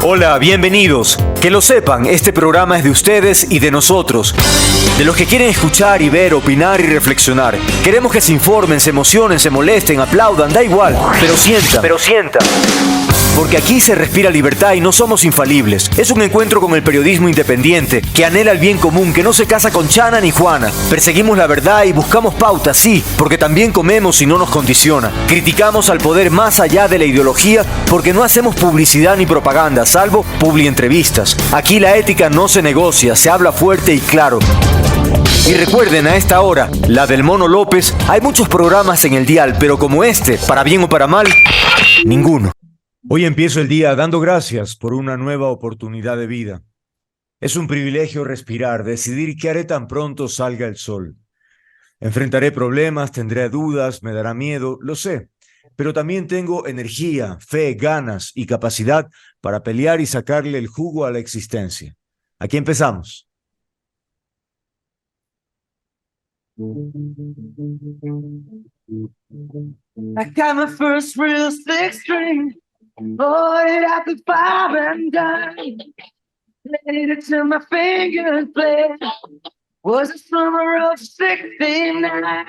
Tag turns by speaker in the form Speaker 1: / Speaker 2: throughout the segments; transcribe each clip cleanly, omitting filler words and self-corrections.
Speaker 1: Hola, bienvenidos. Que lo sepan, este programa es de ustedes y de nosotros. De los que quieren escuchar y ver, opinar y reflexionar. Queremos que se informen, se emocionen, se molesten, aplaudan, da igual. Pero sientan. Porque aquí se respira libertad y no somos infalibles. Es un encuentro con el periodismo independiente, que anhela el bien común, que no se casa con Chana ni Juana. Perseguimos la verdad y buscamos pautas, sí, porque también comemos y no nos condiciona. Criticamos al poder más allá de la ideología, porque no hacemos publicidad ni propaganda, salvo publientrevistas. Aquí la ética no se negocia, se habla fuerte y claro. Y recuerden, a esta hora, la del Mono López, hay muchos programas en el dial, pero como este, para bien o para mal, ninguno. Hoy empiezo el día dando gracias por una nueva oportunidad de vida. Es un privilegio respirar, decidir qué haré tan pronto salga el sol. Enfrentaré problemas, tendré dudas, me dará miedo, lo sé, pero también tengo energía, fe, ganas y capacidad para pelear y sacarle el jugo a la existencia. Aquí empezamos.
Speaker 2: I got my first real six string, bought it at the five and dime, played it till my fingers bled. Was the summer of '69.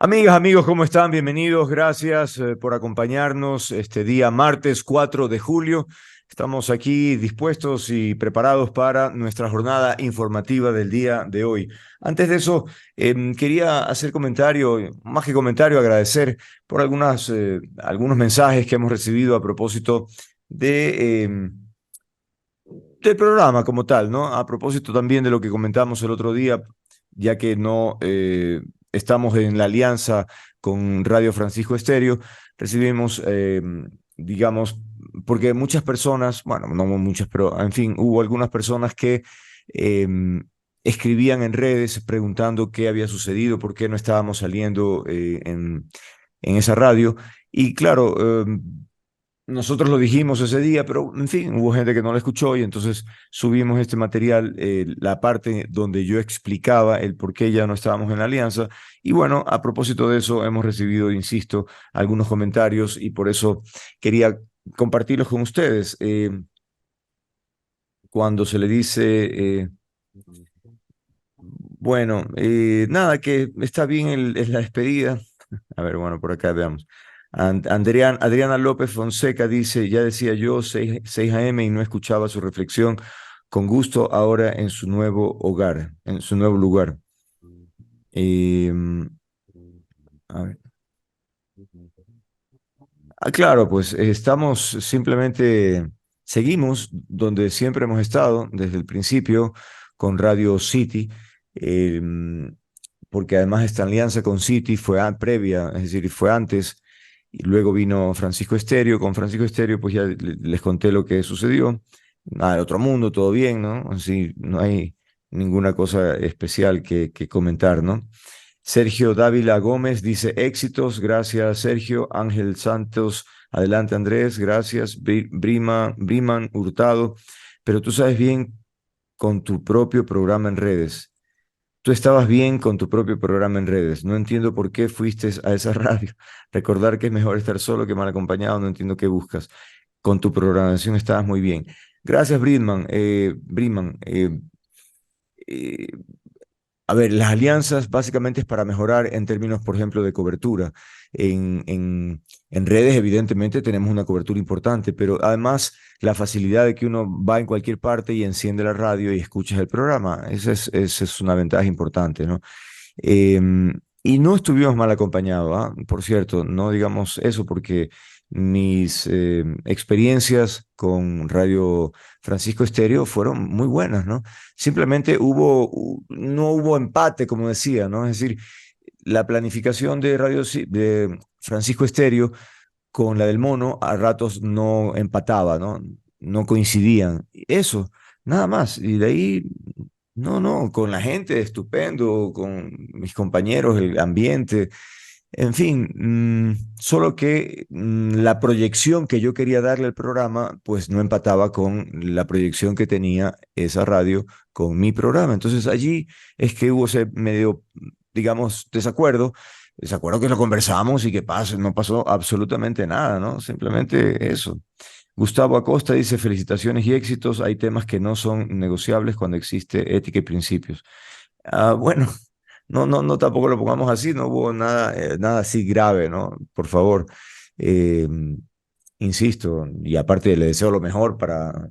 Speaker 1: Amigas, amigos, ¿cómo están? Bienvenidos, gracias por acompañarnos este día martes 4 de julio. Estamos aquí dispuestos y preparados para nuestra jornada informativa del día de hoy. Antes de eso, quería hacer comentario, más que comentario, agradecer por algunos mensajes que hemos recibido a propósito del programa como tal, ¿no? A propósito también de lo que comentamos el otro día, ya que no estamos en la alianza con Radio Francisco Estéreo, recibimos, digamos, porque muchas personas, bueno, no muchas, pero en fin, hubo algunas personas que escribían en redes preguntando qué había sucedido, por qué no estábamos saliendo en esa radio. Y claro, nosotros lo dijimos ese día, pero en fin, hubo gente que no lo escuchó y entonces subimos este material, la parte donde yo explicaba el por qué ya no estábamos en la alianza. Y bueno, a propósito de eso, hemos recibido, insisto, algunos comentarios y por eso quería compartirlos con ustedes. Cuando se le dice, bueno, nada, que está bien es la despedida. A ver, bueno, por acá veamos. Adriana López Fonseca dice, ya decía yo, 6 a.m. y no escuchaba su reflexión con gusto ahora en su nuevo hogar, en su nuevo lugar. A ver. Claro, pues seguimos donde siempre hemos estado desde el principio con Radio City, eh, porque además esta alianza con City fue previa, es decir, fue antes, y luego vino Francisco Estéreo. Con Francisco Estéreo, pues ya les conté lo que sucedió. Nada, del otro mundo, todo bien, ¿no? Así, no hay ninguna cosa especial que comentar, ¿no? Sergio Dávila Gómez dice éxitos, gracias Sergio. Ángel Santos, adelante Andrés, gracias. Briman Hurtado, pero tú sabes bien con tu propio programa en redes. Tú estabas bien con tu propio programa en redes. No entiendo por qué fuiste a esa radio. Recordar que es mejor estar solo que mal acompañado. No entiendo qué buscas. Con tu programación estabas muy bien. Gracias, Briman. Eh, a ver, las alianzas básicamente es para mejorar en términos, por ejemplo, de cobertura. En redes, evidentemente, tenemos una cobertura importante, pero además la facilidad de que uno va en cualquier parte y enciende la radio y escuchas el programa. Esa es una ventaja importante, ¿no? Y no estuvimos mal acompañados, ¿ah? Por cierto, no digamos eso porque mis experiencias con Radio Francisco Estéreo fueron muy buenas, ¿no? Simplemente no hubo empate, como decía, ¿no? Es decir, la planificación de de Francisco Estéreo con la del Mono a ratos no empataba, ¿no? No coincidían. Eso, nada más. Y de ahí, no, con la gente, estupendo, con mis compañeros, el ambiente. En fin, solo que la proyección que yo quería darle al programa, pues no empataba con la proyección que tenía esa radio con mi programa. Entonces allí es que hubo ese medio, digamos, desacuerdo que lo conversamos y que no pasó absolutamente nada, ¿no? Simplemente eso. Gustavo Acosta dice, felicitaciones y éxitos. Hay temas que no son negociables cuando existe ética y principios. Bueno, no, tampoco lo pongamos así, no hubo nada, nada así grave, ¿no? Por favor, eh, insisto, y aparte le deseo lo mejor para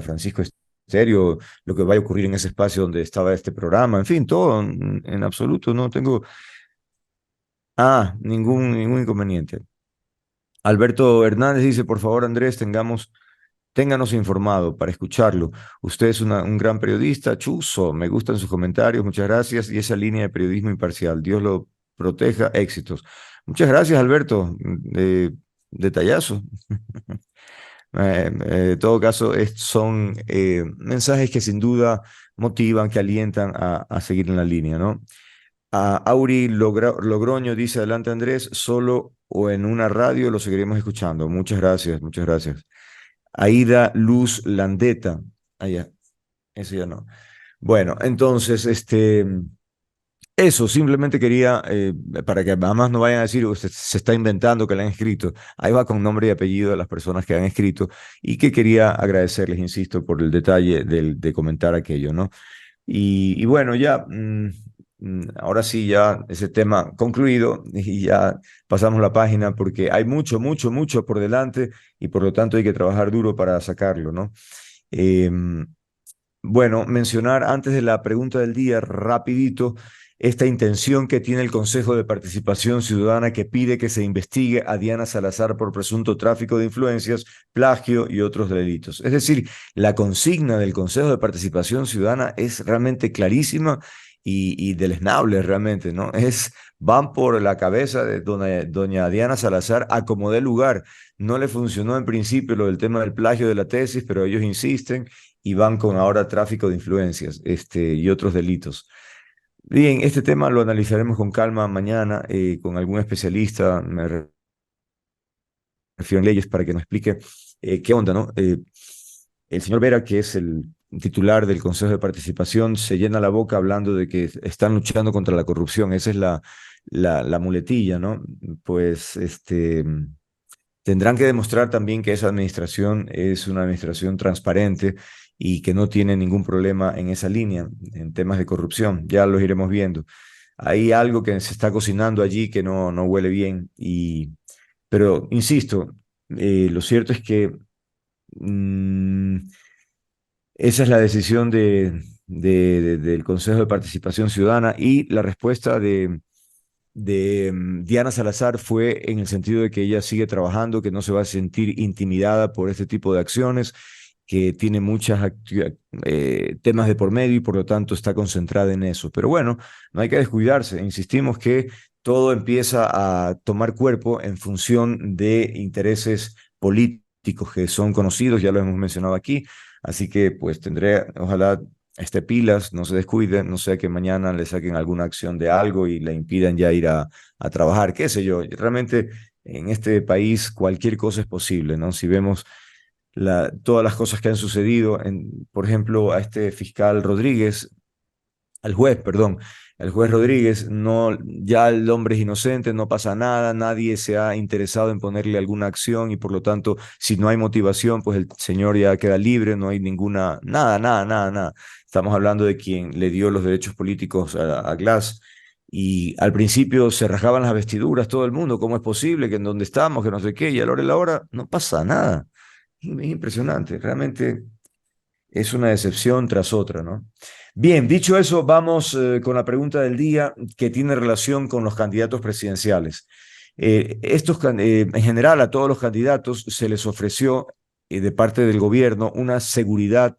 Speaker 1: Francisco Estéreo, lo que vaya a ocurrir en ese espacio donde estaba este programa, en fin, todo en absoluto, no tengo, ningún inconveniente. Alberto Hernández dice, por favor, Andrés, ténganos informado para escucharlo. Usted es un gran periodista, chuzo, me gustan sus comentarios, muchas gracias. Y esa línea de periodismo imparcial, Dios lo proteja, éxitos. Muchas gracias, Alberto, detallazo. En todo caso, son mensajes que sin duda motivan, que alientan a seguir en la línea, ¿no? Auri Logroño dice, adelante Andrés, solo o en una radio lo seguiremos escuchando. Muchas gracias, muchas gracias. Aida Luz Landeta. Ya, eso ya no. Bueno, entonces, eso, simplemente quería, para que además no vayan a decir, usted se está inventando que le han escrito. Ahí va con nombre y apellido de las personas que han escrito y que quería agradecerles, insisto, por el detalle de comentar aquello, ¿no? Y bueno, ya, ahora sí, ya ese tema concluido y ya pasamos la página porque hay mucho, mucho, mucho por delante y por lo tanto hay que trabajar duro para sacarlo, ¿no? Em, bueno, mencionar antes de la pregunta del día, rapidito, esta intención que tiene el Consejo de Participación Ciudadana que pide que se investigue a Diana Salazar por presunto tráfico de influencias, plagio y otros delitos. Es decir, la consigna del Consejo de Participación Ciudadana es realmente clarísima y deleznable realmente, ¿no? Van por la cabeza de doña Diana Salazar a como dé lugar. No le funcionó en principio lo del tema del plagio de la tesis, pero ellos insisten y van con ahora tráfico de influencias y otros delitos. Bien, este tema lo analizaremos con calma mañana con algún especialista, me refiero en leyes, para que nos explique qué onda, ¿no? El señor Vera, que es el titular del Consejo de Participación, se llena la boca hablando de que están luchando contra la corrupción. Esa es la muletilla, ¿no? Pues tendrán que demostrar también que esa administración es una administración transparente y que no tiene ningún problema en esa línea, en temas de corrupción. Ya los iremos viendo. Hay algo que se está cocinando allí que no huele bien, pero insisto, lo cierto es que mm, esa es la decisión del Consejo de Participación Ciudadana y la respuesta de Diana Salazar fue en el sentido de que ella sigue trabajando, que no se va a sentir intimidada por este tipo de acciones, que tiene muchos temas de por medio y por lo tanto está concentrada en eso. Pero bueno, no hay que descuidarse. Insistimos que todo empieza a tomar cuerpo en función de intereses políticos que son conocidos, ya lo hemos mencionado aquí. Así que pues ojalá pilas, no se descuide, no sea que mañana le saquen alguna acción de algo y le impidan ya ir a trabajar, qué sé yo. Realmente en este país cualquier cosa es posible, ¿no? Si vemos todas las cosas que han sucedido, por ejemplo, a este fiscal Rodríguez, al juez, perdón, al juez Rodríguez, no, ya el hombre es inocente, no pasa nada, nadie se ha interesado en ponerle alguna acción y por lo tanto, si no hay motivación, pues el señor ya queda libre, no hay nada. Estamos hablando de quien le dio los derechos políticos a Glass. Y al principio se rajaban las vestiduras todo el mundo, ¿cómo es posible que en donde estamos, que no sé qué? Y a la hora no pasa nada. Es impresionante, realmente es una decepción tras otra, ¿no? Bien, dicho eso, vamos con la pregunta del día que tiene relación con los candidatos presidenciales. En general, a todos los candidatos se les ofreció de parte del gobierno una seguridad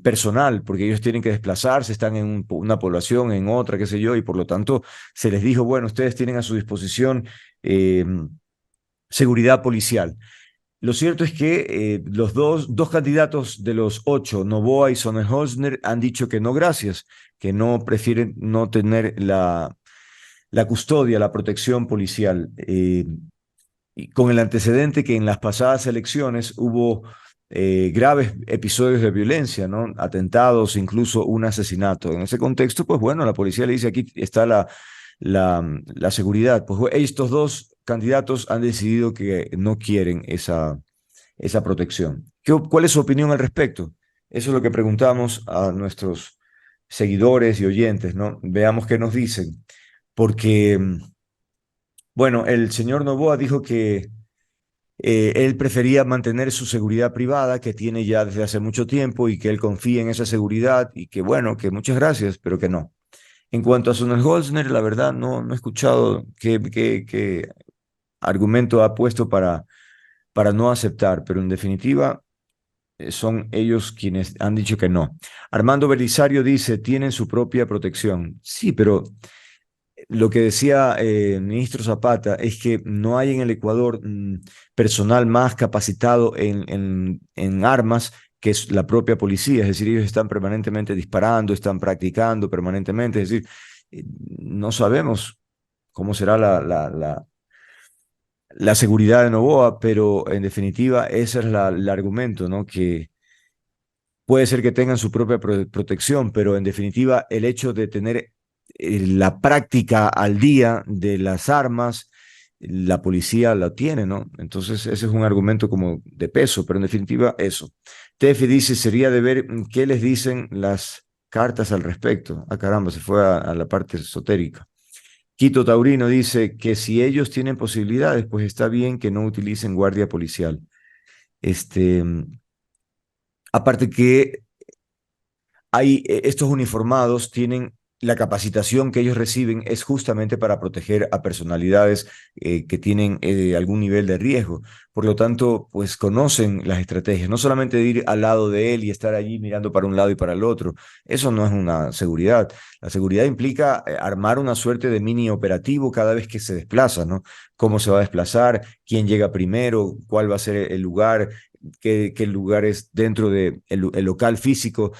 Speaker 1: personal, porque ellos tienen que desplazarse, están en una población, en otra, qué sé yo, y por lo tanto se les dijo, bueno, ustedes tienen a su disposición eh, seguridad policial. Lo cierto es que los dos candidatos de los 8, Noboa y Sonnenholzner, han dicho que no, gracias, que no prefieren no tener la custodia, la protección policial, y con el antecedente que en las pasadas elecciones hubo graves episodios de violencia, ¿no? Atentados, incluso un asesinato. En ese contexto, pues bueno, la policía le dice, aquí está la seguridad. Pues estos dos candidatos han decidido que no quieren esa protección. ¿Cuál es su opinión al respecto? Eso es lo que preguntamos a nuestros seguidores y oyentes, ¿no? Veamos qué nos dicen, porque, bueno, el señor Novoa dijo que él prefería mantener su seguridad privada, que tiene ya desde hace mucho tiempo, y que él confía en esa seguridad, y que bueno, que muchas gracias, pero que no. En cuanto a Sonnerholzner, la verdad no he escuchado qué argumento ha puesto para no aceptar, pero en definitiva son ellos quienes han dicho que no. Armando Belisario dice, tienen su propia protección. Sí, pero lo que decía el ministro Zapata es que no hay en el Ecuador personal más capacitado en armas que es la propia policía, es decir, ellos están permanentemente disparando, están practicando permanentemente, es decir, no sabemos cómo será la seguridad de Novoa, pero en definitiva ese es el argumento, ¿no? Que puede ser que tengan su propia protección, pero en definitiva el hecho de tener la práctica al día de las armas, la policía la tiene, ¿no? Entonces ese es un argumento como de peso, pero en definitiva eso. Tefi dice, sería de ver qué les dicen las cartas al respecto. Ah, caramba, se fue a la parte esotérica. Quito Taurino dice que si ellos tienen posibilidades, pues está bien que no utilicen guardia policial. Este, aparte que estos uniformados tienen la capacitación que ellos reciben es justamente para proteger a personalidades que tienen algún nivel de riesgo. Por lo tanto, pues conocen las estrategias, no solamente de ir al lado de él y estar allí mirando para un lado y para el otro. Eso no es una seguridad. La seguridad implica armar una suerte de mini operativo cada vez que se desplaza, ¿no? Cómo se va a desplazar, quién llega primero, cuál va a ser el lugar, qué lugares dentro del el local físico,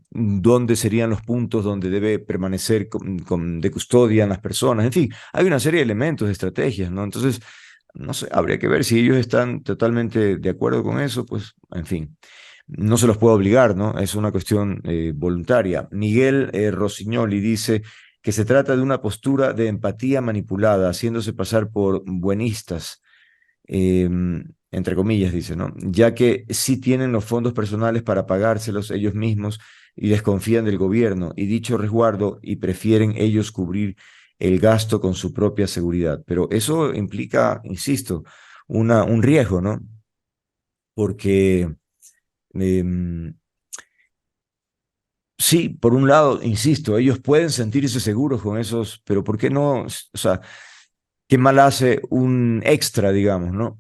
Speaker 1: dónde serían los puntos donde debe permanecer de custodia las personas. En fin, hay una serie de elementos, de estrategias, ¿no? Entonces, no sé, habría que ver si ellos están totalmente de acuerdo con eso, pues, en fin. No se los puede obligar, ¿no? Es una cuestión voluntaria. Miguel Rossignoli dice que se trata de una postura de empatía manipulada, haciéndose pasar por buenistas, eh, entre comillas, dice, ¿no? Ya que sí tienen los fondos personales para pagárselos ellos mismos y desconfían del gobierno y dicho resguardo y prefieren ellos cubrir el gasto con su propia seguridad. Pero eso implica, insisto, un riesgo, ¿no? Porque eh, sí, por un lado, insisto, ellos pueden sentirse seguros con esos, pero ¿por qué no? O sea, ¿qué mal hace un extra, digamos, ¿no?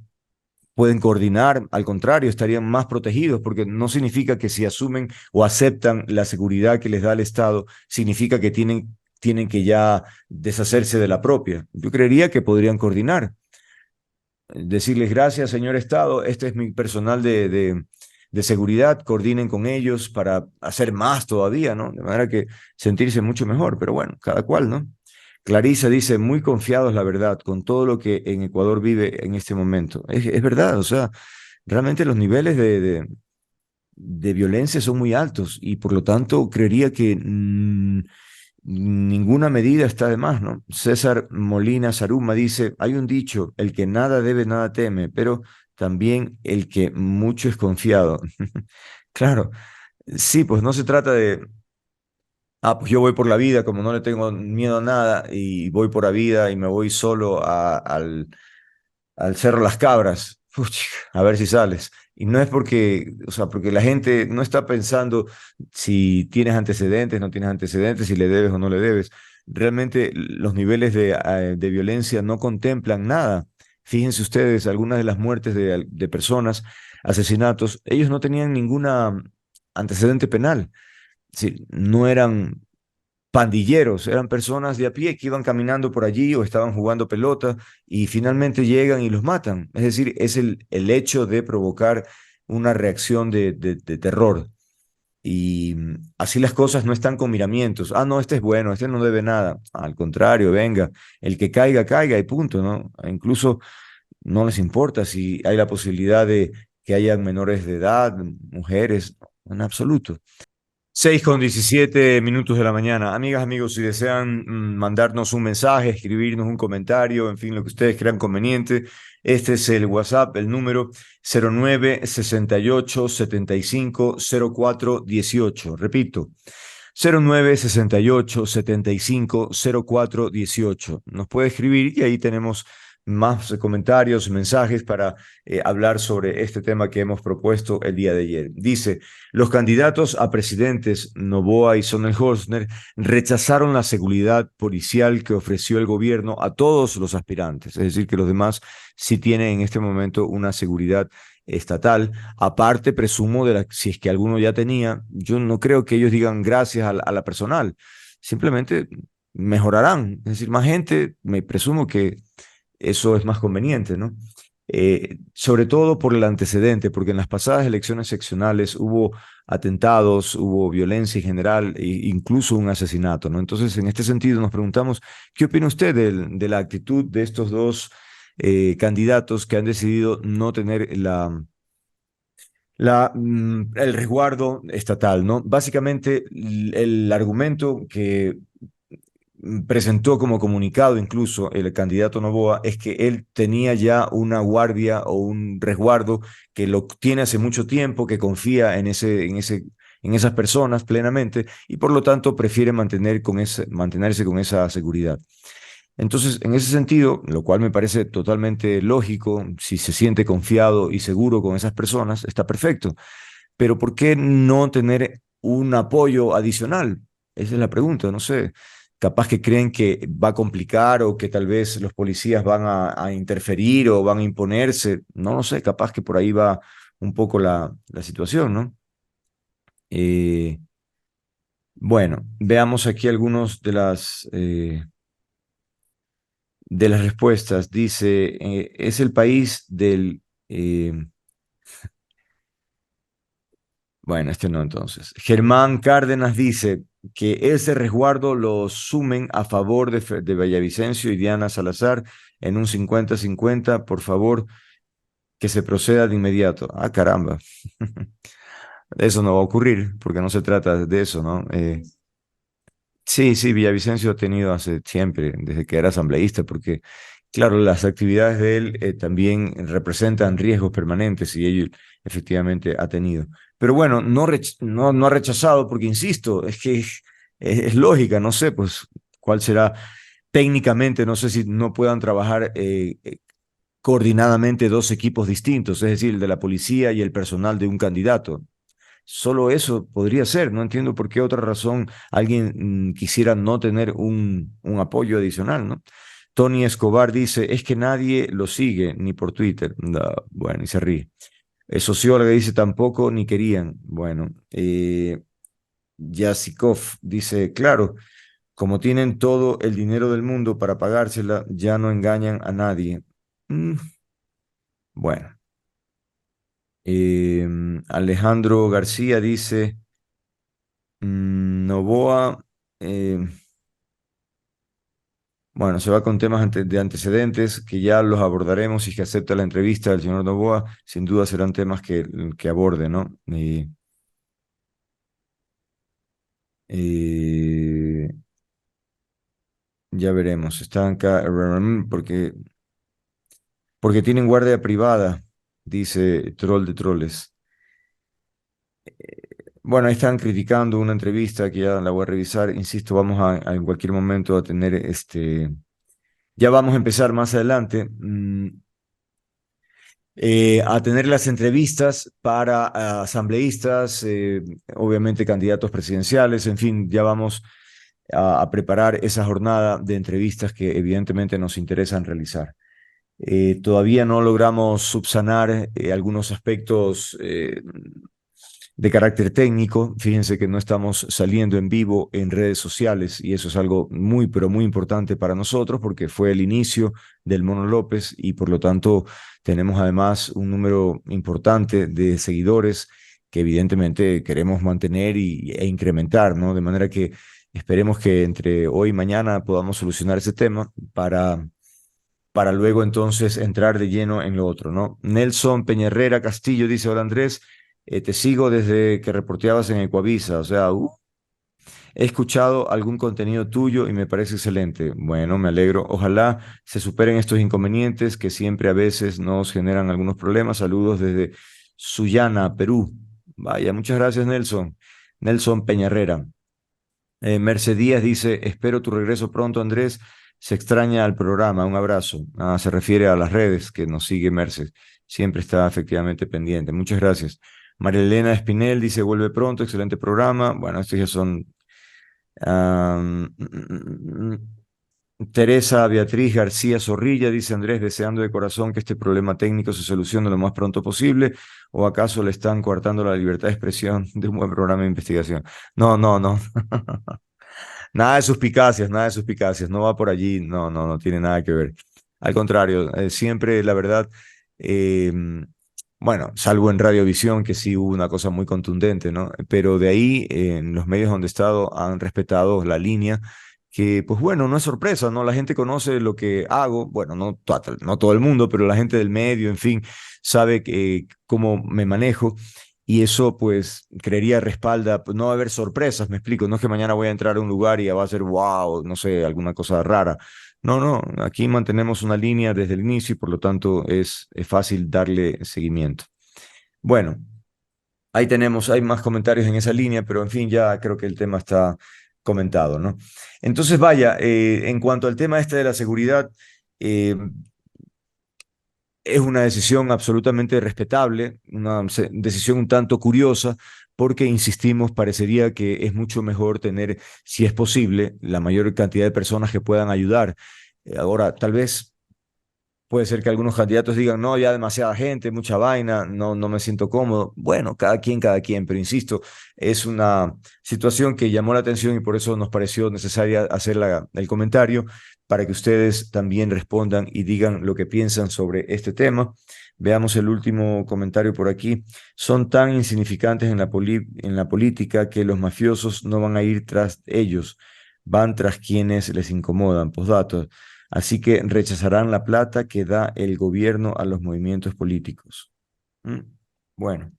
Speaker 1: Pueden coordinar, al contrario, estarían más protegidos, porque no significa que si asumen o aceptan la seguridad que les da el Estado, significa que tienen que ya deshacerse de la propia. Yo creería que podrían coordinar, decirles gracias, señor Estado, este es mi personal de seguridad, coordinen con ellos para hacer más todavía, ¿no? De manera que sentirse mucho mejor, pero bueno, cada cual, ¿no? Clarisa dice, muy confiados, la verdad, con todo lo que en Ecuador vive en este momento. Es verdad, o sea, realmente los niveles de violencia son muy altos y por lo tanto creería que ninguna medida está de más, ¿no? César Molina Saruma dice, hay un dicho, el que nada debe, nada teme, pero también el que mucho es confiado. Claro, sí, pues no se trata de, pues yo voy por la vida como no le tengo miedo a nada y voy por la vida y me voy solo al Cerro Las Cabras, puch, a ver si sales. Y no es porque, o sea, porque la gente no está pensando si tienes antecedentes, no tienes antecedentes, si le debes o no le debes. Realmente los niveles de violencia no contemplan nada. Fíjense ustedes, algunas de las muertes de personas, asesinatos, ellos no tenían ninguna antecedente penal. Sí, no eran pandilleros, eran personas de a pie que iban caminando por allí o estaban jugando pelota y finalmente llegan y los matan. Es decir, es el hecho de provocar una reacción de terror. Y así las cosas no están con miramientos. Ah, no, este es bueno, este no debe nada. Al contrario, venga, el que caiga, caiga y punto, ¿no? Incluso no les importa si hay la posibilidad de que hayan menores de edad, mujeres, en absoluto. 6:17 de la mañana. Amigas, amigos, si desean mandarnos un mensaje, escribirnos un comentario, en fin, lo que ustedes crean conveniente, este es el WhatsApp, el número 0968750418. Repito, 0968750418. Nos puede escribir y ahí tenemos más comentarios, mensajes para hablar sobre este tema que hemos propuesto el día de ayer. Dice, los candidatos a presidentes Noboa y Sonnenholzner rechazaron la seguridad policial que ofreció el gobierno a todos los aspirantes, es decir, que los demás sí tienen en este momento una seguridad estatal. Aparte, presumo de si es que alguno ya tenía, yo no creo que ellos digan gracias a la personal, simplemente mejorarán, es decir, más gente, me presumo que eso es más conveniente, ¿no? Sobre todo por el antecedente, porque en las pasadas elecciones seccionales hubo atentados, hubo violencia en general, e incluso un asesinato, ¿no? Entonces, en este sentido, nos preguntamos, ¿qué opina usted de la actitud de estos dos candidatos que han decidido no tener el resguardo estatal, ¿no? Básicamente, el argumento que presentó como comunicado incluso el candidato Noboa es que él tenía ya una guardia o un resguardo que lo tiene hace mucho tiempo, que confía en esas personas plenamente y por lo tanto prefiere mantenerse con esa seguridad. Entonces, en ese sentido, lo cual me parece totalmente lógico, si se siente confiado y seguro con esas personas, está perfecto. Pero ¿por qué no tener un apoyo adicional? Esa es la pregunta, no sé. Capaz que creen que va a complicar o que tal vez los policías van a interferir o van a imponerse. No lo sé, capaz que por ahí va un poco la situación, ¿no? Eh, bueno, veamos aquí algunos de las respuestas. Dice, es el país del... bueno, este no entonces. Germán Cárdenas dice que ese resguardo lo sumen a favor de Villavicencio y Diana Salazar en un 50-50. Por favor, que se proceda de inmediato. Ah, caramba. Eso no va a ocurrir porque no se trata de eso, ¿no? Sí, sí, Villavicencio ha tenido hace siempre, desde que era asambleísta, porque, claro, las actividades de él también representan riesgos permanentes y ello efectivamente ha tenido. Pero bueno, no ha rechazado, porque insisto, es que es lógica, no sé, pues, cuál será técnicamente, no sé si no puedan trabajar coordinadamente dos equipos distintos, es decir, el de la policía y el personal de un candidato. Solo eso podría ser. No entiendo por qué otra razón alguien quisiera no tener un apoyo adicional, ¿no? Tony Escobar dice, es que nadie lo sigue, ni por Twitter. No, bueno, y se ríe. El sociólogo dice, tampoco, ni querían. Bueno, Yasikov dice, claro, como tienen todo el dinero del mundo para pagársela, ya no engañan a nadie. Mm, bueno, Alejandro García dice... Novoa, eh, bueno, se va con temas de antecedentes que ya los abordaremos y que acepta la entrevista del señor Novoa, sin duda serán temas que aborde, ¿no? Eh, ya veremos, están acá, porque tienen guardia privada, dice Troll de Troles. Bueno, ahí están criticando una entrevista que ya la voy a revisar, insisto, vamos en cualquier momento a tener ya vamos a empezar más adelante. A tener las entrevistas para asambleístas, obviamente candidatos presidenciales, en fin, ya vamos a preparar esa jornada de entrevistas que evidentemente nos interesan realizar. Todavía no logramos subsanar algunos aspectos de carácter técnico. Fíjense que no estamos saliendo en vivo en redes sociales y eso es algo muy, pero muy importante para nosotros porque fue el inicio del Mono López y por lo tanto tenemos además un número importante de seguidores que evidentemente queremos mantener e incrementar, ¿no? De manera que esperemos que entre hoy y mañana podamos solucionar ese tema para luego entonces entrar de lleno en lo otro, ¿no? Nelson Peñarrera Castillo dice, hola Andrés, Te sigo desde que reporteabas en Ecuavisa, o sea, he escuchado algún contenido tuyo y me parece excelente. Bueno, me alegro. Ojalá se superen estos inconvenientes que siempre a veces nos generan algunos problemas. Saludos desde Sullana, Perú. Vaya, muchas gracias, Nelson. Nelson Peñarrera. Merced Díaz dice, espero tu regreso pronto, Andrés. Se extraña al programa. Un abrazo. Ah, se refiere a las redes que nos sigue Merced. Siempre está efectivamente pendiente. Muchas gracias. María Elena Espinel dice, vuelve pronto, excelente programa. Bueno, estos ya son Teresa Beatriz García Zorrilla dice Andrés, deseando de corazón que este problema técnico se solucione lo más pronto posible, o acaso le están coartando la libertad de expresión de un buen programa de investigación. No, no, no. Nada de suspicacias, nada de suspicacias. No va por allí. No, no, no tiene nada que ver. Al contrario, siempre la verdad, eh, bueno, salvo en Radiovisión, que sí hubo una cosa muy contundente, ¿no? Pero de ahí, en los medios donde he estado, han respetado la línea, que pues bueno, no es sorpresa, ¿no? La gente conoce lo que hago, bueno, no todo el mundo, pero la gente del medio, en fin, sabe cómo me manejo. Y eso, pues, creería respalda, pues no va a haber sorpresas, me explico. No es que mañana voy a entrar a un lugar y ya va a ser wow, no sé, alguna cosa rara. No, no, aquí mantenemos una línea desde el inicio y por lo tanto es fácil darle seguimiento. Bueno, ahí tenemos, hay más comentarios en esa línea, pero en fin, ya creo que el tema está comentado, ¿no? Entonces, vaya, en cuanto al tema este de la seguridad, eh, es una decisión absolutamente respetable, una decisión un tanto curiosa, porque, insistimos, parecería que es mucho mejor tener, si es posible, la mayor cantidad de personas que puedan ayudar. Ahora, tal vez puede ser que algunos candidatos digan, no, ya demasiada gente, mucha vaina, no, no me siento cómodo. Bueno, cada quien, pero insisto, es una situación que llamó la atención y por eso nos pareció necesaria hacer el comentario para que ustedes también respondan y digan lo que piensan sobre este tema. Veamos el último comentario por aquí. Son tan insignificantes en la política que los mafiosos no van a ir tras ellos, van tras quienes les incomodan. Postdata. Así que rechazarán la plata que da el gobierno a los movimientos políticos. Mm, Bueno,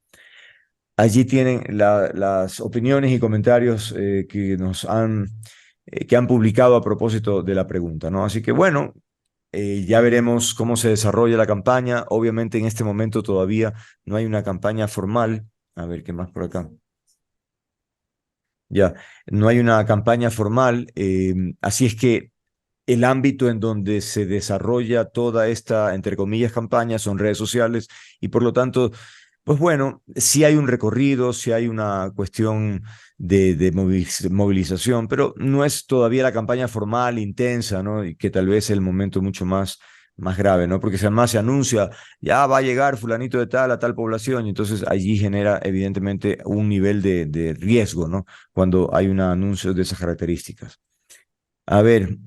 Speaker 1: allí tienen las opiniones y comentarios que han publicado a propósito de la pregunta, ¿no? Así que bueno, ya veremos cómo se desarrolla la campaña. Obviamente en este momento todavía no hay una campaña formal. A ver, ¿qué más por acá? Ya, no hay una campaña formal, así es que el ámbito en donde se desarrolla toda esta, entre comillas, campaña son redes sociales y por lo tanto, pues bueno, sí hay un recorrido, sí hay una cuestión de movilización, pero no es todavía la campaña formal, intensa, ¿no? Y que tal vez es el momento mucho más grave, ¿no? Porque si además se anuncia, ya va a llegar fulanito de tal a tal población, y entonces allí genera evidentemente un nivel de riesgo, ¿no? Cuando hay un anuncio de esas características. A ver,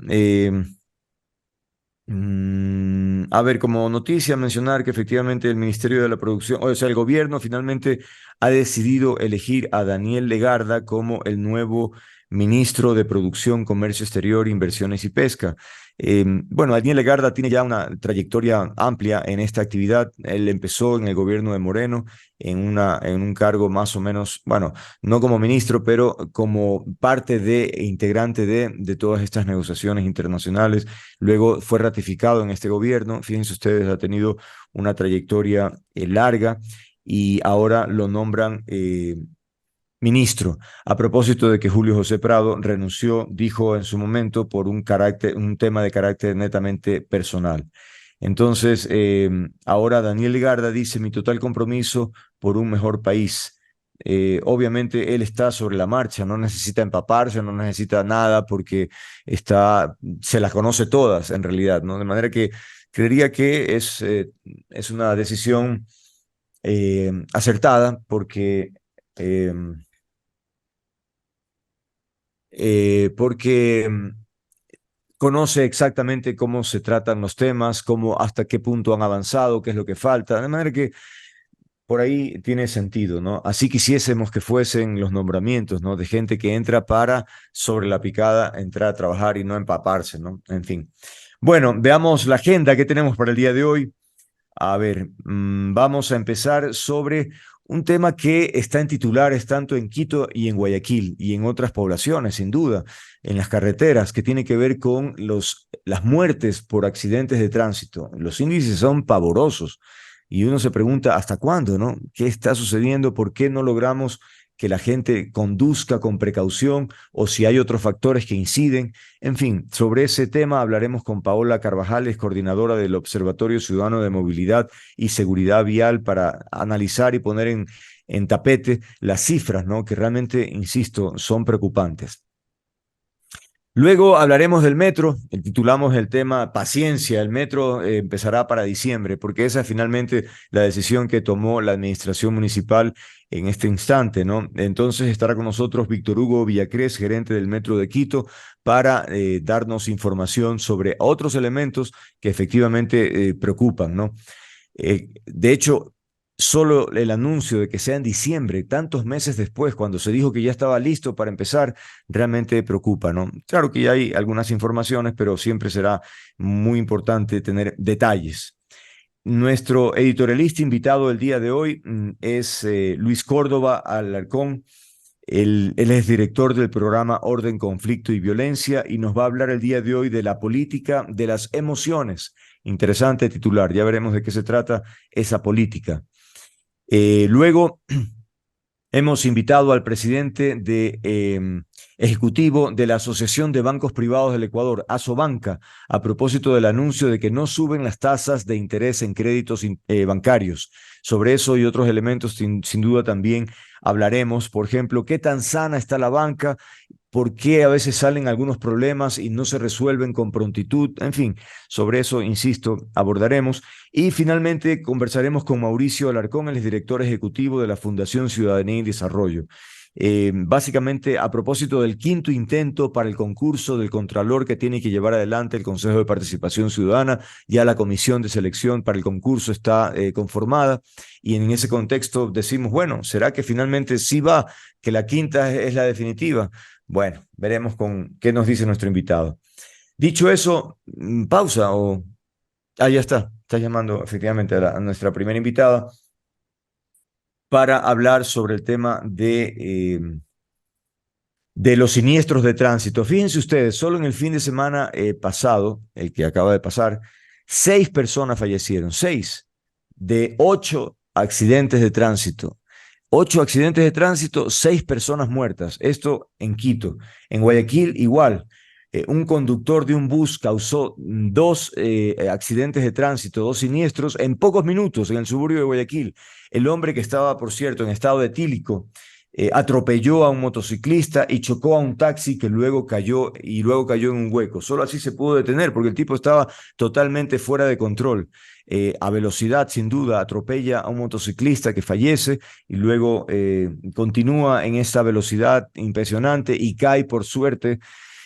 Speaker 1: a ver, como noticia, mencionar que efectivamente el Ministerio de la Producción, o sea, el gobierno finalmente ha decidido elegir a Daniel Legarda como el nuevo ministro de Producción, Comercio Exterior, Inversiones y Pesca. Bueno, Daniel Legarda tiene ya una trayectoria amplia en esta actividad. Él empezó en el gobierno de Moreno en un cargo más o menos, bueno, no como ministro, pero como parte integrante de todas estas negociaciones internacionales. Luego fue ratificado en este gobierno. Fíjense ustedes, ha tenido una trayectoria larga y ahora lo nombran ministro. A propósito de que Julio José Prado renunció, dijo en su momento, por un tema de carácter netamente personal. Entonces, ahora Daniel Legarda dice, mi total compromiso por un mejor país. Obviamente él está sobre la marcha, no necesita empaparse, no necesita nada porque se las conoce todas en realidad, ¿no? De manera que creería que es una decisión acertada eh, porque conoce exactamente cómo se tratan los temas, cómo, hasta qué punto han avanzado, qué es lo que falta, de manera que por ahí tiene sentido, ¿no? Así quisiésemos que fuesen los nombramientos, ¿no? De gente que entra para, sobre la picada, entrar a trabajar y no empaparse, ¿no? En fin. Bueno, veamos la agenda que tenemos para el día de hoy. A ver, vamos a empezar sobre un tema que está en titulares tanto en Quito y en Guayaquil y en otras poblaciones, sin duda, en las carreteras, que tiene que ver con las muertes por accidentes de tránsito. Los índices son pavorosos y uno se pregunta, ¿hasta cuándo, no? ¿Qué está sucediendo? ¿Por qué no logramos que la gente conduzca con precaución o si hay otros factores que inciden? En fin, sobre ese tema hablaremos con Paola Carvajal, coordinadora del Observatorio Ciudadano de Movilidad y Seguridad Vial, para analizar y poner en tapete las cifras, ¿no? Que realmente, insisto, son preocupantes. Luego hablaremos del metro, titulamos el tema Paciencia, el metro empezará para diciembre, porque esa es finalmente la decisión que tomó la administración municipal en este instante, ¿no? Entonces estará con nosotros Víctor Hugo Villacrés, gerente del Metro de Quito, para darnos información sobre otros elementos que efectivamente preocupan, ¿no? De hecho, solo el anuncio de que sea en diciembre, tantos meses después, cuando se dijo que ya estaba listo para empezar, realmente preocupa, ¿no? Claro que ya hay algunas informaciones, pero siempre será muy importante tener detalles. Nuestro editorialista invitado el día de hoy es Luis Córdoba Alarcón. Él es director del programa Orden, Conflicto y Violencia y nos va a hablar el día de hoy de la política de las emociones. Interesante titular, ya veremos de qué se trata esa política. Luego hemos invitado al presidente ejecutivo de la Asociación de Bancos Privados del Ecuador, Asobanca, a propósito del anuncio de que no suben las tasas de interés en créditos bancarios. Sobre eso y otros elementos, sin duda también hablaremos. Por ejemplo, qué tan sana está la banca, por qué a veces salen algunos problemas y no se resuelven con prontitud. En fin, sobre eso, insisto, abordaremos. Y finalmente conversaremos con Mauricio Alarcón, el director ejecutivo de la Fundación Ciudadanía y Desarrollo. Básicamente, a propósito del quinto intento para el concurso del Contralor que tiene que llevar adelante el Consejo de Participación Ciudadana, ya la comisión de selección para el concurso está conformada y en ese contexto decimos, bueno, ¿será que finalmente sí va, que la quinta es la definitiva? Bueno, veremos con qué nos dice nuestro invitado. Dicho eso, pausa o... Ah, ya está. Está llamando efectivamente a nuestra primera invitada para hablar sobre el tema de los siniestros de tránsito. Fíjense ustedes, solo en el fin de semana pasado, el que acaba de pasar, 6 personas fallecieron, 6 de 8 accidentes de tránsito. 8 accidentes de tránsito, 6 personas muertas. Esto en Quito. En Guayaquil igual. Un conductor de un bus causó 2 accidentes de tránsito, 2 siniestros en pocos minutos en el suburbio de Guayaquil. El hombre que estaba, por cierto, en estado etílico, atropelló a un motociclista y chocó a un taxi que luego cayó en un hueco. Solo así se pudo detener porque el tipo estaba totalmente fuera de control. A velocidad, sin duda, atropella a un motociclista que fallece y luego continúa en esta velocidad impresionante y cae, por suerte,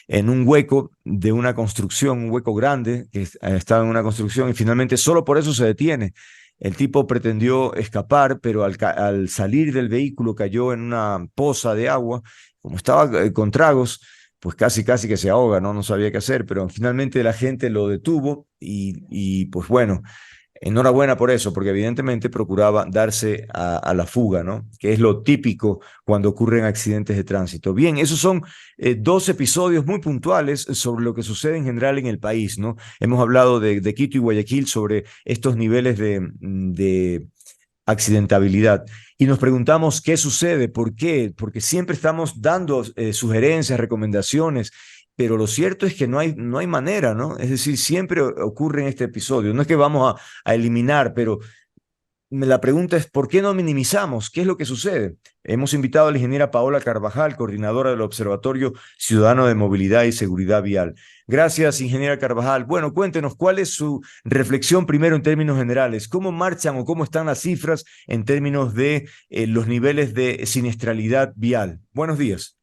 Speaker 1: en un hueco de una construcción, un hueco grande que estaba en una construcción y finalmente solo por eso se detiene. El tipo pretendió escapar, pero al salir del vehículo cayó en una poza de agua. Como estaba con tragos, pues casi que se ahoga, ¿no? No sabía qué hacer, pero finalmente la gente lo detuvo y pues bueno, enhorabuena por eso, porque evidentemente procuraba darse a la fuga, ¿no? Que es lo típico cuando ocurren accidentes de tránsito. Bien, esos son 2 episodios muy puntuales sobre lo que sucede en general en el país, ¿no? Hemos hablado de Quito y Guayaquil sobre estos niveles de accidentabilidad. Y nos preguntamos qué sucede, por qué, porque siempre estamos dando sugerencias, recomendaciones, pero lo cierto es que no hay manera, ¿no? Es decir, siempre ocurre en este episodio. No es que vamos a eliminar, pero la pregunta es, ¿por qué no minimizamos? ¿Qué es lo que sucede? Hemos invitado a la ingeniera Paola Carvajal, coordinadora del Observatorio Ciudadano de Movilidad y Seguridad Vial. Gracias, ingeniera Carvajal. Bueno, cuéntenos, ¿cuál es su reflexión primero en términos generales? ¿Cómo marchan o cómo están las cifras en términos de los niveles de siniestralidad vial? Buenos días.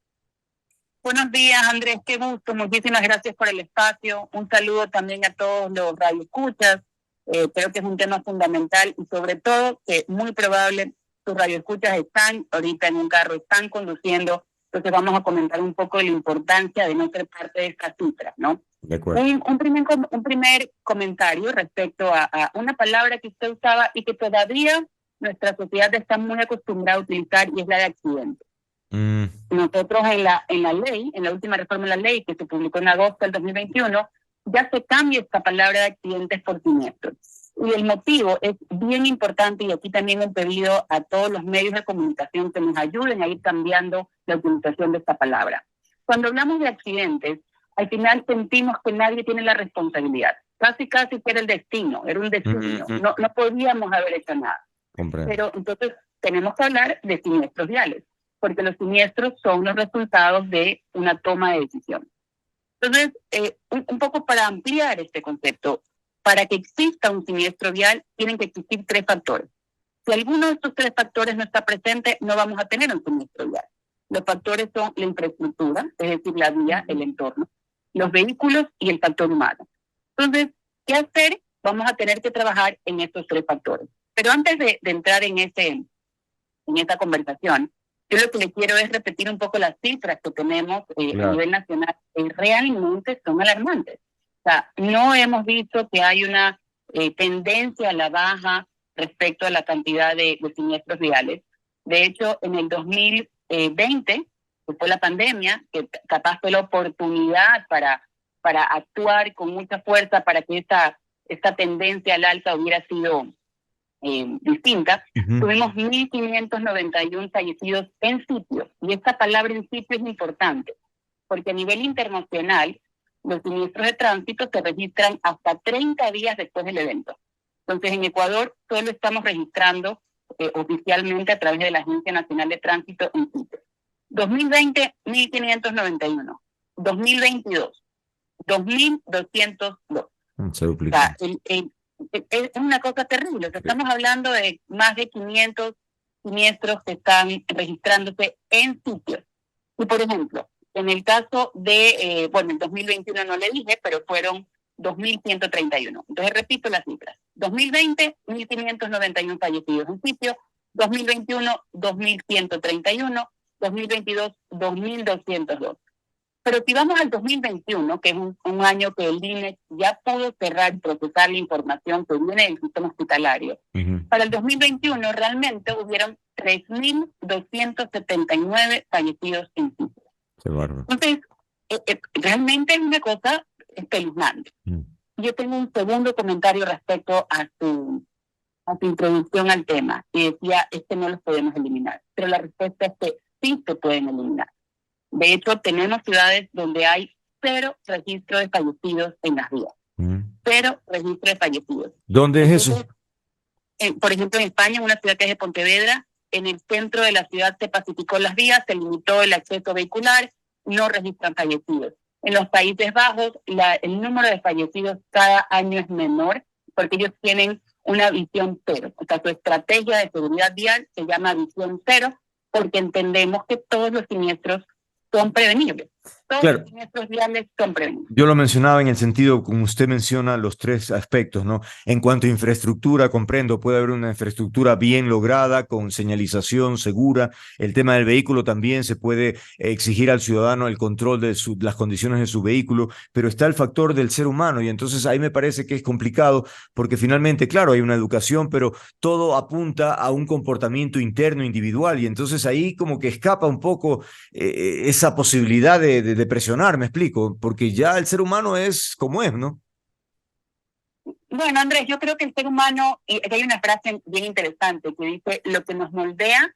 Speaker 3: Buenos días, Andrés, qué gusto, muchísimas gracias por el espacio. Un saludo también a todos los radioescuchas. Creo que es un tema fundamental y sobre todo que muy probable sus radioescuchas están ahorita en un carro, están conduciendo, entonces vamos a comentar un poco de la importancia de no ser parte de estas cifras, ¿no?
Speaker 1: De acuerdo.
Speaker 3: Un primer comentario respecto a una palabra que usted usaba y que todavía nuestra sociedad está muy acostumbrada a utilizar y es la de accidentes.
Speaker 1: Mm,
Speaker 3: Nosotros en la ley, en la última reforma de la ley que se publicó en agosto del 2021, ya se cambia esta palabra de accidentes por siniestros. Y el motivo es bien importante, y aquí también he pedido a todos los medios de comunicación que nos ayuden a ir cambiando la utilización de esta palabra. Cuando hablamos de accidentes, al final sentimos que nadie tiene la responsabilidad. Casi que era el destino, era un destino. No podíamos haber hecho nada.
Speaker 1: comprendo.
Speaker 3: Pero entonces tenemos que hablar de siniestros viales, porque los siniestros son los resultados de una toma de decisión. Entonces, un poco para ampliar este concepto, para que exista un siniestro vial, tienen que existir 3 factores. Si alguno de estos 3 factores no está presente, no vamos a tener un siniestro vial. Los factores son la infraestructura, es decir, la vía, el entorno, los vehículos y el factor humano. Entonces, ¿qué hacer? Vamos a tener que trabajar en estos 3 factores. Pero antes de entrar en esta conversación, yo lo que le quiero es repetir un poco las cifras que tenemos a nivel nacional. Realmente son alarmantes. O sea, no hemos visto que hay una tendencia a la baja respecto a la cantidad de siniestros viales. De hecho, en el 2020, que fue la pandemia, que capaz fue la oportunidad para actuar con mucha fuerza para que esta tendencia al alza hubiera sido distinta, tuvimos 1.591 fallecidos en sitio. Y esta palabra en sitio es importante, porque a nivel internacional, los siniestros de tránsito se registran hasta 30 días después del evento. Entonces, en Ecuador solo estamos registrando oficialmente a través de la Agencia Nacional de Tránsito en sitio. 2020, 1.591. 2022, 2.202.
Speaker 1: Se duplica.
Speaker 3: O sea, es una cosa terrible. O sea, estamos hablando de más de 500 siniestros que están registrándose en sitios. Y, por ejemplo, en el caso de, en 2021 no le dije, pero fueron 2.131. Entonces, repito las cifras. 2020, 1.591 fallecidos en sitio. 2021, 2.131. 2022, 2.202. Pero si vamos al 2021, que es un año que el INE ya pudo cerrar y procesar la información que viene del sistema hospitalario, para el 2021 realmente hubieron 3.279 fallecidos en sitio.
Speaker 1: Qué bárbaro.
Speaker 3: Entonces, realmente es una cosa espeluznante. Yo tengo un segundo comentario respecto a su introducción al tema, y decía, no los podemos eliminar. Pero la respuesta es que sí se pueden eliminar. De hecho, tenemos ciudades donde hay 0 registro de fallecidos en las vías. 0 registro de fallecidos.
Speaker 1: ¿Dónde es eso?
Speaker 3: Por ejemplo, en España, en una ciudad que es de Pontevedra, en el centro de la ciudad se pacificó las vías, se limitó el acceso vehicular, no registran fallecidos. En los Países Bajos, el número de fallecidos cada año es menor porque ellos tienen una visión 0. O sea, su estrategia de seguridad vial se llama visión 0 porque entendemos que todos los siniestros son prevenibles. Todos los siniestros viales son prevenibles.
Speaker 1: Yo lo mencionaba en el sentido, como usted menciona, los 3 aspectos, ¿no? En cuanto a infraestructura, comprendo, puede haber una infraestructura bien lograda, con señalización segura. El tema del vehículo también se puede exigir al ciudadano el control de las condiciones de su vehículo, pero está el factor del ser humano y entonces ahí me parece que es complicado porque finalmente, claro, hay una educación, pero todo apunta a un comportamiento interno, individual y entonces ahí como que escapa un poco esa posibilidad de presionar, me explico, porque ya el ser humano es como es, ¿no?
Speaker 3: Bueno, Andrés, yo creo que el ser humano, y hay una frase bien interesante que dice, lo que nos rodea,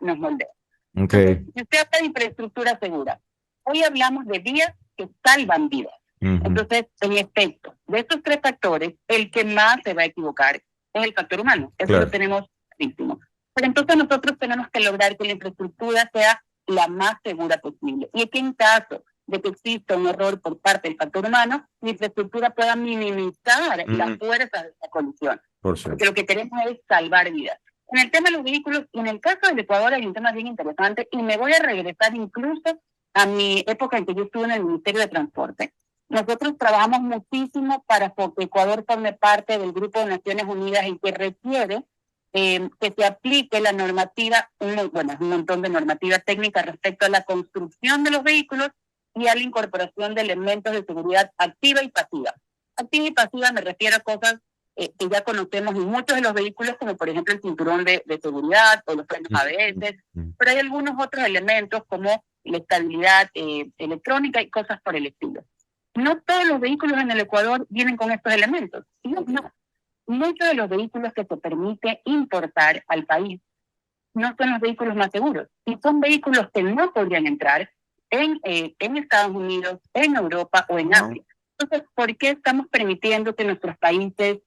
Speaker 3: nos moldea.
Speaker 1: Okay.
Speaker 3: Si usted habla de infraestructura segura, hoy hablamos de vías que salvan vidas. Entonces, en efecto, de estos 3 factores, el que más se va a equivocar es el factor humano. Eso lo tenemos clarísimo. Pero entonces nosotros tenemos que lograr que la infraestructura sea la más segura posible. Y que en caso de que exista un error por parte del factor humano, la infraestructura pueda minimizar las fuerzas de la colisión. Porque lo que queremos es salvar vidas. En el tema de los vehículos, y en el caso del Ecuador hay un tema bien interesante, y me voy a regresar incluso a mi época en que yo estuve en el Ministerio de Transporte. Nosotros trabajamos muchísimo para que Ecuador forme parte del Grupo de Naciones Unidas en que requiere que se aplique la normativa, un montón de normativa técnica respecto a la construcción de los vehículos y a la incorporación de elementos de seguridad activa y pasiva. Activa y pasiva me refiero a cosas que ya conocemos en muchos de los vehículos, como por ejemplo el cinturón de seguridad o los frenos ABS, pero hay algunos otros elementos como la estabilidad electrónica y cosas por el estilo. No todos los vehículos en el Ecuador vienen con estos elementos. No. Muchos de los vehículos que se permite importar al país no son los vehículos más seguros, y son vehículos que no podrían entrar en Estados Unidos, en Europa o en Asia. Entonces, ¿por qué estamos permitiendo que nuestros países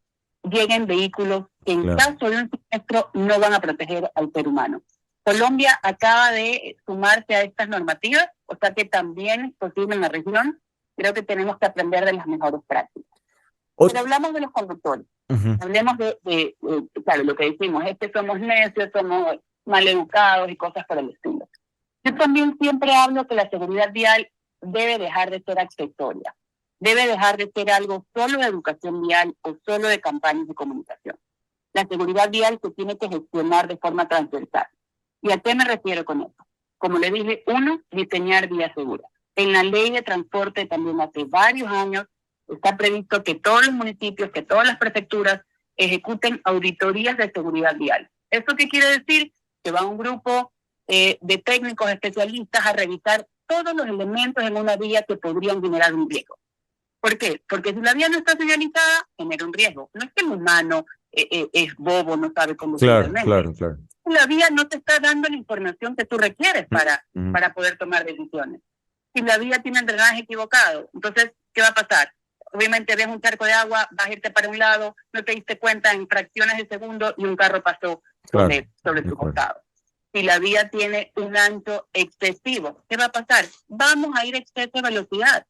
Speaker 3: lleguen vehículos que en caso de un siniestro no van a proteger al ser humano? Colombia acaba de sumarse a estas normativas, o sea que también es posible en la región. Creo que tenemos que aprender de las mejores prácticas. Pero hablamos de los conductores. Hablemos de claro, lo que decimos es que somos necios, somos maleducados y cosas por el estilo. Yo también siempre hablo que la seguridad vial debe dejar de ser accesoria. Debe dejar de ser algo solo de educación vial o solo de campañas de comunicación. La seguridad vial se tiene que gestionar de forma transversal. ¿Y a qué me refiero con eso? Como le dije, uno, diseñar vías seguras. En la ley de transporte también hace varios años está previsto que todos los municipios, que todas las prefecturas ejecuten auditorías de seguridad vial. ¿Esto qué quiere decir? Que va un grupo de técnicos especialistas a revisar todos los elementos en una vía que podrían generar un riesgo. ¿Por qué? Porque si la vía no está señalizada, genera un riesgo. No es que el humano es bobo, no sabe conducir.
Speaker 1: Claro.
Speaker 3: La vía no te está dando la información que tú requieres para poder tomar decisiones. Si la vía tiene el drenaje equivocado, entonces, ¿qué va a pasar? Obviamente ves un charco de agua, vas a irte para un lado, no te diste cuenta en fracciones de segundo y un carro pasó sobre tu costado. Si la vía tiene un ancho excesivo, ¿qué va a pasar? Vamos a ir a exceso de velocidad,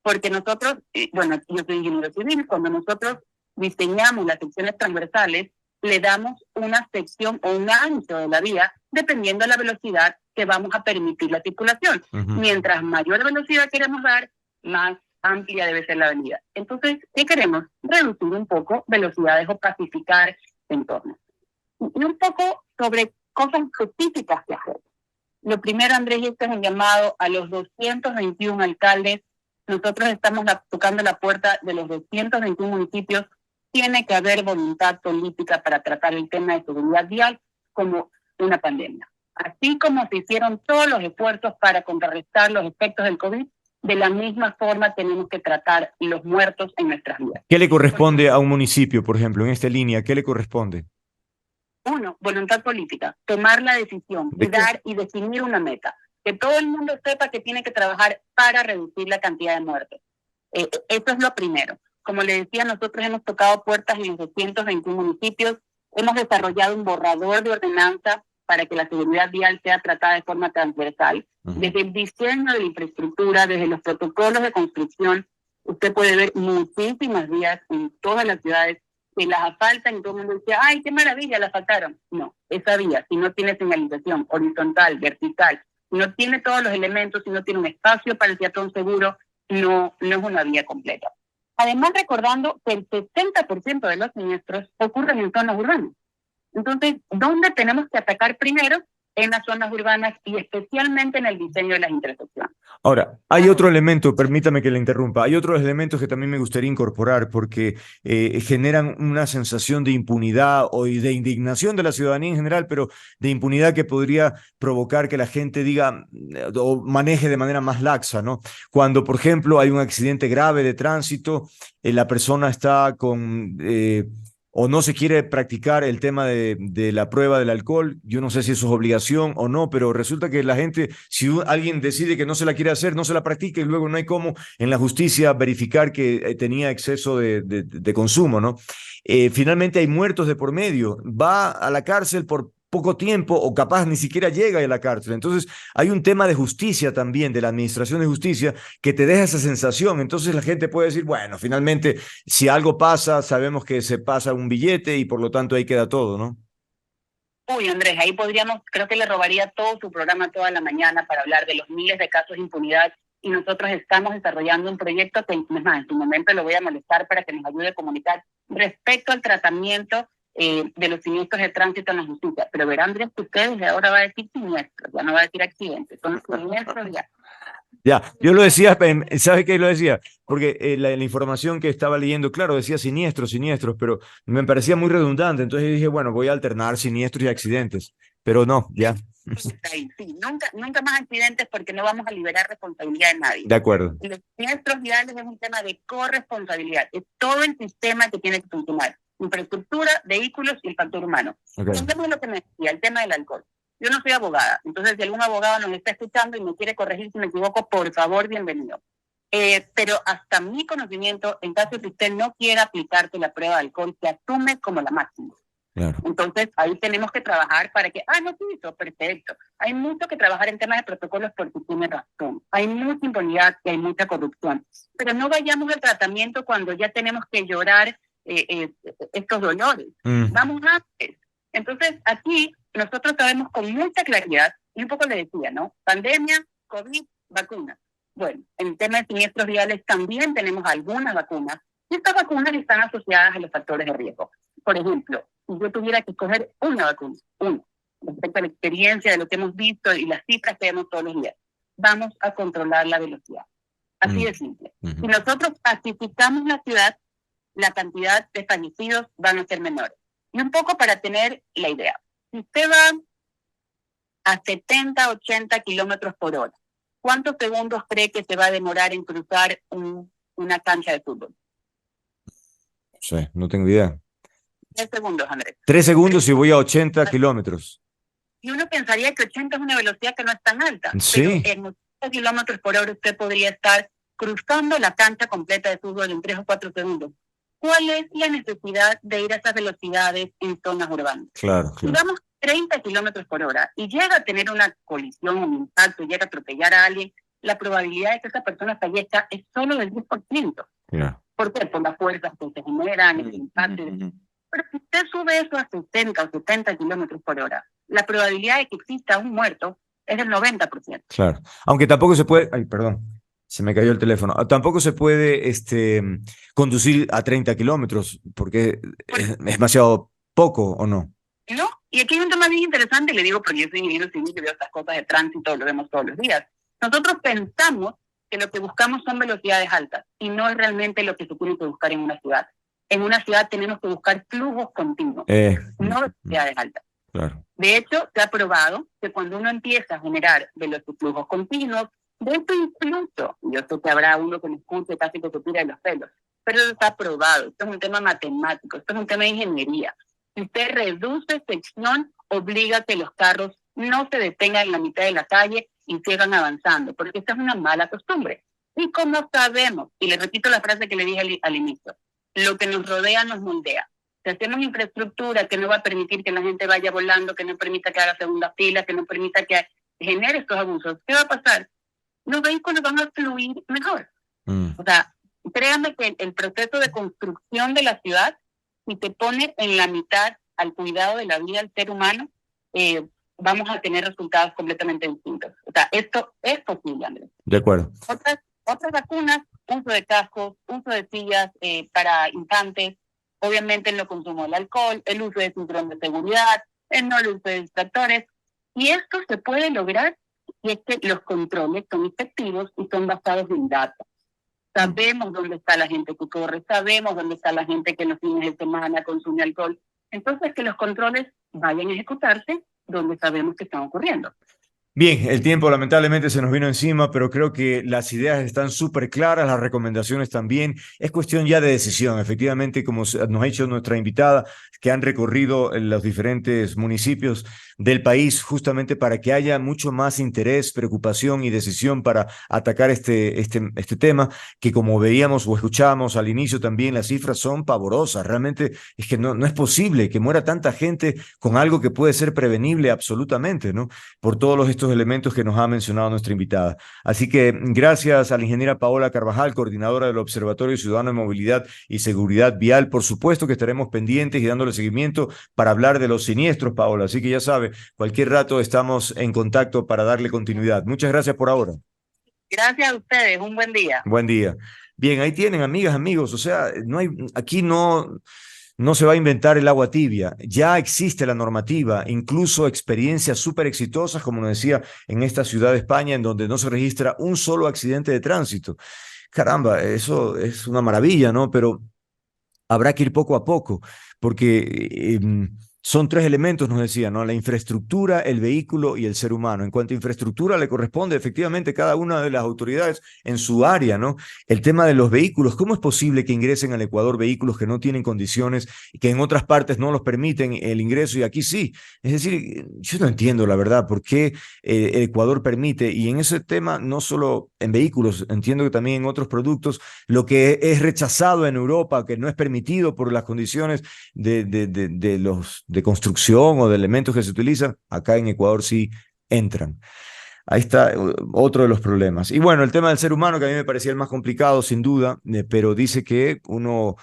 Speaker 3: porque nosotros, bueno, yo soy ingeniero civil, cuando nosotros diseñamos las secciones transversales, le damos una sección o un ancho de la vía dependiendo de la velocidad que vamos a permitir la circulación. Mientras mayor velocidad queremos dar, más amplia debe ser la avenida. Entonces, ¿qué queremos? Reducir un poco velocidades o pacificar entornos. Y un poco sobre cosas específicas que hacer. Lo primero, Andrés, y este es un llamado a los 221 alcaldes. Nosotros estamos tocando la puerta de los 221 municipios. Tiene que haber voluntad política para tratar el tema de seguridad vial como una pandemia. Así como se hicieron todos los esfuerzos para contrarrestar los efectos del COVID, de la misma forma tenemos que tratar los muertos en nuestras vidas.
Speaker 1: ¿Qué le corresponde a un municipio, por ejemplo, en esta línea? ¿Qué le corresponde?
Speaker 3: Uno, voluntad política, tomar la decisión y dar y definir una meta. Que todo el mundo sepa que tiene que trabajar para reducir la cantidad de muertes. Eso es lo primero. Como le decía, nosotros hemos tocado puertas en los 221 municipios, hemos desarrollado un borrador de ordenanza para que la seguridad vial sea tratada de forma transversal. Desde el diseño de la infraestructura, desde los protocolos de construcción, usted puede ver muchísimas vías en todas las ciudades que las asfaltan y todo el mundo dice, ¡ay, qué maravilla, la asfaltaron! No, esa vía, si no tiene señalización horizontal, vertical, si no tiene todos los elementos, si no tiene un espacio para el peatón seguro, no es una vía completa. Además, recordando que el 60% de los siniestros ocurren en zonas urbanas. Entonces, ¿dónde tenemos que atacar primero? En las zonas urbanas y especialmente en el diseño de las intersecciones.
Speaker 1: Ahora, hay otro elemento, permítame que le interrumpa, hay otros elementos que también me gustaría incorporar porque generan una sensación de impunidad o de indignación de la ciudadanía en general, pero de impunidad que podría provocar que la gente diga o maneje de manera más laxa, ¿no? Cuando, por ejemplo, hay un accidente grave de tránsito, la persona está con... o no se quiere practicar el tema de la prueba del alcohol, yo no sé si eso es obligación o no, pero resulta que la gente, si alguien decide que no se la quiere hacer, no se la practica y luego no hay cómo en la justicia verificar que tenía exceso de consumo, ¿no? Finalmente hay muertos de por medio, va a la cárcel por poco tiempo o capaz ni siquiera llega a la cárcel. Entonces hay un tema de justicia también, de la administración de justicia, que te deja esa sensación. Entonces la gente puede decir, bueno, finalmente si algo pasa, sabemos que se pasa un billete y por lo tanto ahí queda todo, ¿no?
Speaker 3: Uy, Andrés, ahí podríamos, creo que le robaría todo su programa toda la mañana para hablar de los miles de casos de impunidad y nosotros estamos desarrollando un proyecto que, es más, en su momento lo voy a molestar para que nos ayude a comunicar respecto al tratamiento de los siniestros de tránsito en la justicia. Pero verán, Andrés, que ustedes ahora va a decir siniestros, ya no va a decir accidentes, son siniestros ya.
Speaker 1: Ya, yo lo decía, ¿sabe qué lo decía? porque la información que estaba leyendo, claro, decía siniestros, pero me parecía muy redundante, entonces dije, bueno, voy a alternar siniestros y accidentes, pero no, ya.
Speaker 3: Sí, nunca más accidentes porque no vamos a liberar responsabilidad de nadie.
Speaker 1: De acuerdo.
Speaker 3: Los siniestros viales es un tema de corresponsabilidad, es todo el sistema que tiene que funcionar, infraestructura, vehículos y el factor humano.
Speaker 1: Okay.
Speaker 3: Entendemos lo que me decía, el tema del alcohol. Yo no soy abogada, entonces si algún abogado nos está escuchando y me quiere corregir si me equivoco, por favor, bienvenido. Pero hasta mi conocimiento, en caso de que usted no quiera aplicarte la prueba de alcohol, se asume como la máxima.
Speaker 1: Claro.
Speaker 3: Entonces ahí tenemos que trabajar para que, no sí, eso, perfecto. Hay mucho que trabajar en temas de protocolos porque tiene razón. Hay mucha impunidad y hay mucha corrupción. Pero no vayamos al tratamiento cuando ya tenemos que llorar estos dolores. Vamos antes. Entonces aquí nosotros sabemos con mucha claridad, y un poco le decía, ¿no? Pandemia, COVID, vacunas. Bueno, en temas de siniestros viales también tenemos algunas vacunas, y estas vacunas están asociadas a los factores de riesgo. Por ejemplo, si yo tuviera que escoger una vacuna, respecto a la experiencia de lo que hemos visto y las cifras que vemos todos los días, vamos a controlar la velocidad. Así de simple. Si nosotros pacificamos la ciudad, la cantidad de fallecidos van a ser menores. Y un poco para tener la idea, si usted va a 70, 80 kilómetros por hora, ¿cuántos segundos cree que se va a demorar en cruzar una cancha de fútbol?
Speaker 1: No sé, no tengo idea.
Speaker 3: 3 segundos, Andrés.
Speaker 1: 3 segundos y voy a 80 kilómetros.
Speaker 3: Y uno pensaría que 80 es una velocidad que no es tan alta.
Speaker 1: Sí.
Speaker 3: Pero en 80 kilómetros por hora usted podría estar cruzando la cancha completa de fútbol en 3 o 4 segundos. ¿Cuál es la necesidad de ir a esas velocidades en zonas urbanas?
Speaker 1: Claro.
Speaker 3: Si vamos 30 kilómetros por hora y llega a tener una colisión, un impacto, llega a atropellar a alguien, la probabilidad de que esa persona fallezca es solo del 10%.
Speaker 1: Claro.
Speaker 3: ¿Por qué? Por las fuerzas que se generan, el impacto. Pero si usted sube eso a 60 o 70 kilómetros por hora, la probabilidad de que exista un muerto es del 90%.
Speaker 1: Claro. Aunque tampoco se puede... Ay, perdón. Se me cayó el teléfono. Tampoco se puede conducir a 30 kilómetros porque es demasiado poco, ¿o no?
Speaker 3: No, y aquí hay un tema bien interesante, le digo porque yo soy ingeniero civil y veo estas cosas de tránsito, lo vemos todos los días. Nosotros pensamos que lo que buscamos son velocidades altas y no es realmente lo que se tiene que buscar en una ciudad. En una ciudad tenemos que buscar flujos continuos, no velocidades altas.
Speaker 1: Claro.
Speaker 3: De hecho, se ha probado que cuando uno empieza a generar flujos continuos, de esto incluso, yo sé que habrá uno que me escuche casi que se tira de los pelos, pero eso está probado, esto es un tema matemático, esto es un tema de ingeniería. Si usted reduce sección, obliga a que los carros no se detengan en la mitad de la calle y sigan avanzando, porque esta es una mala costumbre. Y como sabemos, y le repito la frase que le dije al inicio, lo que nos rodea nos moldea. Si hacemos infraestructura que no va a permitir que la gente vaya volando, que no permita que haga segunda fila, que no permita que genere estos abusos, ¿qué va a pasar? Los vehículos van a fluir mejor. O sea, créanme que el proceso de construcción de la ciudad, si se pone en la mitad al cuidado de la vida del ser humano, vamos a tener resultados completamente distintos. O sea, esto es posible, Andrés.
Speaker 1: De acuerdo.
Speaker 3: Otras vacunas, uso de cascos, uso de sillas para infantes, obviamente el no consumo del alcohol, el uso de cinturón de seguridad, el no uso de distractores. Y esto se puede lograr si es que los controles son efectivos y son basados en datos. Sabemos dónde está la gente que corre, sabemos dónde está la gente que en los fines de semana consume alcohol. Entonces, que los controles vayan a ejecutarse donde sabemos que están ocurriendo.
Speaker 1: Bien, el tiempo lamentablemente se nos vino encima, pero creo que las ideas están súper claras, las recomendaciones también. Es cuestión ya de decisión. Efectivamente, como nos ha dicho nuestra invitada, que han recorrido los diferentes municipios del país justamente para que haya mucho más interés, preocupación y decisión para atacar este tema, que como veíamos o escuchábamos al inicio también, las cifras son pavorosas. Realmente es que no es posible que muera tanta gente con algo que puede ser prevenible absolutamente, ¿no? Por todos estos elementos que nos ha mencionado nuestra invitada. Así que gracias a la ingeniera Paola Carvajal, coordinadora del Observatorio Ciudadano de Movilidad y Seguridad Vial. Por supuesto que estaremos pendientes y dándole seguimiento para hablar de los siniestros, Paola. Así que ya sabe, cualquier rato estamos en contacto para darle continuidad. Muchas gracias por ahora.
Speaker 3: Gracias a ustedes. Un buen día.
Speaker 1: Buen día. Bien, ahí tienen, amigas, amigos. O sea, aquí no se va a inventar el agua tibia, ya existe la normativa, incluso experiencias súper exitosas, como nos decía, en esta ciudad de España, en donde no se registra un solo accidente de tránsito. caramba, eso es una maravilla, ¿no? Pero habrá que ir poco a poco, porque son tres elementos, nos decía, ¿no? La infraestructura, el vehículo y el ser humano. En cuanto a infraestructura, le corresponde efectivamente cada una de las autoridades en su área, ¿no? El tema de los vehículos, ¿cómo es posible que ingresen al Ecuador vehículos que no tienen condiciones y que en otras partes no los permiten el ingreso y aquí sí? Es decir, yo no entiendo la verdad por qué el Ecuador permite, y en ese tema, no solo en vehículos, entiendo que también en otros productos, lo que es rechazado en Europa, que no es permitido por las condiciones de construcción o de elementos que se utilizan, acá en Ecuador sí entran. Ahí está otro de los problemas. Y bueno, el tema del ser humano, que a mí me parecía el más complicado, sin duda, pero dice que uno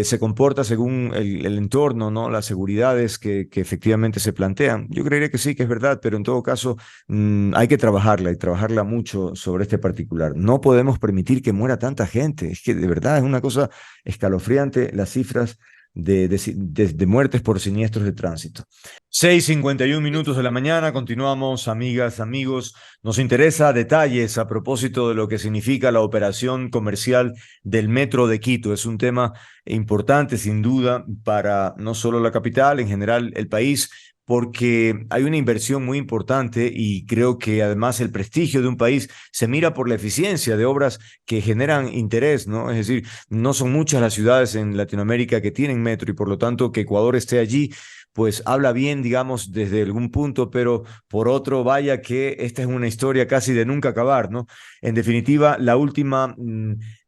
Speaker 1: se comporta según el entorno, ¿no? Las seguridades que efectivamente se plantean. Yo creería que sí, que es verdad, pero en todo caso hay que trabajarla y trabajarla mucho sobre este particular. No podemos permitir que muera tanta gente. Es que de verdad es una cosa escalofriante las cifras de muertes por siniestros de tránsito. 6:51 de la mañana, continuamos, amigas, amigos. Nos interesa detalles a propósito de lo que significa la operación comercial del Metro de Quito. Es un tema importante, sin duda, para no solo la capital, en general el país, porque hay una inversión muy importante y creo que además el prestigio de un país se mira por la eficiencia de obras que generan interés, ¿no? Es decir, no son muchas las ciudades en Latinoamérica que tienen metro y por lo tanto que Ecuador esté allí pues habla bien, digamos, desde algún punto, pero por otro, vaya que esta es una historia casi de nunca acabar, ¿no? En definitiva, la última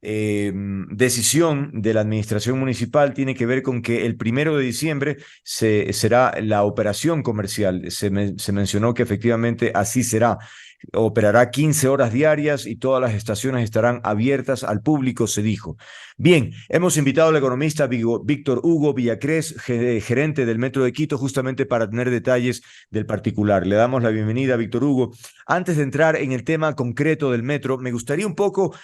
Speaker 1: decisión de la administración municipal tiene que ver con que el 1 de diciembre será la operación comercial. Se mencionó que efectivamente así será. Operará 15 horas diarias y todas las estaciones estarán abiertas al público, se dijo. Bien, hemos invitado al economista Víctor Hugo Villacrés, gerente del Metro de Quito, justamente para tener detalles del particular. Le damos la bienvenida a Víctor Hugo. Antes de entrar en el tema concreto del metro, me gustaría un poco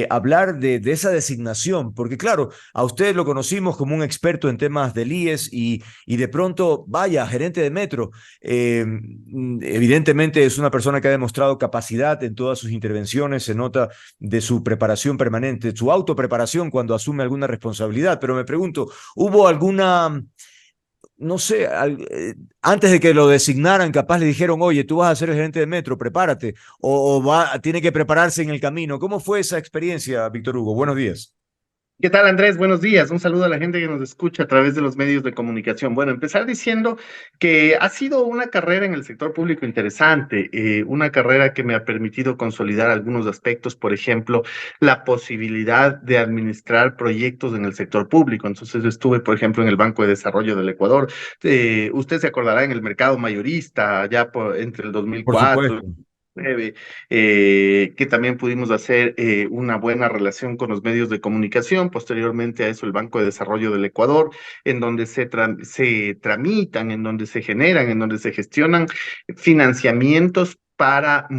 Speaker 1: hablar de esa designación, porque claro, a usted lo conocimos como un experto en temas del IES y de pronto, vaya, gerente de metro. Evidentemente es una persona que ha demostrado capacidad en todas sus intervenciones, se nota de su preparación permanente, su autopreparación cuando asume alguna responsabilidad, pero me pregunto, ¿hubo alguna, no sé, antes de que lo designaran, capaz le dijeron, oye, tú vas a ser el gerente de metro, prepárate, tiene que prepararse en el camino? ¿Cómo fue esa experiencia, Víctor Hugo? Buenos días.
Speaker 4: ¿Qué tal, Andrés? Buenos días. Un saludo a la gente que nos escucha a través de los medios de comunicación. Bueno, empezar diciendo que ha sido una carrera en el sector público interesante, una carrera que me ha permitido consolidar algunos aspectos, por ejemplo, la posibilidad de administrar proyectos en el sector público. Entonces, estuve, por ejemplo, en el Banco de Desarrollo del Ecuador. Usted se acordará en el mercado mayorista, ya entre el
Speaker 1: Por
Speaker 4: 2004
Speaker 1: supuesto.
Speaker 4: que también pudimos hacer una buena relación con los medios de comunicación, posteriormente a eso el Banco de Desarrollo del Ecuador, en donde se tramitan, en donde se generan, en donde se gestionan financiamientos para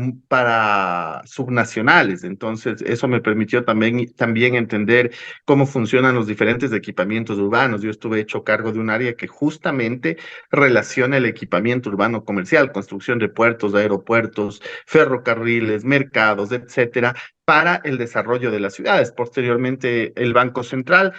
Speaker 4: subnacionales. Entonces, eso me permitió también entender cómo funcionan los diferentes equipamientos urbanos. Yo estuve hecho cargo de un área que justamente relaciona el equipamiento urbano comercial, construcción de puertos, de aeropuertos, ferrocarriles, mercados, etcétera, para el desarrollo de las ciudades. Posteriormente, el Banco Central,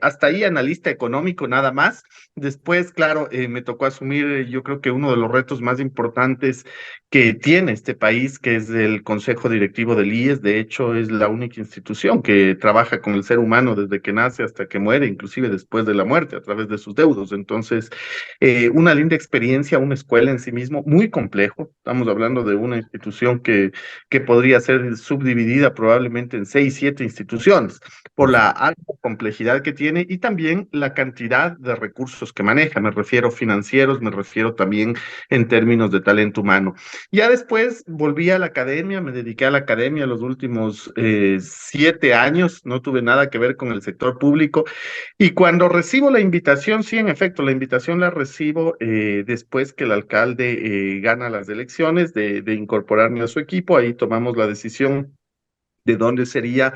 Speaker 4: hasta ahí analista económico nada más. Después, claro, me tocó asumir, yo creo que uno de los retos más importantes que tiene este país, que es el Consejo Directivo del IES. De hecho, es la única institución que trabaja con el ser humano desde que nace hasta que muere, inclusive después de la muerte, a través de sus deudos. Entonces, una linda experiencia, una escuela en sí mismo, muy complejo. Estamos hablando de una institución que podría ser subdividida probablemente en 6, 7 instituciones, por
Speaker 1: Por
Speaker 4: la alta complejidad que tiene y también la cantidad de recursos que maneja. Me refiero financieros, me refiero también en términos de talento humano. Ya después volví a la academia, me dediqué a la academia los últimos 7 años, no tuve nada que ver con el sector público y cuando recibo la invitación, sí, en efecto, la invitación la recibo después que el alcalde gana las elecciones de incorporarme a su equipo. Ahí tomamos la decisión de dónde sería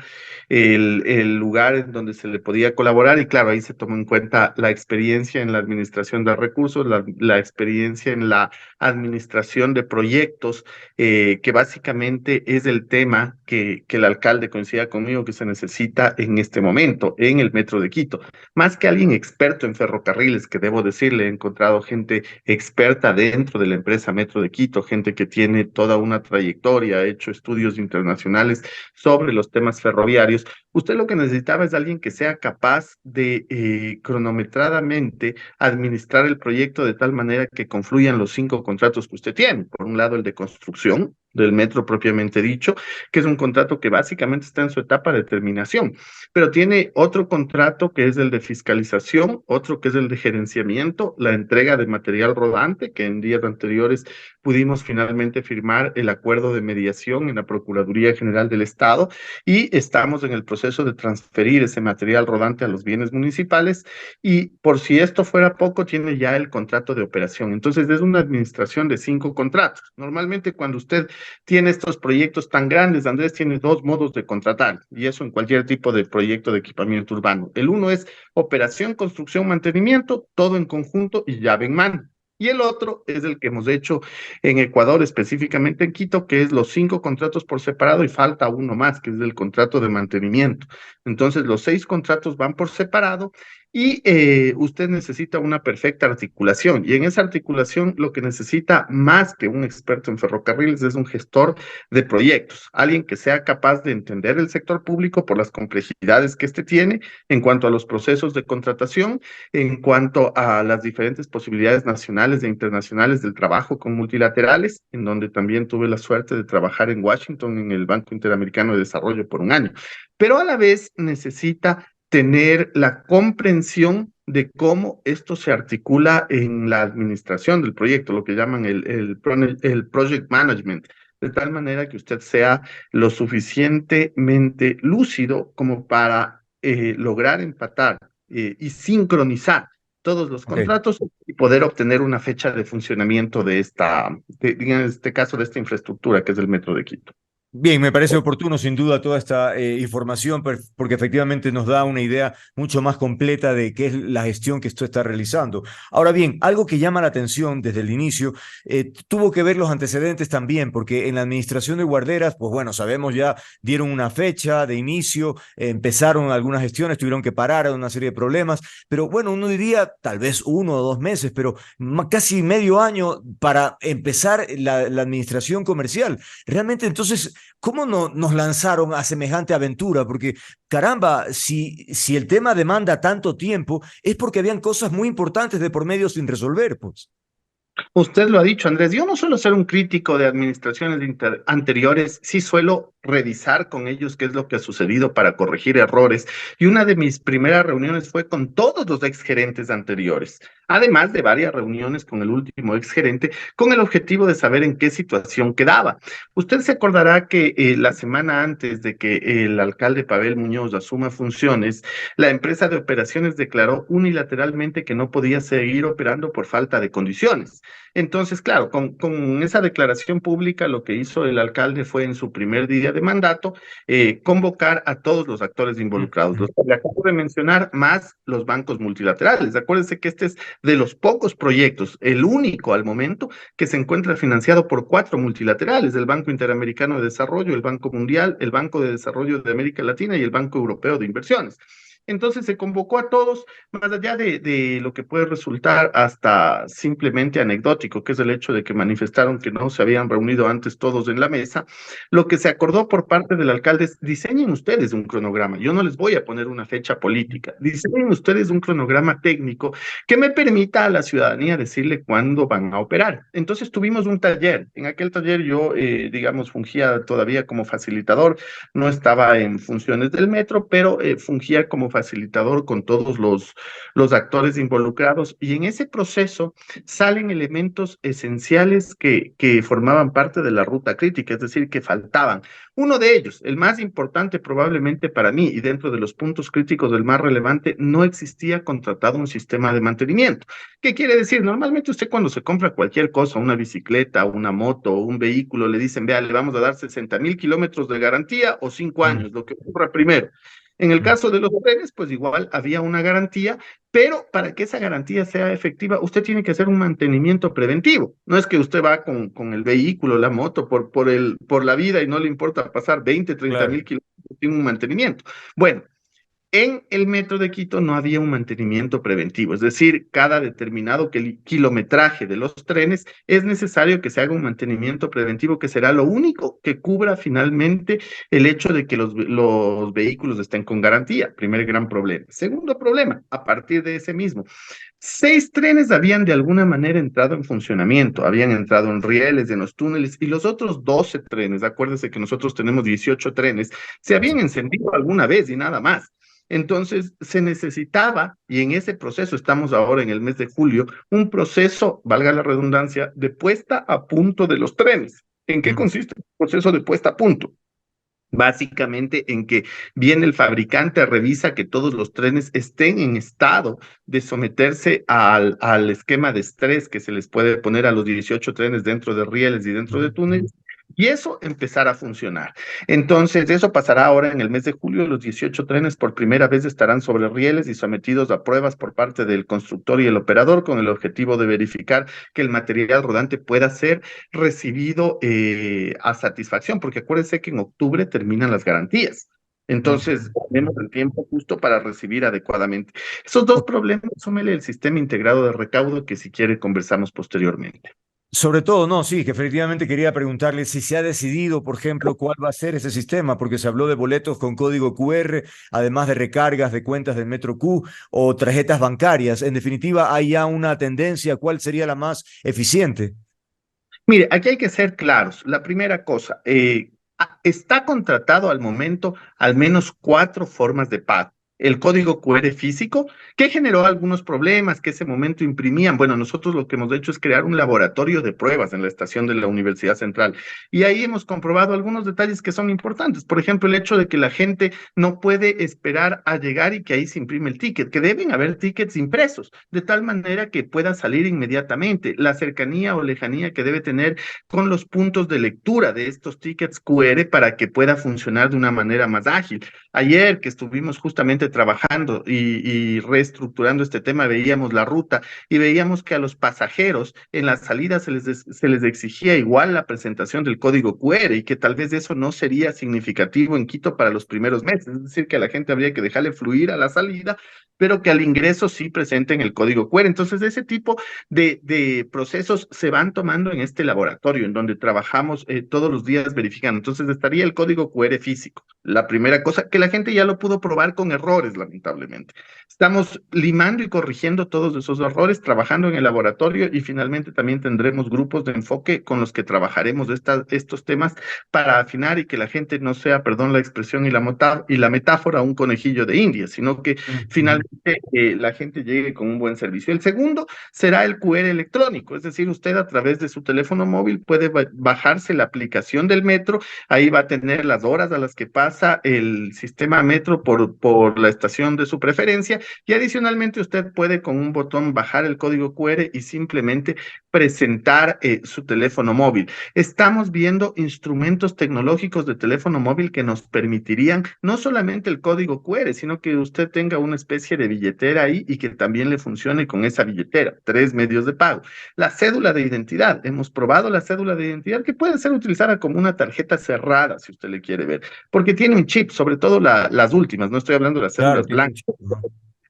Speaker 4: el lugar en donde se le podía colaborar. Y claro, ahí se tomó en cuenta la experiencia en la administración de recursos, la experiencia en la administración de proyectos, que básicamente es el tema que el alcalde coincida conmigo que se necesita en este momento en el Metro de Quito. Más que alguien experto en ferrocarriles, que debo decirle, he encontrado gente experta dentro de la empresa Metro de Quito, gente que tiene toda una trayectoria, ha hecho estudios internacionales sobre los temas ferroviarios. Usted lo que necesitaba es alguien que sea capaz de cronometradamente administrar el proyecto de tal manera que confluyan los 5 contratos que usted tiene. Por un lado, el de construcción del metro propiamente dicho, que es un contrato que básicamente está en su etapa de terminación, pero tiene otro contrato que es el de fiscalización, otro que es el de gerenciamiento, la entrega de material rodante, que en días anteriores pudimos finalmente firmar el acuerdo de mediación en la Procuraduría General del Estado y estamos en el proceso de transferir ese material rodante a los bienes municipales y por si esto fuera poco, tiene ya el contrato de operación. Entonces es una administración de 5 contratos. Normalmente cuando usted tiene estos proyectos tan grandes, Andrés, tiene 2 modos de contratar y eso en cualquier tipo de proyecto de equipamiento urbano. El uno es operación, construcción, mantenimiento, todo en conjunto y llave en mano. Y el otro es el que hemos hecho en Ecuador, específicamente en Quito, que es los 5 contratos por separado y falta uno más, que es el contrato de mantenimiento. Entonces, los 6 contratos van por separado y usted necesita una perfecta articulación. Y en esa articulación lo que necesita más que un experto en ferrocarriles es un gestor de proyectos, alguien que sea capaz de entender el sector público por las complejidades que éste tiene en cuanto a los procesos de contratación, en cuanto a las diferentes posibilidades nacionales e internacionales del trabajo con multilaterales, en donde también tuve la suerte de trabajar en Washington en el Banco Interamericano de Desarrollo por un año, pero a la vez necesita tener la comprensión de cómo esto se articula en la administración del proyecto, lo que llaman el project management, de tal manera que usted sea lo suficientemente lúcido como para lograr empatar y sincronizar todos los
Speaker 1: Ok.
Speaker 4: contratos y poder obtener una fecha de funcionamiento de en este caso, de esta infraestructura que es el Metro de Quito.
Speaker 1: Bien, me parece oportuno sin duda toda esta información porque efectivamente nos da una idea mucho más completa de qué es la gestión que esto está realizando. Ahora bien, algo que llama la atención desde el inicio, tuvo que ver los antecedentes también, porque en la administración de Guarderas, pues bueno, sabemos ya, dieron una fecha de inicio, empezaron algunas gestiones, tuvieron que parar una serie de problemas, pero bueno, uno diría tal vez 1 o 2 meses, pero casi medio año para empezar la administración comercial. Realmente entonces, ¿cómo no nos lanzaron a semejante aventura? Porque, caramba, si el tema demanda tanto tiempo, es porque habían cosas muy importantes de por medio sin resolver, pues.
Speaker 4: Usted lo ha dicho, Andrés. Yo no suelo ser un crítico de administraciones anteriores, sí suelo revisar con ellos qué es lo que ha sucedido para corregir errores. Y una de mis primeras reuniones fue con todos los exgerentes anteriores, además de varias reuniones con el último exgerente, con el objetivo de saber en qué situación quedaba. Usted se acordará que la semana antes de que el alcalde Pavel Muñoz asuma funciones, la empresa de operaciones declaró unilateralmente que no podía seguir operando por falta de condiciones. Entonces, claro, con esa declaración pública, lo que hizo el alcalde fue en su primer día de mandato convocar a todos los actores involucrados, los que le acabo de mencionar, más los bancos multilaterales. Acuérdense que este es de los pocos proyectos, el único al momento, que se encuentra financiado por 4 multilaterales, el Banco Interamericano de Desarrollo, el Banco Mundial, el Banco de Desarrollo de América Latina y el Banco Europeo de Inversiones. Entonces se convocó a todos, más allá de lo que puede resultar hasta simplemente anecdótico, que es el hecho de que manifestaron que no se habían reunido antes todos en la mesa. Lo que se acordó por parte del alcalde es: diseñen ustedes un cronograma. Yo no les voy a poner una fecha política. Diseñen ustedes un cronograma técnico que me permita a la ciudadanía decirle cuándo van a operar. Entonces tuvimos un taller. En aquel taller yo, digamos, fungía todavía como facilitador. No estaba en funciones del metro, pero fungía como facilitador facilitador con todos los actores involucrados, y en ese proceso salen elementos esenciales que formaban parte de la ruta crítica, es decir, que faltaban. Uno de ellos, el más importante probablemente para mí, y dentro de los puntos críticos del más relevante, no existía contratado un sistema de mantenimiento. ¿Qué quiere decir? Normalmente usted cuando se compra cualquier cosa, una bicicleta, una moto o un vehículo, le dicen, vea, le vamos a dar 60.000 kilómetros de garantía o 5 años, lo que ocurra primero. En el caso de los trenes, pues igual había una garantía, pero para que esa garantía sea efectiva, usted tiene que hacer un mantenimiento preventivo. No es que usted va con el vehículo, la moto, por la vida y no le importa pasar 20, 30.000
Speaker 1: Claro.
Speaker 4: kilómetros sin un mantenimiento. Bueno, en el metro de Quito no había un mantenimiento preventivo, es decir, cada determinado kilometraje de los trenes es necesario que se haga un mantenimiento preventivo, que será lo único que cubra finalmente el hecho de que los vehículos estén con garantía. Primer gran problema. Segundo problema, a partir de ese mismo, 6 trenes habían de alguna manera entrado en funcionamiento, habían entrado en rieles, en los túneles, y los otros 12 trenes, acuérdese que nosotros tenemos 18 trenes, se habían encendido alguna vez y nada más. Entonces se necesitaba, y en ese proceso estamos ahora en el mes de julio, un proceso, valga la redundancia, de puesta a punto de los trenes. ¿En qué consiste el proceso de puesta a punto? Básicamente en que viene el fabricante, revisa que todos los trenes estén en estado de someterse al esquema de estrés que se les puede poner a los 18 trenes dentro de rieles y dentro de túneles, y eso empezará a funcionar. Entonces, eso pasará ahora en el mes de julio. Los 18 trenes por primera vez estarán sobre rieles y sometidos a pruebas por parte del constructor y el operador, con el objetivo de verificar que el material rodante pueda ser recibido a satisfacción, porque acuérdense que en octubre terminan las garantías. Entonces, tenemos el tiempo justo para recibir adecuadamente. Esos dos problemas, súmele el sistema integrado de recaudo, que si quiere conversamos posteriormente.
Speaker 1: Sobre todo, no, sí, que efectivamente quería preguntarle si se ha decidido, por ejemplo, cuál va a ser ese sistema, porque se habló de boletos con código QR, además de recargas de cuentas del Metro Q o tarjetas bancarias. En definitiva, ¿hay ya una tendencia? ¿Cuál sería la más eficiente?
Speaker 4: Mire, aquí hay que ser claros. La primera cosa, está contratado al momento al menos 4 formas de pago. El código QR físico, que generó algunos problemas, que ese momento imprimían. Bueno, nosotros lo que hemos hecho es crear un laboratorio de pruebas en la estación de la Universidad Central. Y ahí hemos comprobado algunos detalles que son importantes. Por ejemplo, el hecho de que la gente no puede esperar a llegar y que ahí se imprime el ticket, que deben haber tickets impresos, de tal manera que pueda salir inmediatamente. La cercanía o lejanía que debe tener con los puntos de lectura de estos tickets QR para que pueda funcionar de una manera más ágil. Ayer que estuvimos justamente trabajando y reestructurando este tema, veíamos la ruta y veíamos que a los pasajeros en la salida se les exigía igual la presentación del código QR, y que tal vez eso no sería significativo en Quito para los primeros meses, es decir, que a la gente habría que dejarle fluir a la salida, pero que al ingreso sí presenten el código QR. Entonces, ese tipo de procesos se van tomando en este laboratorio, en donde trabajamos todos los días verificando. Entonces, estaría el código QR físico. La primera cosa, que la gente ya lo pudo probar con errores, lamentablemente. Estamos limando y corrigiendo todos esos errores, trabajando en el laboratorio, y finalmente también tendremos grupos de enfoque con los que trabajaremos estos temas para afinar y que la gente no sea, perdón la expresión y la metáfora, un conejillo de India, sino que finalmente la gente llegue con un buen servicio. El segundo será el QR electrónico, es decir, usted a través de su teléfono móvil puede bajarse la aplicación del metro, ahí va a tener las horas a las que pasa el sistema metro por la estación de su preferencia, y adicionalmente usted puede con un botón bajar el código QR y simplemente presentar su teléfono móvil. Estamos viendo instrumentos tecnológicos de teléfono móvil que nos permitirían no solamente el código QR, sino que usted tenga una especie de billetera ahí y que también le funcione con esa billetera. 3 medios de pago. La cédula de identidad. Hemos probado la cédula de identidad, que puede ser utilizada como una tarjeta cerrada, si usted le quiere ver, porque tiene un chip, sobre todo las últimas, no estoy hablando de las
Speaker 1: Claro,
Speaker 4: cédulas blancas.
Speaker 1: Ajá.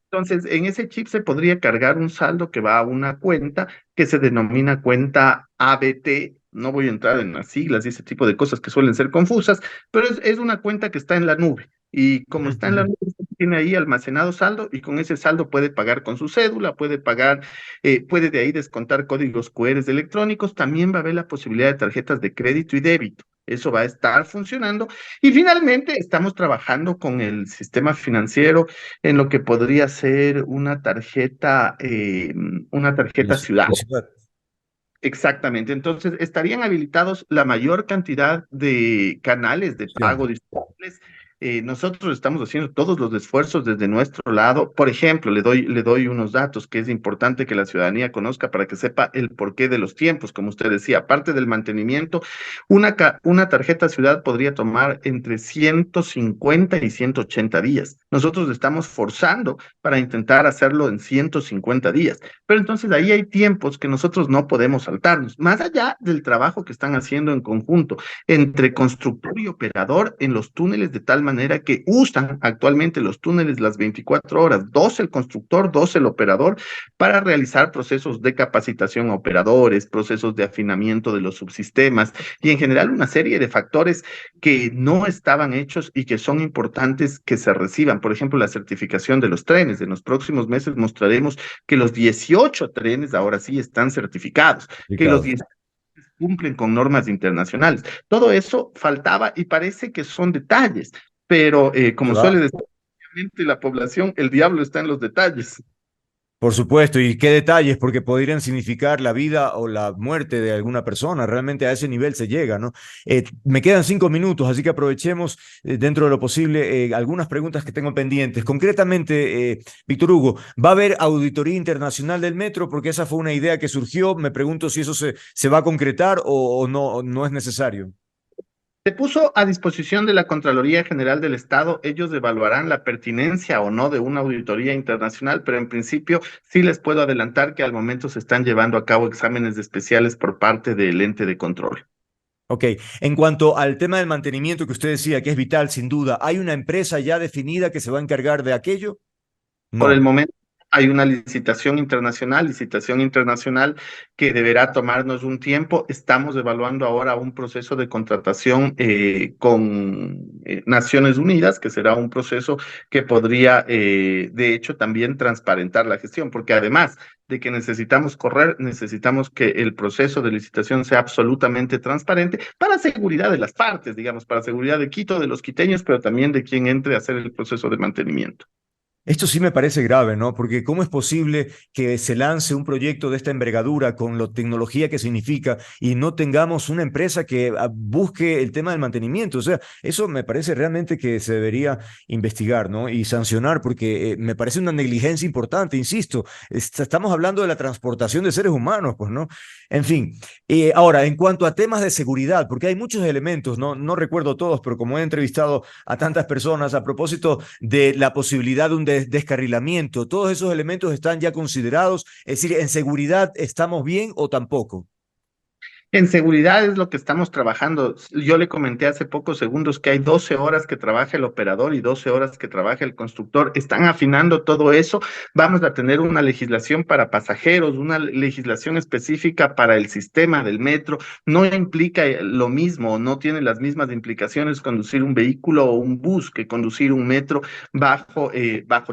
Speaker 4: Entonces, en ese chip se podría cargar un saldo que va a una cuenta que se denomina cuenta ABT. No voy a entrar en las siglas y ese tipo de cosas que suelen ser confusas, pero es una cuenta que está en la nube. Y como está en la nube, usted tiene ahí almacenado saldo, y con ese saldo puede pagar con su cédula, puede pagar, puede de ahí descontar códigos QR electrónicos. También va a haber la posibilidad de tarjetas de crédito y débito. Eso va a estar funcionando. Y finalmente estamos trabajando con el sistema financiero en lo que podría ser una
Speaker 1: En la
Speaker 4: tarjeta ciudad.
Speaker 1: ciudad.
Speaker 4: Exactamente. Entonces, estarían habilitados la mayor cantidad de canales de
Speaker 1: Sí,
Speaker 4: pago disponibles. Nosotros estamos haciendo todos los esfuerzos desde nuestro lado. Por ejemplo, le doy unos datos que es importante que la ciudadanía conozca para que sepa el porqué de los tiempos. Como usted decía, aparte del mantenimiento, una tarjeta ciudad podría tomar entre 150 y 180 días. Nosotros estamos forzando para intentar hacerlo en 150 días. Pero entonces ahí hay tiempos que nosotros no podemos saltarnos, más allá del trabajo que están haciendo en conjunto entre constructor y operador en los túneles, de tal manera que usan actualmente los túneles las 24 horas, dos el constructor, dos el operador, para realizar procesos de capacitación a operadores, procesos de afinamiento de los subsistemas y en general una serie de factores que no estaban hechos y que son importantes que se reciban. Por ejemplo, la certificación de los trenes. En los próximos meses mostraremos que los 18 trenes ahora sí están certificados, que los
Speaker 1: complicado.
Speaker 4: 10 cumplen con normas internacionales. Todo eso faltaba y parece que son detalles, pero
Speaker 1: Se
Speaker 4: como
Speaker 1: va.
Speaker 4: suele decir la población, el diablo está en los detalles.
Speaker 1: Por supuesto, y qué detalles, porque podrían significar la vida o la muerte de alguna persona. Realmente a ese nivel se llega, ¿no? Me quedan 5 minutos, así que aprovechemos dentro de lo posible algunas preguntas que tengo pendientes. Concretamente, Víctor Hugo, ¿va a haber auditoría internacional del metro? Porque esa fue una idea que surgió. Me pregunto si eso se va a concretar o no, no es necesario.
Speaker 4: Se puso a disposición de la Contraloría General del Estado. Ellos evaluarán la pertinencia o no de una auditoría internacional, pero en principio sí les puedo adelantar que al momento se están llevando a cabo exámenes especiales por parte del ente de control.
Speaker 1: Ok, en cuanto al tema del mantenimiento que usted decía, que es vital, sin duda, ¿hay una empresa ya definida que se va a encargar de aquello?
Speaker 4: Por el
Speaker 1: No.
Speaker 4: momento hay una licitación internacional que deberá tomarnos un tiempo. Estamos evaluando ahora un proceso de contratación con Naciones Unidas, que será un proceso que podría, de hecho, también transparentar la gestión, porque además de que necesitamos correr, necesitamos que el proceso de licitación sea absolutamente transparente para seguridad de las partes, digamos, para seguridad de Quito, de los quiteños, pero también de quien entre a hacer el proceso de mantenimiento.
Speaker 1: Esto sí me parece grave, ¿no? Porque ¿cómo es posible que se lance un proyecto de esta envergadura con la tecnología que significa y no tengamos una empresa que busque el tema del mantenimiento? O sea, eso me parece realmente que se debería investigar, ¿no? Y sancionar, porque me parece una negligencia importante, insisto. Estamos hablando de la transportación de seres humanos, pues, ¿no? En fin, ahora, en cuanto a temas de seguridad, porque hay muchos elementos, ¿no? No recuerdo todos, pero como he entrevistado a tantas personas a propósito de la posibilidad de un descarrilamiento, todos esos elementos están ya considerados, es decir, en seguridad estamos bien o tampoco.
Speaker 4: En seguridad es lo que estamos trabajando. Yo le comenté hace pocos segundos que hay 12 horas que trabaja el operador y 12 horas que trabaja el constructor. Están afinando todo eso. Vamos a tener una legislación para pasajeros, una legislación específica para el sistema del metro. No implica lo mismo, no tiene las mismas implicaciones conducir un vehículo o un bus que conducir un metro bajo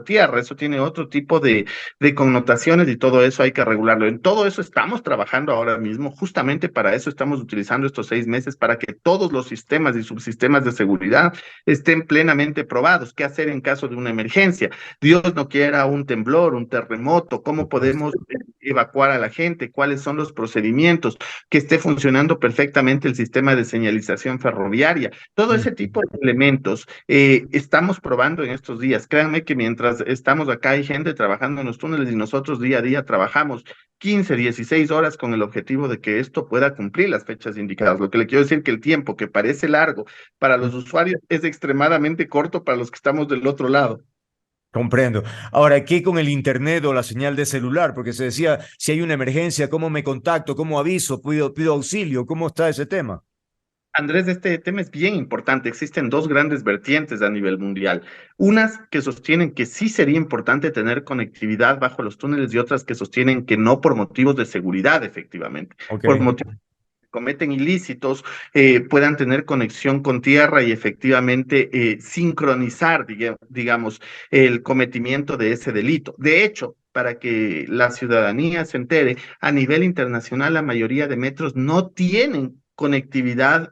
Speaker 4: tierra. Eso tiene otro tipo de connotaciones y todo eso hay que regularlo. En todo eso estamos trabajando ahora mismo, justamente para eso estamos utilizando estos 6 meses, para que todos los sistemas y subsistemas de seguridad estén plenamente probados. ¿Qué hacer en caso de una emergencia? Dios no quiera un temblor, un terremoto, ¿cómo podemos evacuar a la gente? ¿Cuáles son los procedimientos? Que esté funcionando perfectamente el sistema de señalización ferroviaria. Todo ese tipo de elementos estamos probando en estos días. Créanme que mientras estamos acá hay gente trabajando en los túneles y nosotros día a día trabajamos 15, 16 horas con el objetivo de que esto pueda cumplir las fechas indicadas. Lo que le quiero decir que el tiempo que parece largo para los usuarios es extremadamente corto para los que estamos del otro lado.
Speaker 1: Comprendo. Ahora, ¿qué con el internet o la señal de celular? Porque se decía, si hay una emergencia, ¿cómo me contacto? ¿Cómo aviso? ¿Pido auxilio? ¿Cómo está ese tema?
Speaker 4: Andrés, este tema es bien importante. Existen dos grandes vertientes a nivel mundial. Unas que sostienen que sí sería importante tener conectividad bajo los túneles y otras que sostienen que no por motivos de seguridad, efectivamente.
Speaker 1: Ok.
Speaker 4: Por motivos que cometen ilícitos, puedan tener conexión con tierra y efectivamente sincronizar, digamos, el cometimiento de ese delito. De hecho, para que la ciudadanía se entere, a nivel internacional la mayoría de metros no tienen conectividad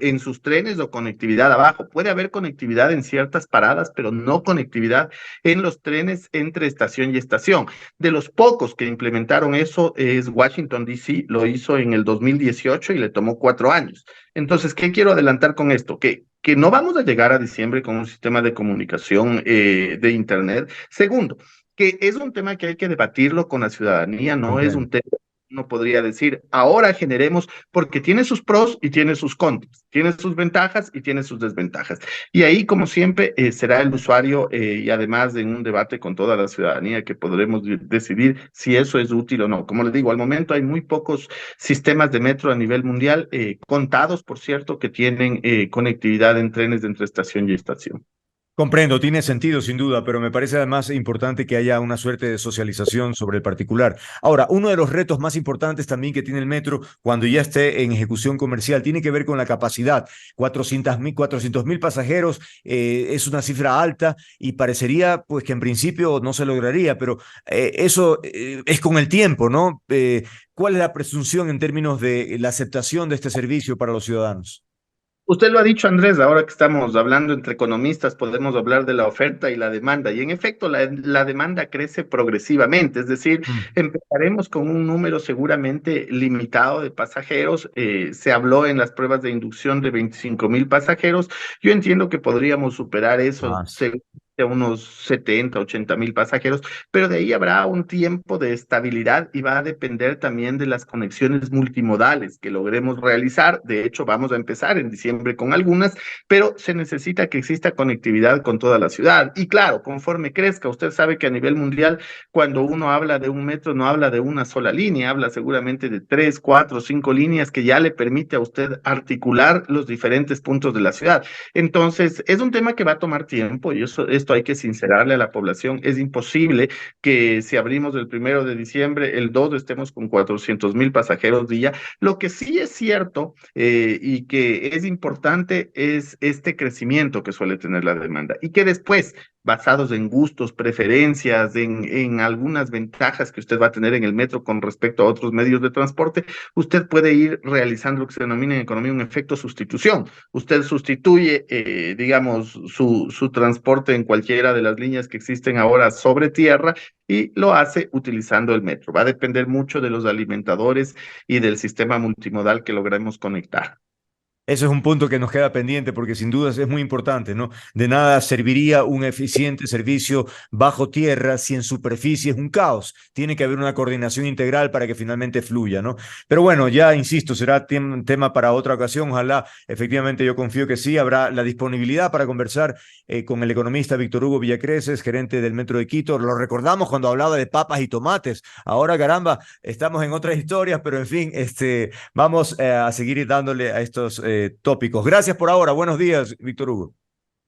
Speaker 4: en sus trenes o conectividad abajo. Puede haber conectividad en ciertas paradas, pero no conectividad en los trenes entre estación y estación. De los pocos que implementaron eso es Washington, D.C., lo hizo en el 2018 y le tomó 4 años. Entonces, ¿qué quiero adelantar con esto? Que no vamos a llegar a diciembre con un sistema de comunicación de Internet. Segundo, que es un tema que hay que debatirlo con la ciudadanía, no es
Speaker 1: Comprendo.
Speaker 4: un tema uno podría decir, ahora generemos, porque tiene sus pros y tiene sus contras, tiene sus ventajas y tiene sus desventajas. Y ahí, como siempre, será el usuario y además en un debate con toda la ciudadanía que podremos decidir si eso es útil o no. Como les digo, al momento hay muy pocos sistemas de metro a nivel mundial, contados, por cierto, que tienen conectividad en trenes de entre estación y estación.
Speaker 1: Comprendo, tiene sentido sin duda, pero me parece además importante que haya una suerte de socialización sobre el particular. Ahora, uno de los retos más importantes también que tiene el metro cuando ya esté en ejecución comercial tiene que ver con la capacidad. 400.000 pasajeros es una cifra alta y parecería pues que en principio no se lograría, pero eso es con el tiempo, ¿no? ¿Cuál es la presunción en términos de la aceptación de este servicio para los ciudadanos?
Speaker 4: Usted lo ha dicho, Andrés, ahora que estamos hablando entre economistas, podemos hablar de la oferta y la demanda. Y en efecto, la demanda crece progresivamente, es decir,
Speaker 1: Mm.
Speaker 4: empezaremos con un número seguramente limitado de pasajeros. Se habló en las pruebas de inducción de 25.000 pasajeros. Yo entiendo que podríamos superar eso
Speaker 1: Más.
Speaker 4: a unos 70, 80.000 pasajeros, pero de ahí habrá un tiempo de estabilidad y va a depender también de las conexiones multimodales que logremos realizar. De hecho, vamos a empezar en diciembre con algunas, pero se necesita que exista conectividad con toda la ciudad. Y claro, conforme crezca, usted sabe que a nivel mundial, cuando uno habla de un metro, no habla de una sola línea, habla seguramente de 3, 4, 5 líneas que ya le permite a usted articular los diferentes puntos de la ciudad. Entonces, es un tema que va a tomar tiempo y esto hay que sincerarle a la población. Es imposible que si abrimos el 1 de diciembre, el 2 estemos con 400.000 pasajeros día. Lo que sí es cierto y que es importante es este crecimiento que suele tener la demanda y que después, basados en gustos, preferencias, en algunas ventajas que usted va a tener en el metro con respecto a otros medios de transporte, usted puede ir realizando lo que se denomina en economía un efecto sustitución. Usted sustituye, digamos, su transporte en cualquiera de las líneas que existen ahora sobre tierra y lo hace utilizando el metro. Va a depender mucho de los alimentadores y del sistema multimodal que logremos conectar.
Speaker 1: Eso es un punto que nos queda pendiente porque sin dudas es muy importante, ¿no? De nada serviría un eficiente servicio bajo tierra si en superficie es un caos. Tiene que haber una coordinación integral para que finalmente fluya, ¿no? Pero bueno, ya insisto, será tema para otra ocasión. Ojalá, efectivamente, yo confío que sí, habrá la disponibilidad para conversar con el economista Víctor Hugo Villacreces, gerente del Metro de Quito. Lo recordamos cuando hablaba de papas y tomates. Ahora, caramba, estamos en otras historias, pero en fin, vamos a seguir dándole a estos tópicos. Gracias por ahora. Buenos días, Víctor Hugo.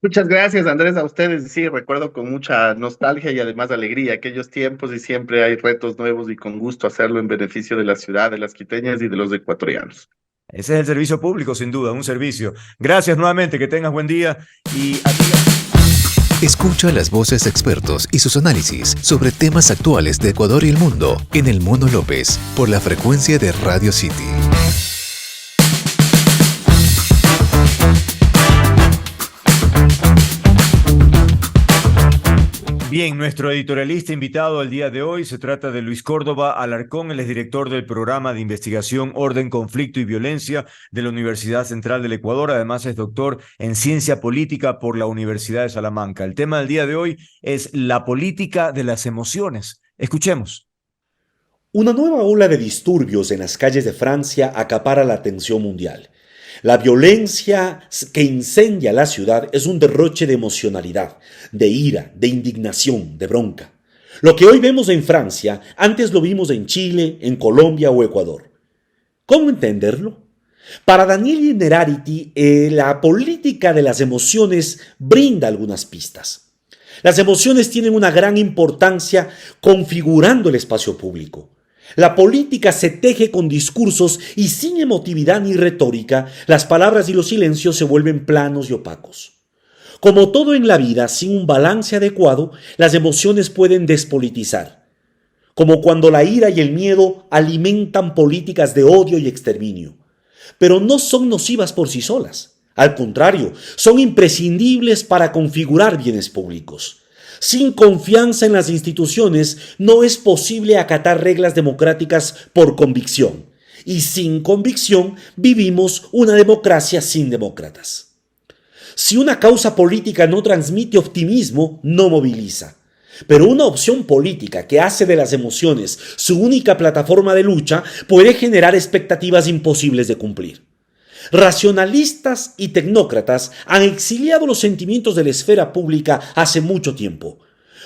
Speaker 4: Muchas gracias, Andrés, a ustedes. Sí, recuerdo con mucha nostalgia y además alegría aquellos tiempos y siempre hay retos nuevos y con gusto hacerlo en beneficio de la ciudad, de las quiteñas y de los ecuatorianos.
Speaker 1: Ese es el servicio público, sin duda, un servicio. Gracias nuevamente, que tengas buen día y a ti.
Speaker 5: Escucha las voces de expertos y sus análisis sobre temas actuales de Ecuador y el mundo en El Mono López por la frecuencia de Radio City.
Speaker 1: Bien, nuestro editorialista invitado el día de hoy se trata de Luis Córdoba Alarcón, él es director del programa de investigación Orden, Conflicto y Violencia de la Universidad Central del Ecuador. Además es doctor en ciencia política por la Universidad de Salamanca. El tema del día de hoy es la política de las emociones. Escuchemos.
Speaker 6: Una nueva ola de disturbios en las calles de Francia acapara la atención mundial. La violencia que incendia la ciudad es un derroche de emocionalidad, de ira, de indignación, de bronca. Lo que hoy vemos en Francia, antes lo vimos en Chile, en Colombia o Ecuador. ¿Cómo entenderlo? Para Daniel Innerarity, la política de las emociones brinda algunas pistas. Las emociones tienen una gran importancia configurando el espacio público. La política se teje con discursos y sin emotividad ni retórica, las palabras y los silencios se vuelven planos y opacos. Como todo en la vida, sin un balance adecuado, las emociones pueden despolitizar. Como cuando la ira y el miedo alimentan políticas de odio y exterminio. pero no son nocivas por sí solas. Al contrario, son imprescindibles para configurar bienes públicos. Sin confianza en las instituciones no es posible acatar reglas democráticas por convicción. Y sin convicción vivimos una democracia sin demócratas. Si una causa política no transmite optimismo, no moviliza. Pero una opción política que hace de las emociones su única plataforma de lucha puede generar expectativas imposibles de cumplir. Racionalistas y tecnócratas han exiliado los sentimientos de la esfera pública hace mucho tiempo.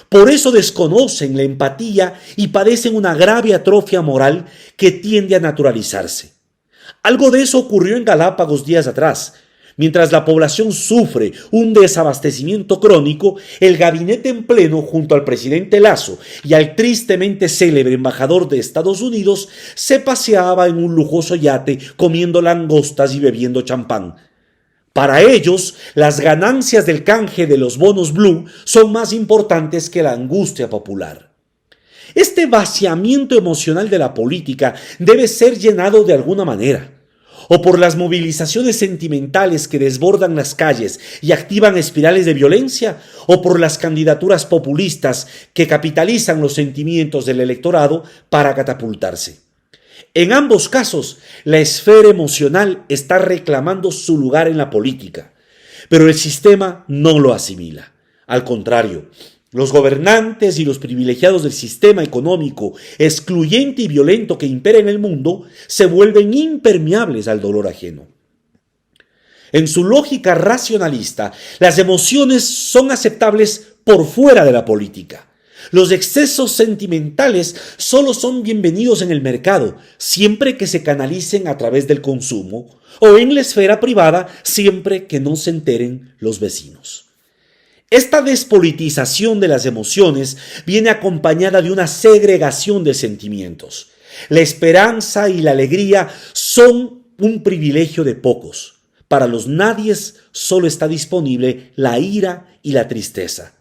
Speaker 6: Por eso desconocen la empatía y padecen una grave atrofia moral que tiende a naturalizarse. Algo de eso ocurrió en Galápagos días atrás. Mientras la población sufre un desabastecimiento crónico, el gabinete en pleno, junto al presidente Lasso y al tristemente célebre embajador de Estados Unidos, se paseaba en un lujoso yate comiendo langostas y bebiendo champán. Para ellos, las ganancias del canje de los bonos blue son más importantes que la angustia popular. Este vaciamiento emocional de la política debe ser llenado de alguna manera. O por las movilizaciones sentimentales que desbordan las calles y activan espirales de violencia, o por las candidaturas populistas que capitalizan los sentimientos del electorado para catapultarse. En ambos casos, la esfera emocional está reclamando su lugar en la política, pero el sistema no lo asimila. Al contrario, los gobernantes y los privilegiados del sistema económico excluyente y violento que impera en el mundo se vuelven impermeables al dolor ajeno. En su lógica racionalista, las emociones son aceptables por fuera de la política. Los excesos sentimentales solo son bienvenidos en el mercado, siempre que se canalicen a través del consumo, o en la esfera privada, siempre que no se enteren los vecinos. Esta despolitización de las emociones viene acompañada de una segregación de sentimientos. La esperanza y la alegría son un privilegio de pocos. Para los nadies solo está disponible la ira y la tristeza.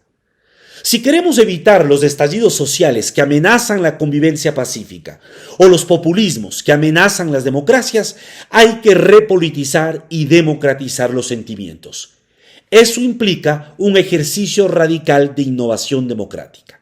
Speaker 6: Si queremos evitar los estallidos sociales que amenazan la convivencia pacífica o los populismos que amenazan las democracias, hay que repolitizar y democratizar los sentimientos. Eso implica un ejercicio radical de innovación democrática.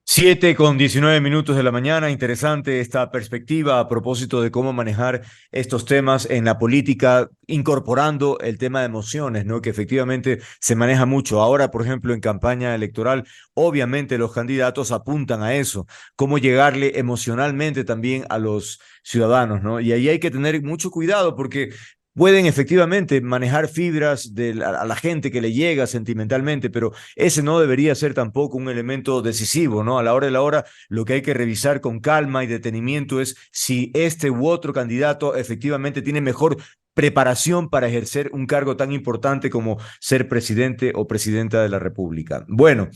Speaker 1: 7:19 de la mañana. Interesante esta perspectiva a propósito de cómo manejar estos temas en la política, incorporando el tema de emociones, ¿no? Que efectivamente se maneja mucho. Ahora, por ejemplo, en campaña electoral, obviamente los candidatos apuntan a eso, cómo llegarle emocionalmente también a los ciudadanos, ¿no? Y ahí hay que tener mucho cuidado porque pueden efectivamente manejar fibras a la gente que le llega sentimentalmente, pero ese no debería ser tampoco un elemento decisivo, ¿no? A la hora de la hora, lo que hay que revisar con calma y detenimiento es si este u otro candidato efectivamente tiene mejor preparación para ejercer un cargo tan importante como ser presidente o presidenta de la República. Bueno,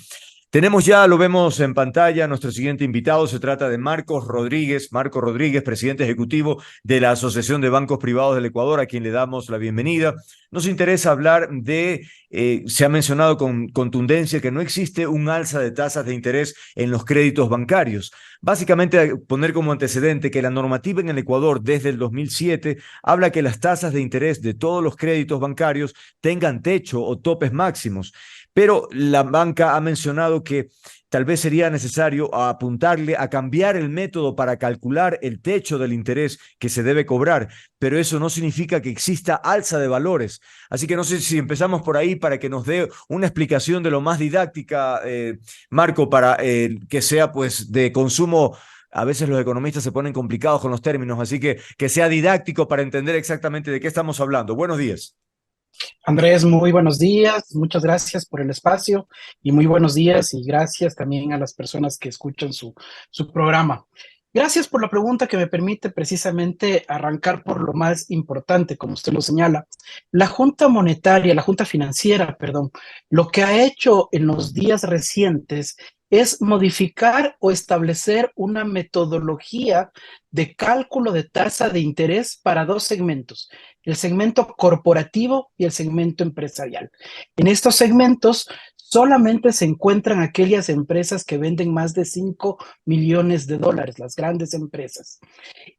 Speaker 1: tenemos ya, lo vemos en pantalla, nuestro siguiente invitado se trata de Marcos Rodríguez, presidente ejecutivo de la Asociación de Bancos Privados del Ecuador, a quien le damos la bienvenida. Nos interesa hablar de, se ha mencionado con contundencia que no existe un alza de tasas de interés en los créditos bancarios. Básicamente, poner como antecedente que la normativa en el Ecuador desde el 2007 habla que las tasas de interés de todos los créditos bancarios tengan techo o topes máximos. Pero la banca ha mencionado que tal vez sería necesario apuntarle a cambiar el método para calcular el techo del interés que se debe cobrar, pero eso no significa que exista alza de valores. Así que no sé si empezamos por ahí para que nos dé una explicación de lo más didáctica, Marco, para que sea pues de consumo. A veces los economistas se ponen complicados con los términos, así que sea didáctico para entender exactamente de qué estamos hablando. Buenos días.
Speaker 7: Andrés, muy buenos días, muchas gracias por el espacio y muy buenos días y gracias también a las personas que escuchan su programa. Gracias por la pregunta que me permite precisamente arrancar por lo más importante, como usted lo señala. La Junta Financiera, lo que ha hecho en los días recientes es modificar o establecer una metodología de cálculo de tasa de interés para dos segmentos, el segmento corporativo y el segmento empresarial. En estos segmentos solamente se encuentran aquellas empresas que venden más de 5 millones de dólares, las grandes empresas.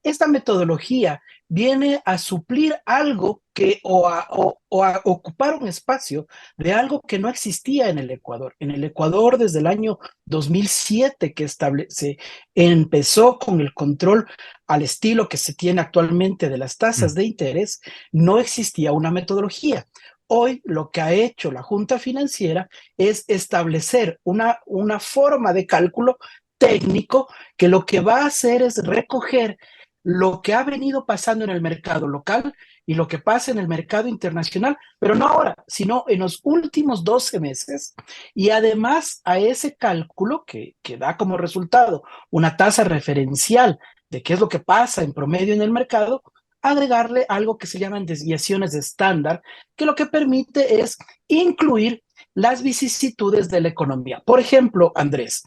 Speaker 7: Esta metodología viene a suplir algo que o a ocupar un espacio de algo que no existía en el Ecuador. En el Ecuador, desde el año 2007 que se empezó con el control al estilo que se tiene actualmente de las tasas de interés, no existía una metodología. Hoy lo que ha hecho la Junta Financiera es establecer una forma de cálculo técnico que lo que va a hacer es recoger lo que ha venido pasando en el mercado local y lo que pasa en el mercado internacional, pero no ahora, sino en los últimos 12 meses. Y además a ese cálculo que da como resultado una tasa referencial de qué es lo que pasa en promedio en el mercado, agregarle algo que se llaman desviaciones de estándar, que lo que permite es incluir las vicisitudes de la economía. Por ejemplo, Andrés,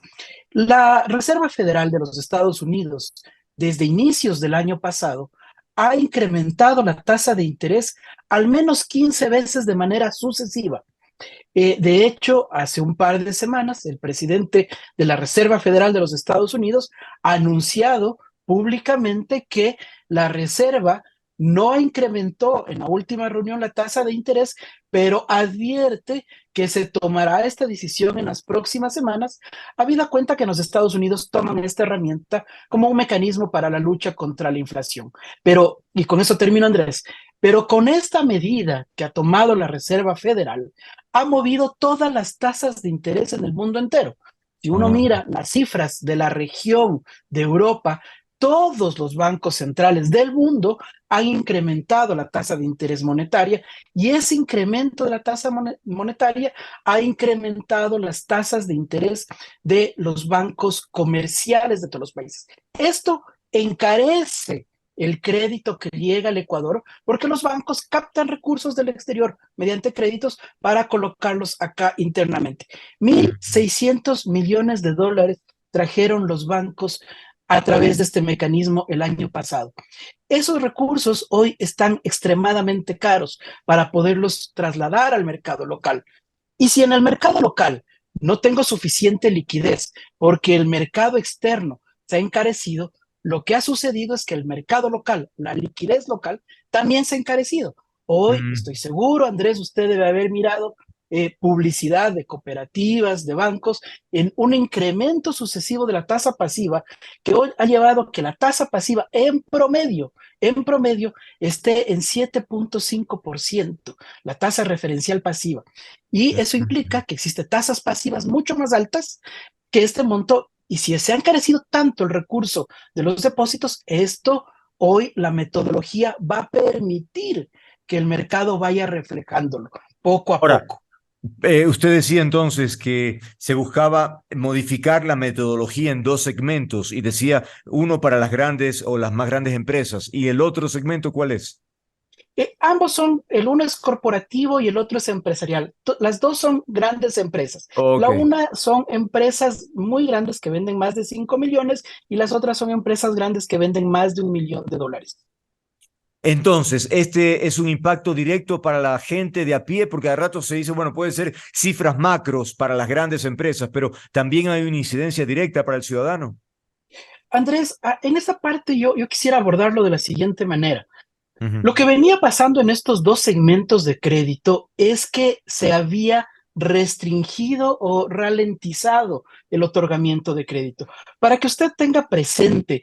Speaker 7: la Reserva Federal de los Estados Unidos, desde inicios del año pasado, ha incrementado la tasa de interés al menos 15 veces de manera sucesiva. De hecho, hace un par de semanas, el presidente de la Reserva Federal de los Estados Unidos ha anunciado públicamente que la Reserva no incrementó en la última reunión la tasa de interés, pero advierte que se tomará esta decisión en las próximas semanas, habida cuenta que en los Estados Unidos toman esta herramienta como un mecanismo para la lucha contra la inflación. Pero, y con eso termino, Andrés, pero con esta medida que ha tomado la Reserva Federal, ha movido todas las tasas de interés en el mundo entero. Si uno mira las cifras de la región de Europa, todos los bancos centrales del mundo han incrementado la tasa de interés monetaria y ese incremento de la tasa monetaria ha incrementado las tasas de interés de los bancos comerciales de todos los países. Esto encarece el crédito que llega al Ecuador porque los bancos captan recursos del exterior mediante créditos para colocarlos acá internamente. 1.600 millones de dólares trajeron los bancos a través de este mecanismo el año pasado. Esos recursos hoy están extremadamente caros para poderlos trasladar al mercado local. Y si en el mercado local no tengo suficiente liquidez porque el mercado externo se ha encarecido, lo que ha sucedido es que el mercado local, la liquidez local, también se ha encarecido. Hoy, estoy seguro, Andrés, usted debe haber mirado publicidad de cooperativas, de bancos, en un incremento sucesivo de la tasa pasiva que hoy ha llevado a que la tasa pasiva en promedio esté en 7.5%, la tasa referencial pasiva. Y eso implica que existen tasas pasivas mucho más altas que este monto. Y si se ha encarecido tanto el recurso de los depósitos, esto hoy la metodología va a permitir que el mercado vaya reflejándolo poco a poco.
Speaker 1: Usted decía entonces que se buscaba modificar la metodología en dos segmentos y decía uno para las grandes o las más grandes empresas. ¿Y el otro segmento cuál es?
Speaker 7: Ambos son, el uno es corporativo y el otro es empresarial. Las dos son grandes empresas.
Speaker 1: Okay.
Speaker 7: La una son empresas muy grandes que venden más de 5 millones y las otras son empresas grandes que venden más de $1 millón.
Speaker 1: Entonces, este es un impacto directo para la gente de a pie, porque de rato se dice, bueno, pueden ser cifras macros para las grandes empresas, pero también hay una incidencia directa para el ciudadano.
Speaker 7: Andrés, en esa parte yo quisiera abordarlo de la siguiente manera. Lo que venía pasando en estos dos segmentos de crédito es que se había restringido o ralentizado el otorgamiento de crédito. Para que usted tenga presente,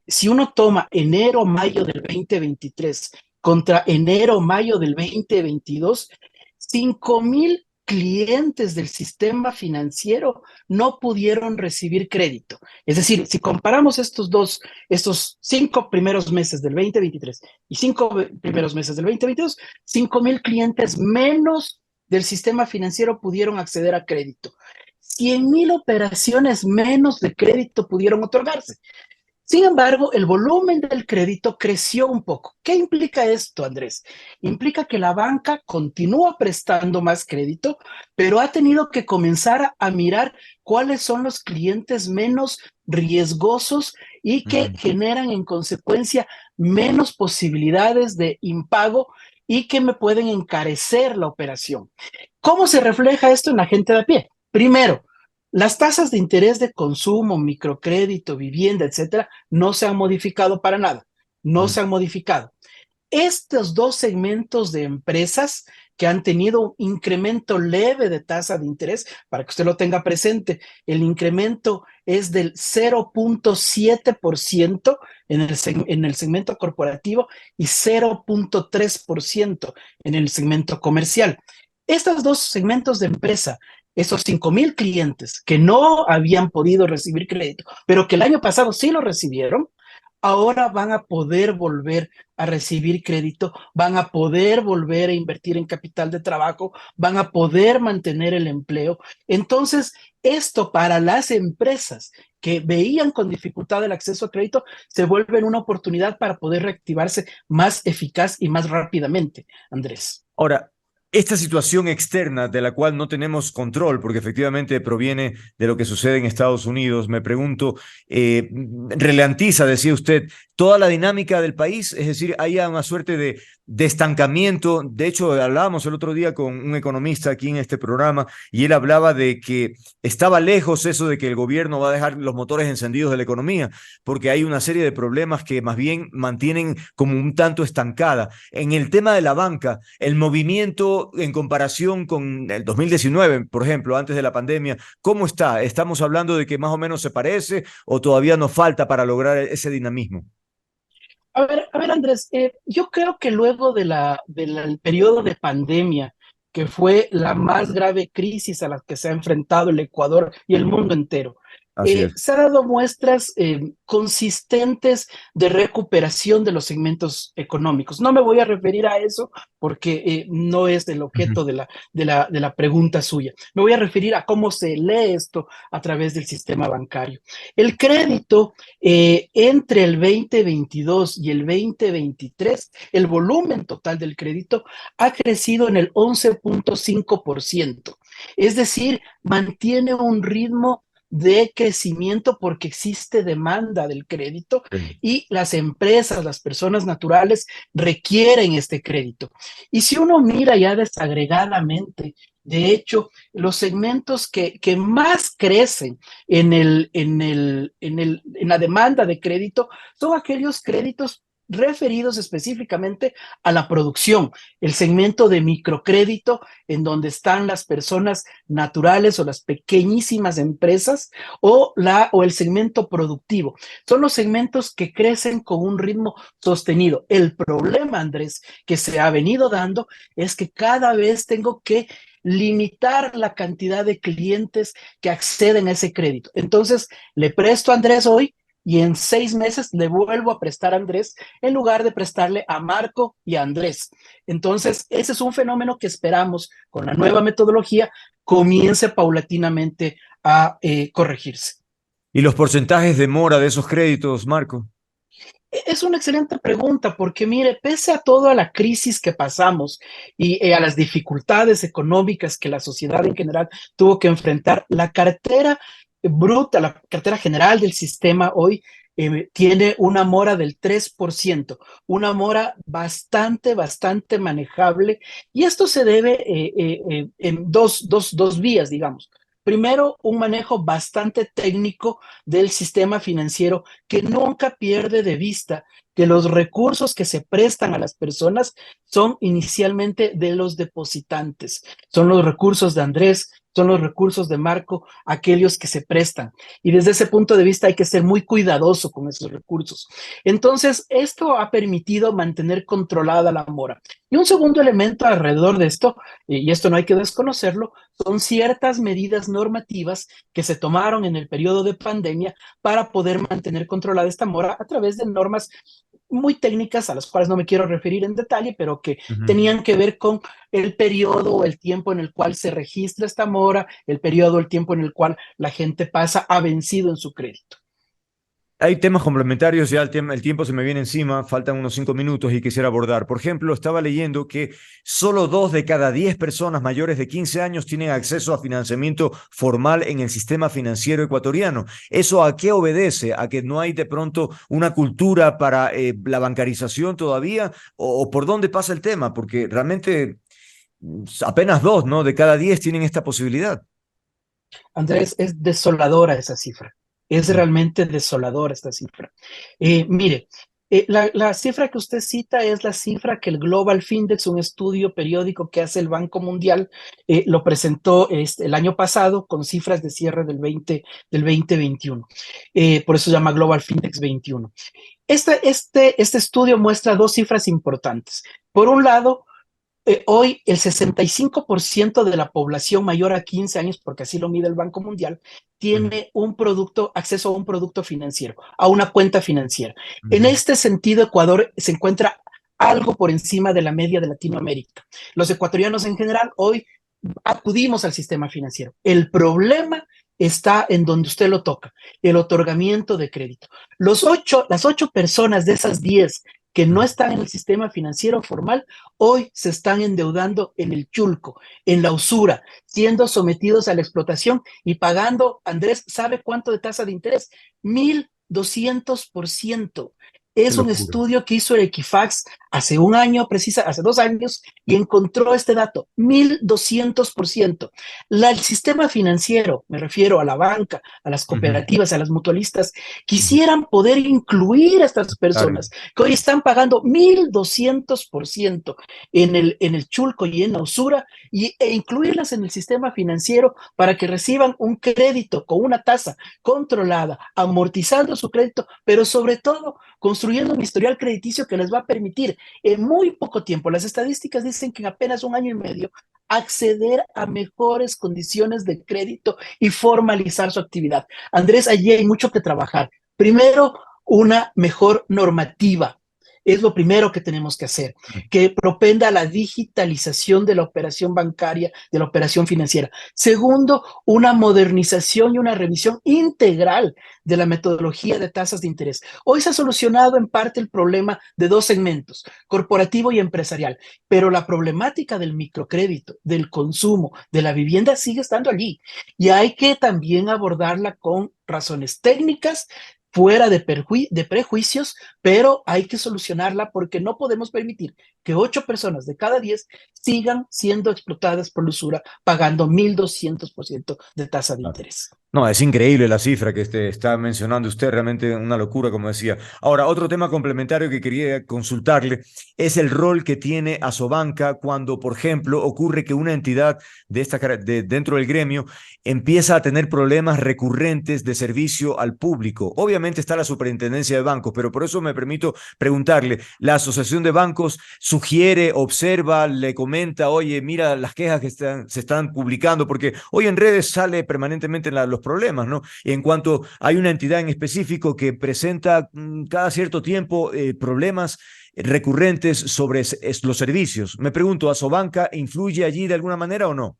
Speaker 7: si uno toma enero-mayo del 2023 contra enero-mayo del 2022, 5,000 clientes del sistema financiero no pudieron recibir crédito. Es decir, si comparamos estos 5 primeros meses del 2023 y 5 primeros meses del 2022, 5,000 clientes menos del sistema financiero pudieron acceder a crédito. 100,000 operaciones menos de crédito pudieron otorgarse. Sin embargo, el volumen del crédito creció un poco. ¿Qué implica esto, Andrés? Implica que la banca continúa prestando más crédito, pero ha tenido que comenzar a mirar cuáles son los clientes menos riesgosos y que generan en consecuencia menos posibilidades de impago y que me pueden encarecer la operación. ¿Cómo se refleja esto en la gente de a pie? Primero, las tasas de interés de consumo, microcrédito, vivienda, etcétera, no se han modificado para nada. No se han modificado. Estos dos segmentos de empresas que han tenido un incremento leve de tasa de interés, para que usted lo tenga presente, el incremento es del 0.7% en el segmento corporativo y 0.3% en el segmento comercial. Estos dos segmentos de empresa, esos 5,000 clientes que no habían podido recibir crédito, pero que el año pasado sí lo recibieron, ahora van a poder volver a recibir crédito, van a poder volver a invertir en capital de trabajo, van a poder mantener el empleo. Entonces, esto para las empresas que veían con dificultad el acceso a crédito se vuelve una oportunidad para poder reactivarse más eficaz y más rápidamente, Andrés.
Speaker 1: Ahora, esta situación externa de la cual no tenemos control, porque efectivamente proviene de lo que sucede en Estados Unidos, me pregunto, ralentiza, decía usted, toda la dinámica del país, es decir, hay una suerte de estancamiento. De hecho, hablábamos el otro día con un economista aquí en este programa y él hablaba de que estaba lejos eso de que el gobierno va a dejar los motores encendidos de la economía, porque hay una serie de problemas que más bien mantienen como un tanto estancada. En el tema de la banca, el movimiento en comparación con el 2019, por ejemplo, antes de la pandemia, ¿cómo está? ¿Estamos hablando de que más o menos se parece o todavía nos falta para lograr ese dinamismo?
Speaker 7: A ver, Andrés, yo creo que luego del periodo de pandemia, que fue la más grave crisis a la que se ha enfrentado el Ecuador y el mundo entero,
Speaker 1: Así es.
Speaker 7: se han dado muestras consistentes de recuperación de los segmentos económicos. No me voy a referir a eso porque no es el objeto de la pregunta suya. Me voy a referir a cómo se lee esto a través del sistema bancario. El crédito entre el 2022 y el 2023, el volumen total del crédito ha crecido en el 11.5%. Es decir, mantiene un ritmo de crecimiento porque existe demanda del crédito y las empresas, las personas naturales requieren este crédito. Y si uno mira ya desagregadamente, de hecho, los segmentos que más crecen en la demanda de crédito son aquellos créditos referidos específicamente a la producción, el segmento de microcrédito en donde están las personas naturales o las pequeñísimas empresas o el segmento productivo. Son los segmentos que crecen con un ritmo sostenido. El problema, Andrés, que se ha venido dando es que cada vez tengo que limitar la cantidad de clientes que acceden a ese crédito. Entonces, le presto a Andrés hoy y en 6 meses le vuelvo a prestar a Andrés en lugar de prestarle a Marco y a Andrés. Entonces, ese es un fenómeno que esperamos con la nueva metodología comience paulatinamente a corregirse.
Speaker 1: ¿Y los porcentajes de mora de esos créditos, Marco?
Speaker 7: Es una excelente pregunta porque, mire, pese a toda la crisis que pasamos y a las dificultades económicas que la sociedad en general tuvo que enfrentar, la cartera bruta, la cartera general del sistema hoy tiene una mora del 3%, una mora bastante manejable, y esto se debe en dos vías, digamos. Primero, un manejo bastante técnico del sistema financiero que nunca pierde de vista que los recursos que se prestan a las personas son inicialmente de los depositantes. Son los recursos de Andrés, son los recursos de Marco, aquellos que se prestan. Y desde ese punto de vista hay que ser muy cuidadoso con esos recursos. Entonces, esto ha permitido mantener controlada la mora. Y un segundo elemento alrededor de esto, y esto no hay que desconocerlo, son ciertas medidas normativas que se tomaron en el periodo de pandemia para poder mantener controlada esta mora a través de normas muy técnicas a las cuales no me quiero referir en detalle, pero que tenían que ver con el periodo o el tiempo en el cual se registra esta mora, el periodo o el tiempo en el cual la gente pasa a vencido en su crédito.
Speaker 1: Hay temas complementarios, ya el tiempo se me viene encima, faltan unos 5 minutos y quisiera abordar. Por ejemplo, estaba leyendo que solo 2 de cada 10 personas mayores de 15 años tienen acceso a financiamiento formal en el sistema financiero ecuatoriano. ¿Eso a qué obedece? ¿A que no hay de pronto una cultura para la bancarización todavía? ¿O por dónde pasa el tema? Porque realmente apenas 2, ¿no? De cada 10 tienen esta posibilidad.
Speaker 7: Andrés, es desoladora esa cifra. Es
Speaker 1: Mm.
Speaker 7: realmente desoladora esta cifra. Mire, la cifra que usted cita es la cifra que el Global Findex, un estudio periódico que hace el Banco Mundial, lo presentó el año pasado con cifras de cierre del 2021. Por eso se llama Global Findex 21. Este estudio muestra dos cifras importantes. Por un lado, hoy el 65% de la población mayor a 15 años, porque así lo mide el Banco Mundial,
Speaker 1: Ujú,
Speaker 7: tiene acceso a un producto financiero, a una cuenta financiera. En
Speaker 1: ujú.
Speaker 7: este sentido, Ecuador se encuentra algo por encima de la media de Latinoamérica. Los ecuatorianos en general hoy acudimos al sistema financiero. El problema está en donde usted lo toca, el otorgamiento de crédito. Las 8 personas de esas 10 que no están en el sistema financiero formal, hoy se están endeudando en el chulco, en la usura, siendo sometidos a la explotación y pagando, Andrés, ¿sabe cuánto de tasa de interés? 1.200%.
Speaker 1: Qué
Speaker 7: Es un
Speaker 1: locura.
Speaker 7: estudio que hizo el Equifax hace 1 año, hace 2 años, y encontró este dato, 1.200%. El sistema financiero, me refiero a la banca, a las
Speaker 1: Ujú,
Speaker 7: cooperativas, a las mutualistas,
Speaker 1: ujú.
Speaker 7: quisieran poder incluir a estas
Speaker 1: Claro.
Speaker 7: personas que hoy están pagando 1.200% en el chulco y en la usura e incluirlas en el sistema financiero para que reciban un crédito con una tasa controlada, amortizando su crédito, pero sobre todo construyendo un historial crediticio que les va a permitir en muy poco tiempo, las estadísticas dicen que en apenas 1 año y medio, acceder a mejores condiciones de crédito y formalizar su actividad. Andrés, allí hay mucho que trabajar. Primero, una mejor normativa. Es lo primero que tenemos que hacer, que propenda a la digitalización de la operación bancaria, de la operación financiera. Segundo, una modernización y una revisión integral de la metodología de tasas de interés. Hoy se ha solucionado en parte el problema de dos segmentos, corporativo y empresarial, pero la problemática del microcrédito, del consumo, de la vivienda sigue estando allí y hay que también abordarla con razones técnicas, fuera de prejuicios, pero hay que solucionarla porque no podemos permitir que 8 personas de cada 10 sigan siendo explotadas por la usura, pagando 1.200% de tasa de
Speaker 1: Claro.
Speaker 7: interés.
Speaker 1: No, es increíble la cifra que está mencionando usted, realmente una locura, como decía. Ahora, otro tema complementario que quería consultarle es el rol que tiene Asobanca cuando, por ejemplo, ocurre que una entidad dentro del gremio empieza a tener problemas recurrentes de servicio al público. Obviamente está la superintendencia de bancos, pero por eso me permito preguntarle, ¿la Asociación de Bancos sugiere, observa, le comenta, oye, mira las quejas que se están publicando? Porque hoy en redes sale permanentemente los problemas, ¿no? En cuanto hay una entidad en específico que presenta cada cierto tiempo problemas recurrentes sobre los servicios. Me pregunto, ¿Asobanca influye allí de alguna manera o no?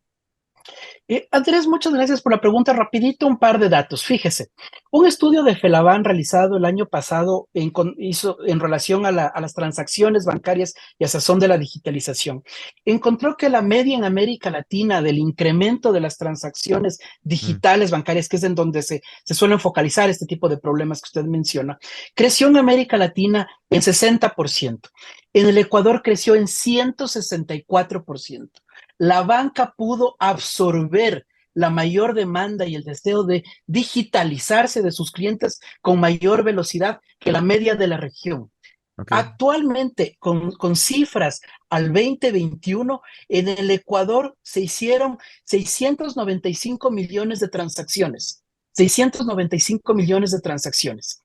Speaker 7: Andrés, muchas gracias por la pregunta. Rapidito, un par de datos. Fíjese, un estudio de Felaban realizado el año pasado hizo en relación a las transacciones bancarias y a sazón de la digitalización. Encontró que la media en América Latina del incremento de las transacciones
Speaker 1: Mm,
Speaker 7: digitales bancarias, que es en donde se suelen focalizar este tipo de problemas que usted menciona, creció en América Latina en 60%. En el Ecuador creció en 164%. La banca pudo absorber la mayor demanda y el deseo de digitalizarse de sus clientes con mayor velocidad que la media de la región.
Speaker 1: ok.
Speaker 7: Actualmente, con cifras al 2021, en el Ecuador se hicieron 695 millones de transacciones. 695 millones de transacciones.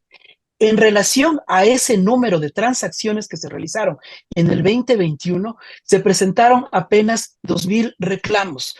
Speaker 7: En relación a ese número de transacciones que se realizaron en el 2021, se presentaron apenas 2.000 reclamos,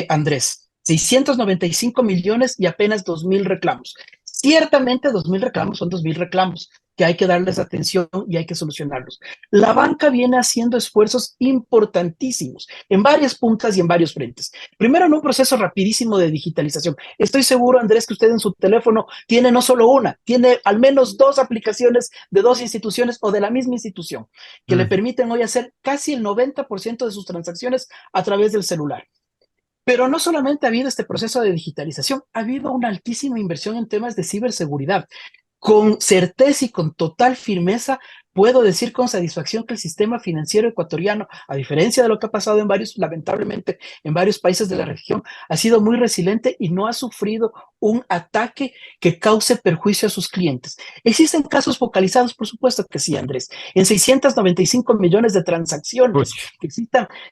Speaker 7: Andrés. 695 millones y apenas 2.000 reclamos. Ciertamente 2.000 reclamos son 2.000 reclamos, que hay que darles atención y hay que solucionarlos. La banca viene haciendo esfuerzos importantísimos en varias puntas y en varios frentes. Primero, en un proceso rapidísimo de digitalización. Estoy seguro, Andrés, que usted en su teléfono tiene no solo una, tiene al menos dos aplicaciones de dos instituciones o de la misma institución que le permiten hoy hacer casi el 90% de sus transacciones a través del celular. Pero no solamente ha habido este proceso de digitalización, ha habido una altísima inversión en temas de ciberseguridad. Con certeza y con total firmeza, puedo decir con satisfacción que el sistema financiero ecuatoriano, a diferencia de lo que ha pasado lamentablemente, en varios países de la región, ha sido muy resiliente y no ha sufrido un ataque que cause perjuicio a sus clientes. ¿Existen casos focalizados? Por supuesto que sí, Andrés. En 695 millones de transacciones, que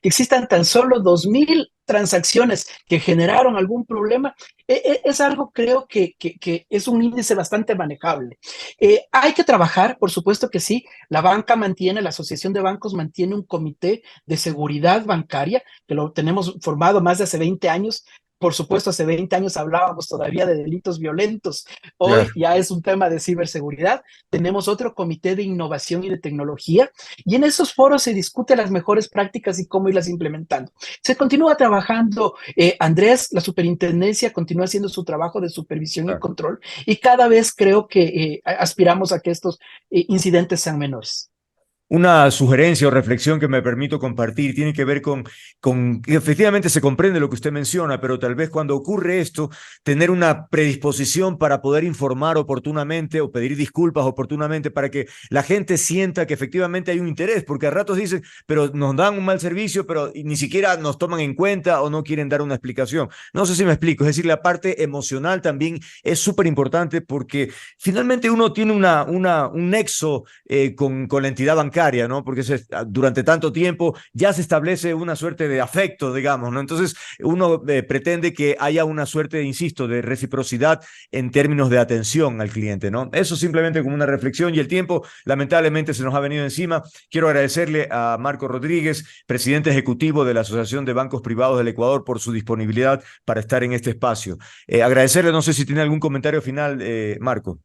Speaker 7: existan tan solo 2.000 transacciones que generaron algún problema, es algo creo que es un índice bastante manejable. Hay que trabajar, por supuesto que sí. La banca mantiene, la Asociación de Bancos mantiene un comité de seguridad bancaria que lo tenemos formado más de hace 20 años. Por supuesto, hace 20 años hablábamos todavía de delitos violentos. Hoy ya es un tema de ciberseguridad. Tenemos otro comité de innovación y de tecnología y en esos foros se discuten las mejores prácticas y cómo irlas implementando. Se continúa trabajando, Andrés, la superintendencia continúa haciendo su trabajo de supervisión y control y cada vez creo que aspiramos a que estos incidentes sean menores.
Speaker 1: Una sugerencia o reflexión que me permito compartir tiene que ver con que efectivamente se comprende lo que usted menciona, pero tal vez cuando ocurre esto, tener una predisposición para poder informar oportunamente o pedir disculpas oportunamente para que la gente sienta que efectivamente hay un interés, porque a ratos dicen, pero nos dan un mal servicio, pero ni siquiera nos toman en cuenta o no quieren dar una explicación. No sé si me explico, es decir, la parte emocional también es súper importante porque finalmente uno tiene un nexo con la entidad bancaria, ¿no? Porque durante tanto tiempo ya se establece una suerte de afecto, digamos, ¿no? Entonces uno pretende que haya una suerte, insisto, de reciprocidad en términos de atención al cliente, ¿no? Eso simplemente como una reflexión y el tiempo lamentablemente se nos ha venido encima. Quiero agradecerle a Marco Rodríguez, presidente ejecutivo de la Asociación de Bancos Privados del Ecuador, por su disponibilidad para estar en este espacio. Agradecerle, no sé si tiene algún comentario final, Marco.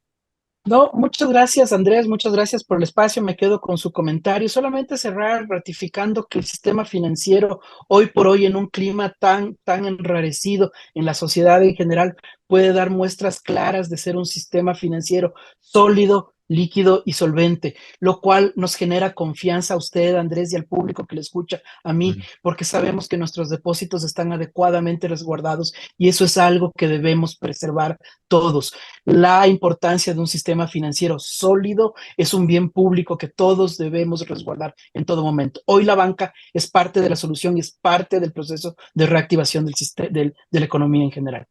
Speaker 7: No, muchas gracias, Andrés, muchas gracias por el espacio. Me quedo con su comentario. Solamente cerrar ratificando que el sistema financiero, hoy por hoy, en un clima tan enrarecido en la sociedad en general, puede dar muestras claras de ser un sistema financiero sólido, líquido y solvente, lo cual nos genera confianza a usted, Andrés, y al público que le escucha, a mí, porque sabemos que nuestros depósitos están adecuadamente resguardados y eso es algo que debemos preservar todos. La importancia de un sistema financiero sólido es un bien público que todos debemos resguardar en todo momento. Hoy la banca es parte de la solución y es parte del proceso de reactivación de la economía en general.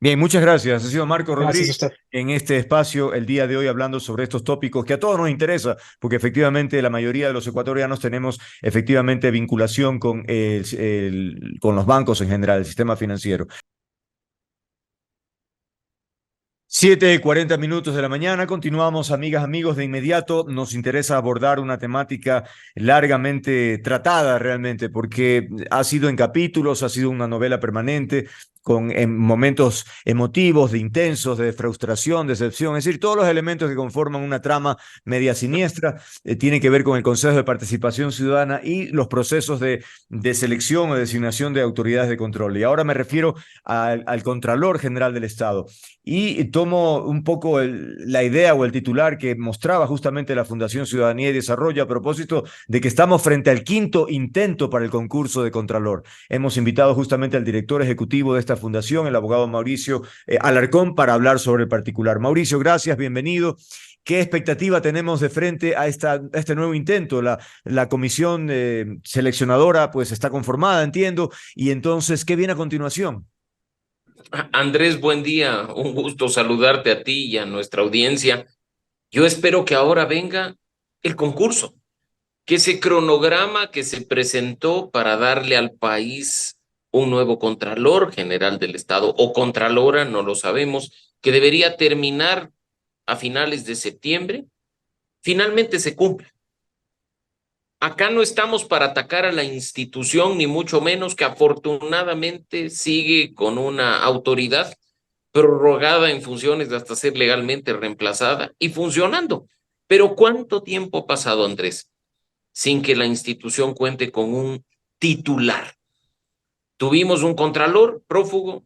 Speaker 1: Bien, muchas gracias. Ha sido Marco
Speaker 7: Gracias a
Speaker 1: Rodríguez
Speaker 7: usted.
Speaker 1: en este espacio el día de hoy hablando sobre estos tópicos que a todos nos interesa, porque efectivamente la mayoría de los ecuatorianos tenemos efectivamente vinculación con con los bancos en general, el sistema financiero. 7:40 de la mañana, continuamos, amigas, amigos, de inmediato. Nos interesa abordar una temática largamente tratada realmente, porque ha sido en capítulos, ha sido una novela permanente, con momentos emotivos, de intensos, de frustración, decepción, es decir, todos los elementos que conforman una trama media siniestra, tienen que ver con el Consejo de Participación Ciudadana y los procesos de selección o designación de autoridades de control. Y ahora me refiero al Contralor General del Estado. Y tomo un poco la idea o el titular que mostraba justamente la Fundación Ciudadanía y Desarrollo a propósito de que estamos frente al quinto intento para el concurso de Contralor. Hemos invitado justamente al director ejecutivo de esta fundación, el abogado Mauricio Alarcón, para hablar sobre el particular. Mauricio, gracias, bienvenido. ¿Qué expectativa tenemos de frente a este nuevo intento? La comisión seleccionadora pues está conformada, entiendo, y entonces, ¿qué viene a continuación?
Speaker 8: Andrés, buen día. Un gusto saludarte a ti y a nuestra audiencia. Yo espero que ahora venga el concurso, que ese cronograma que se presentó para darle al país un nuevo Contralor General del Estado o Contralora, no lo sabemos, que debería terminar a finales de septiembre, finalmente se cumple. Acá no estamos para atacar a la institución, ni mucho menos, que afortunadamente sigue con una autoridad prorrogada en funciones hasta ser legalmente reemplazada y funcionando. Pero ¿cuánto tiempo ha pasado, Andrés, sin que la institución cuente con un titular? Tuvimos un contralor prófugo,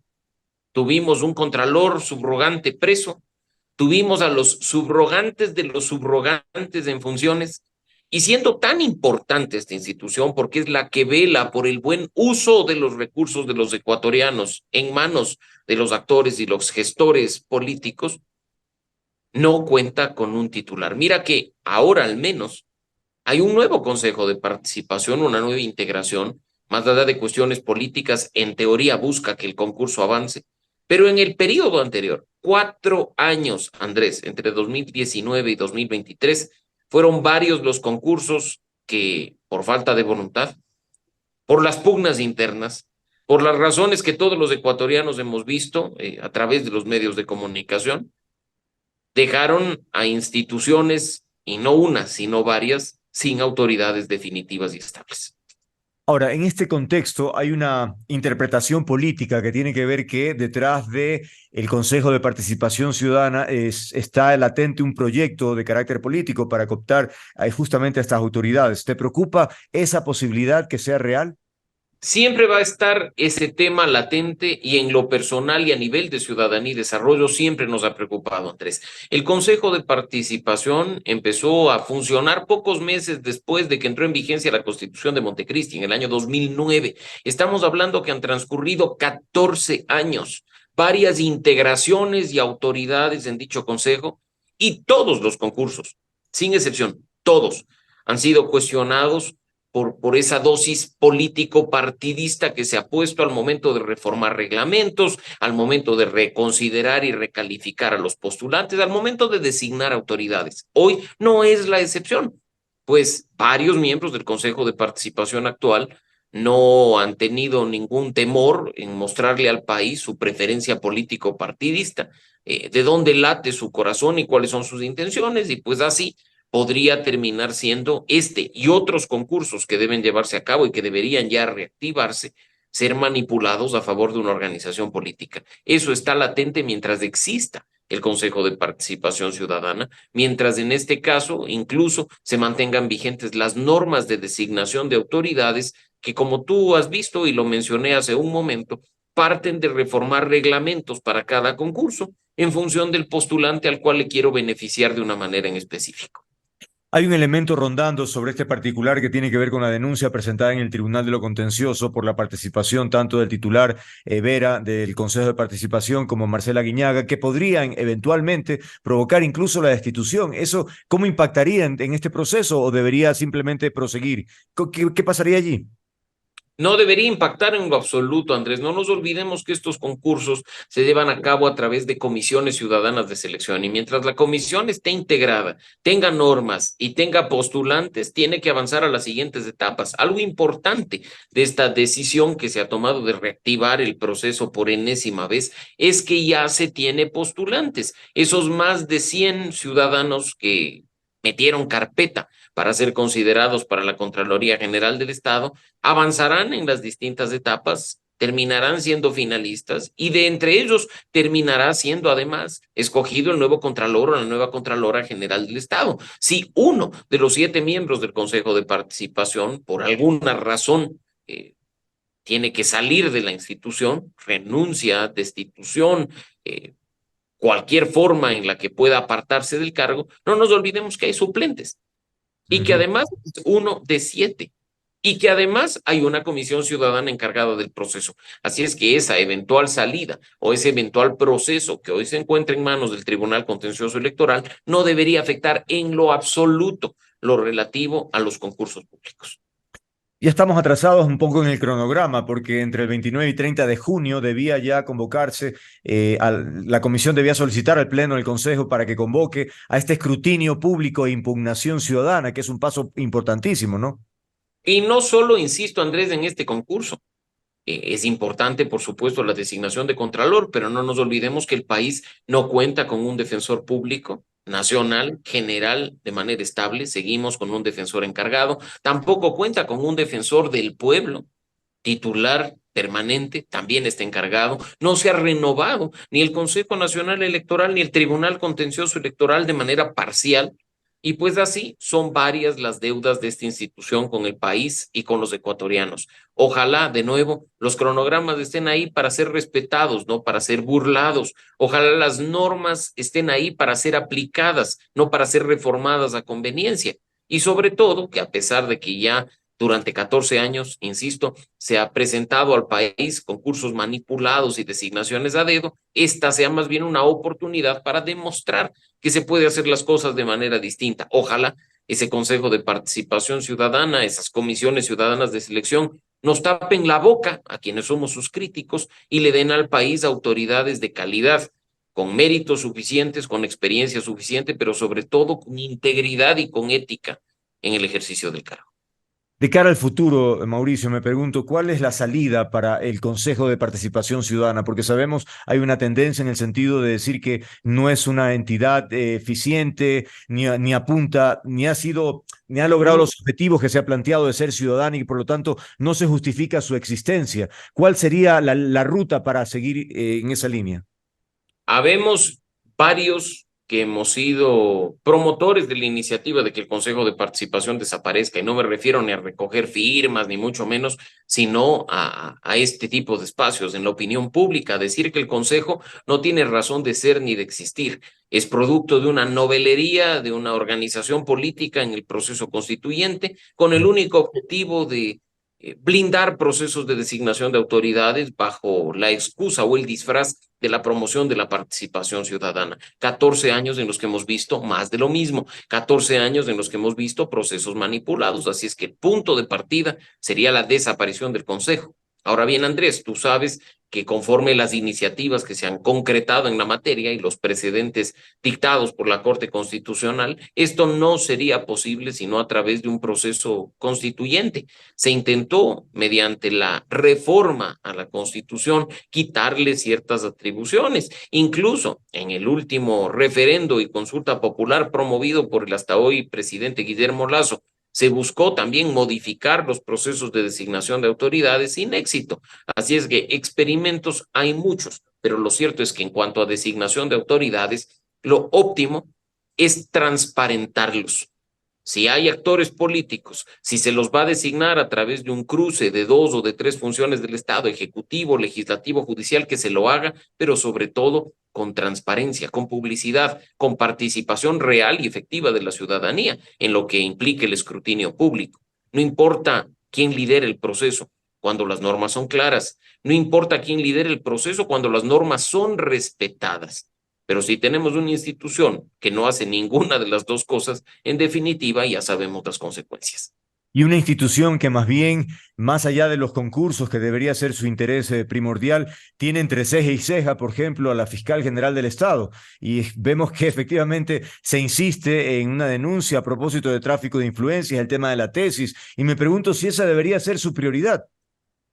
Speaker 8: tuvimos un contralor subrogante preso, tuvimos a los subrogantes de los subrogantes en funciones, y siendo tan importante esta institución porque es la que vela por el buen uso de los recursos de los ecuatorianos en manos de los actores y los gestores políticos, no cuenta con un titular. Mira que ahora al menos hay un nuevo consejo de participación, una nueva integración, más allá de cuestiones políticas, en teoría busca que el concurso avance, pero en el periodo anterior, 4 años, Andrés, entre 2019 y 2023, fueron varios los concursos que, por falta de voluntad, por las pugnas internas, por las razones que todos los ecuatorianos hemos visto a través de los medios de comunicación, dejaron a instituciones, y no una, sino varias, sin autoridades definitivas y estables.
Speaker 1: Ahora, en este contexto hay una interpretación política que tiene que ver que detrás de el Consejo de Participación Ciudadana está latente un proyecto de carácter político para cooptar justamente a estas autoridades. ¿Te preocupa esa posibilidad que sea real?
Speaker 8: Siempre va a estar ese tema latente y en lo personal y a nivel de ciudadanía y desarrollo siempre nos ha preocupado, Andrés. El Consejo de Participación empezó a funcionar pocos meses después de que entró en vigencia la Constitución de Montecristi en el año 2009. Estamos hablando que han transcurrido 14 años, varias integraciones y autoridades en dicho Consejo y todos los concursos, sin excepción, todos han sido cuestionados por esa dosis político-partidista que se ha puesto al momento de reformar reglamentos, al momento de reconsiderar y recalificar a los postulantes, al momento de designar autoridades. Hoy no es la excepción, pues varios miembros del Consejo de Participación actual no han tenido ningún temor en mostrarle al país su preferencia político-partidista, de dónde late su corazón y cuáles son sus intenciones, y pues así podría terminar siendo este y otros concursos que deben llevarse a cabo y que deberían ya reactivarse, ser manipulados a favor de una organización política. Eso está latente mientras exista el Consejo de Participación Ciudadana, mientras en este caso incluso se mantengan vigentes las normas de designación de autoridades que, como tú has visto y lo mencioné hace un momento, parten de reformar reglamentos para cada concurso en función del postulante al cual le quiero beneficiar de una manera en específico.
Speaker 1: Hay un elemento rondando sobre este particular que tiene que ver con la denuncia presentada en el Tribunal de lo Contencioso por la participación tanto del titular Vera del Consejo de Participación como Marcela Guiñaga, que podrían eventualmente provocar incluso la destitución. ¿Eso cómo impactaría en este proceso o debería simplemente proseguir? ¿Qué pasaría allí?
Speaker 8: No debería impactar en lo absoluto, Andrés. No nos olvidemos que estos concursos se llevan a cabo a través de comisiones ciudadanas de selección y mientras la comisión esté integrada, tenga normas y tenga postulantes, tiene que avanzar a las siguientes etapas. Algo importante de esta decisión que se ha tomado de reactivar el proceso por enésima vez es que ya se tiene postulantes. Esos más de 100 ciudadanos que metieron carpeta para ser considerados para la Contraloría General del Estado, avanzarán en las distintas etapas, terminarán siendo finalistas y de entre ellos terminará siendo además escogido el nuevo Contralor o la nueva Contralora General del Estado. Si uno de los 7 miembros del Consejo de Participación, por alguna razón, tiene que salir de la institución, renuncia, destitución, cualquier forma en la que pueda apartarse del cargo, no nos olvidemos que hay suplentes y que además es uno de 7 y que además hay una comisión ciudadana encargada del proceso. Así es que esa eventual salida o ese eventual proceso que hoy se encuentra en manos del Tribunal Contencioso Electoral no debería afectar en lo absoluto lo relativo a los concursos públicos.
Speaker 1: Ya estamos atrasados un poco en el cronograma porque entre el 29 y 30 de junio debía ya convocarse, la comisión debía solicitar al Pleno del Consejo para que convoque a este escrutinio público e impugnación ciudadana, que es un paso importantísimo, ¿no?
Speaker 8: Y no solo, insisto, Andrés, en este concurso. Es importante, por supuesto, la designación de Contralor, pero no nos olvidemos que el país no cuenta con un defensor público nacional, general, de manera estable. Seguimos con un defensor encargado. Tampoco cuenta con un defensor del pueblo, titular permanente, también está encargado. No se ha renovado ni el Consejo Nacional Electoral ni el Tribunal Contencioso Electoral de manera parcial. Y pues así son varias las deudas de esta institución con el país y con los ecuatorianos. Ojalá, de nuevo, los cronogramas estén ahí para ser respetados, no para ser burlados. Ojalá las normas estén ahí para ser aplicadas, no para ser reformadas a conveniencia. Y sobre todo, que a pesar de que ya durante 14 años, insisto, se ha presentado al país concursos manipulados y designaciones a dedo, esta sea más bien una oportunidad para demostrar que se puede hacer las cosas de manera distinta. Ojalá ese Consejo de Participación Ciudadana, esas comisiones ciudadanas de selección, nos tapen la boca a quienes somos sus críticos y le den al país autoridades de calidad, con méritos suficientes, con experiencia suficiente, pero sobre todo con integridad y con ética en el ejercicio del cargo.
Speaker 1: De cara al futuro, Mauricio, me pregunto, ¿cuál es la salida para el Consejo de Participación Ciudadana? Porque sabemos hay una tendencia en el sentido de decir que no es una entidad eficiente, ni apunta, ni ha logrado los objetivos que se ha planteado de ser ciudadana y por lo tanto no se justifica su existencia. ¿Cuál sería la ruta para seguir en esa línea?
Speaker 8: Habemos varios que hemos sido promotores de la iniciativa de que el Consejo de Participación desaparezca, y no me refiero ni a recoger firmas, ni mucho menos, sino a este tipo de espacios en la opinión pública, decir que el Consejo no tiene razón de ser ni de existir, es producto de una novelería, de una organización política en el proceso constituyente, con el único objetivo de blindar procesos de designación de autoridades bajo la excusa o el disfraz de la promoción de la participación ciudadana. 14 años en los que hemos visto más de lo mismo, 14 años en los que hemos visto procesos manipulados, así es que el punto de partida sería la desaparición del Consejo. Ahora bien, Andrés, tú sabes que conforme las iniciativas que se han concretado en la materia y los precedentes dictados por la Corte Constitucional, esto no sería posible sino a través de un proceso constituyente. Se intentó, mediante la reforma a la Constitución, quitarle ciertas atribuciones. Incluso en el último referendo y consulta popular promovido por el hasta hoy presidente Guillermo Lasso, se buscó también modificar los procesos de designación de autoridades sin éxito. Así es que experimentos hay muchos, pero lo cierto es que en cuanto a designación de autoridades, lo óptimo es transparentarlos. Si hay actores políticos, si se los va a designar a través de un cruce de 2 o de 3 funciones del Estado, ejecutivo, legislativo, judicial, que se lo haga, pero sobre todo con transparencia, con publicidad, con participación real y efectiva de la ciudadanía en lo que implique el escrutinio público. No importa quién lidere el proceso cuando las normas son claras, no importa quién lidere el proceso cuando las normas son respetadas. Pero si tenemos una institución que no hace ninguna de las dos cosas, en definitiva ya sabemos las consecuencias.
Speaker 1: Y una institución que más bien, más allá de los concursos, que debería ser su interés primordial, tiene entre ceja y ceja, por ejemplo, a la fiscal general del Estado. Y vemos que efectivamente se insiste en una denuncia a propósito de tráfico de influencias, el tema de la tesis. Y me pregunto si esa debería ser su prioridad.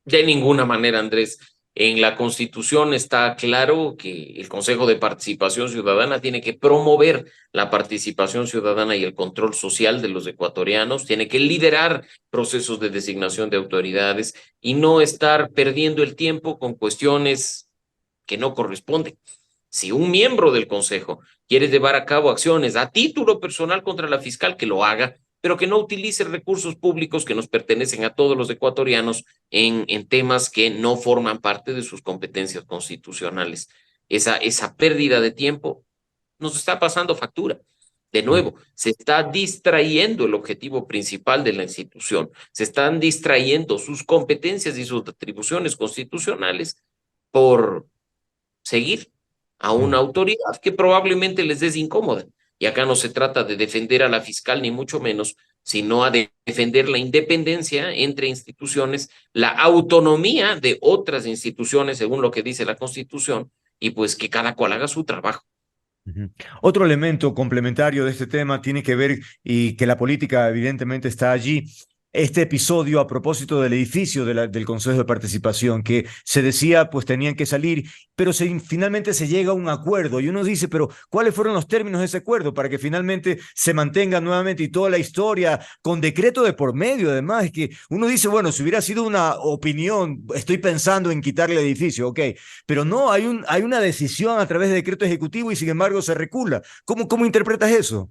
Speaker 8: De ninguna manera, Andrés. En la Constitución está claro que el Consejo de Participación Ciudadana tiene que promover la participación ciudadana y el control social de los ecuatorianos, tiene que liderar procesos de designación de autoridades y no estar perdiendo el tiempo con cuestiones que no corresponden. Si un miembro del Consejo quiere llevar a cabo acciones a título personal contra la fiscal, que lo haga, pero que no utilice recursos públicos que nos pertenecen a todos los ecuatorianos en temas que no forman parte de sus competencias constitucionales. Esa pérdida de tiempo nos está pasando factura. De nuevo, se está distrayendo el objetivo principal de la institución, se están distrayendo sus competencias y sus atribuciones constitucionales por seguir a una autoridad que probablemente les es incómoda. Y acá no se trata de defender a la fiscal, ni mucho menos, sino a defender la independencia entre instituciones, la autonomía de otras instituciones, según lo que dice la Constitución, y pues que cada cual haga su trabajo.
Speaker 1: Otro elemento complementario de este tema tiene que ver, y que la política evidentemente está allí, este episodio a propósito del edificio del Consejo de Participación, que se decía pues tenían que salir, pero finalmente se llega a un acuerdo y uno dice, pero ¿cuáles fueron los términos de ese acuerdo para que finalmente se mantenga nuevamente y toda la historia con decreto de por medio? Además, es que uno dice, bueno, si hubiera sido una opinión, estoy pensando en quitarle el edificio, ok, pero no, hay una decisión a través de decreto ejecutivo y sin embargo se recula. ¿Cómo interpretas eso?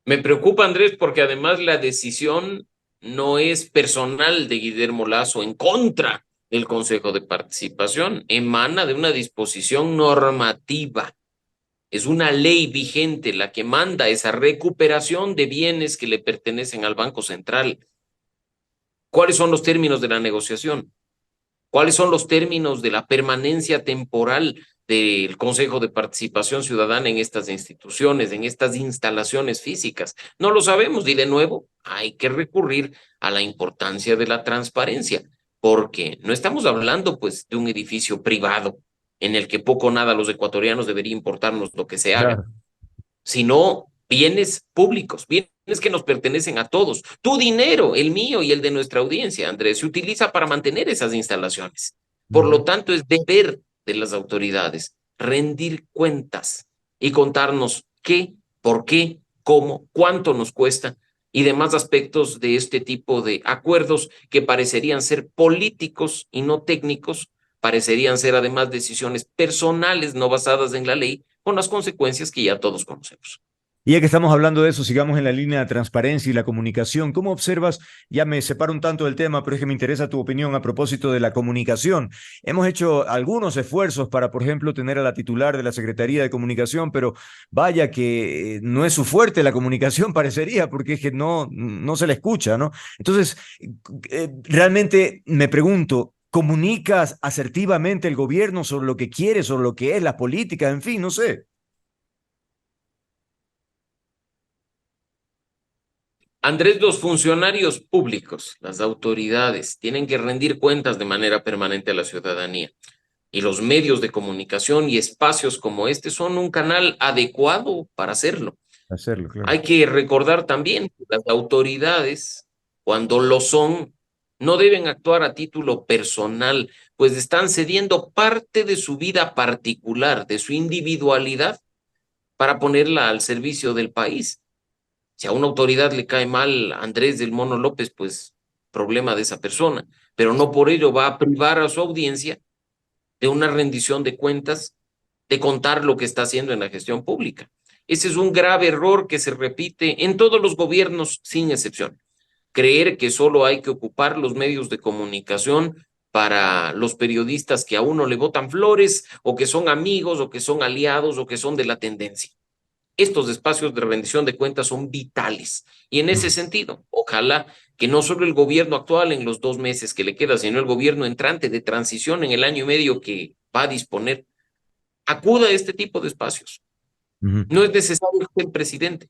Speaker 8: Me preocupa, Andrés, porque además la decisión no es personal de Guillermo Lasso en contra del Consejo de Participación, emana de una disposición normativa. Es una ley vigente la que manda esa recuperación de bienes que le pertenecen al Banco Central. ¿Cuáles son los términos de la negociación? ¿Cuáles son los términos de la permanencia temporal del Consejo de Participación Ciudadana en estas instituciones, en estas instalaciones físicas? No lo sabemos y de nuevo hay que recurrir a la importancia de la transparencia, porque no estamos hablando pues de un edificio privado en el que poco o nada los ecuatorianos debería importarnos lo que se haga,
Speaker 1: Claro.
Speaker 8: sino bienes públicos, bienes que nos pertenecen a todos. Tu dinero, el mío y el de nuestra audiencia, Andrés, se utiliza para mantener esas instalaciones. Por lo tanto, es deber de las autoridades rendir cuentas y contarnos qué, por qué, cómo, cuánto nos cuesta y demás aspectos de este tipo de acuerdos que parecerían ser políticos y no técnicos, parecerían ser además decisiones personales no basadas en la ley, con las consecuencias que ya todos conocemos.
Speaker 1: Y ya que estamos hablando de eso, sigamos en la línea de transparencia y la comunicación. ¿Cómo observas? Ya me separo un tanto del tema, pero es que me interesa tu opinión a propósito de la comunicación. Hemos hecho algunos esfuerzos para, por ejemplo, tener a la titular de la Secretaría de Comunicación, pero vaya que no es su fuerte la comunicación, parecería, porque es que no se le escucha, ¿no? Entonces, realmente me pregunto, ¿comunicas asertivamente el gobierno sobre lo que quiere, sobre lo que es la política? En fin, no sé.
Speaker 8: Andrés, los funcionarios públicos, las autoridades, tienen que rendir cuentas de manera permanente a la ciudadanía. Y los medios de comunicación y espacios como este son un canal adecuado para hacerlo.
Speaker 1: Hacerlo, claro.
Speaker 8: Hay que recordar también que las autoridades, cuando lo son, no deben actuar a título personal, pues están cediendo parte de su vida particular, de su individualidad, para ponerla al servicio del país. Si a una autoridad le cae mal Andrés del Mono López, pues problema de esa persona, pero no por ello va a privar a su audiencia de una rendición de cuentas, de contar lo que está haciendo en la gestión pública. Ese es un grave error que se repite en todos los gobiernos sin excepción. Creer que solo hay que ocupar los medios de comunicación para los periodistas que a uno le botan flores o que son amigos o que son aliados o que son de la tendencia. Estos espacios de rendición de cuentas son vitales. Y en ese sentido, ojalá que no solo el gobierno actual en los 2 meses que le queda, sino el gobierno entrante de transición en el año y medio que va a disponer, acuda a este tipo de espacios. No es necesario que sea el presidente.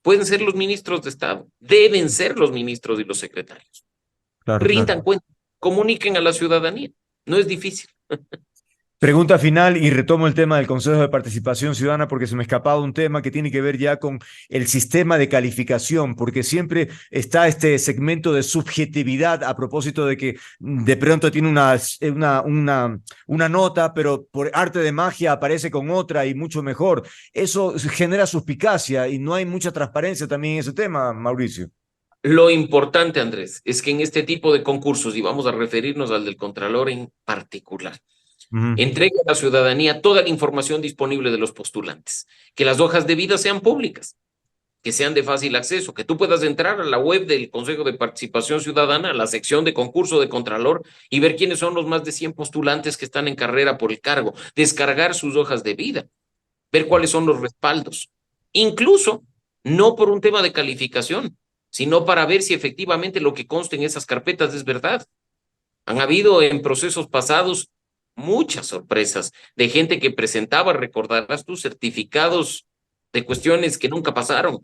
Speaker 8: Pueden ser los ministros de Estado. Deben ser los ministros y los secretarios.
Speaker 1: Claro,
Speaker 8: Rindan cuentas, comuniquen a la ciudadanía. No es difícil.
Speaker 1: Pregunta final y retomo el tema del Consejo de Participación Ciudadana porque se me escapaba un tema que tiene que ver ya con el sistema de calificación, porque siempre está este segmento de subjetividad a propósito de que de pronto tiene una nota, pero por arte de magia aparece con otra y mucho mejor. Eso genera suspicacia y no hay mucha transparencia también en ese tema, Mauricio.
Speaker 8: Lo importante, Andrés, es que en este tipo de concursos, y vamos a referirnos al del Contralor en particular, entregue a la ciudadanía toda la información disponible de los postulantes, que las hojas de vida sean públicas, que sean de fácil acceso, que tú puedas entrar a la web del Consejo de Participación Ciudadana, a la sección de concurso de Contralor y ver quiénes son los más de 100 postulantes que están en carrera por el cargo, descargar sus hojas de vida, ver cuáles son los respaldos, incluso no por un tema de calificación, sino para ver si efectivamente lo que consta en esas carpetas es verdad. Han habido en procesos pasados muchas sorpresas de gente que presentaba, recordarás tus certificados de cuestiones que nunca pasaron,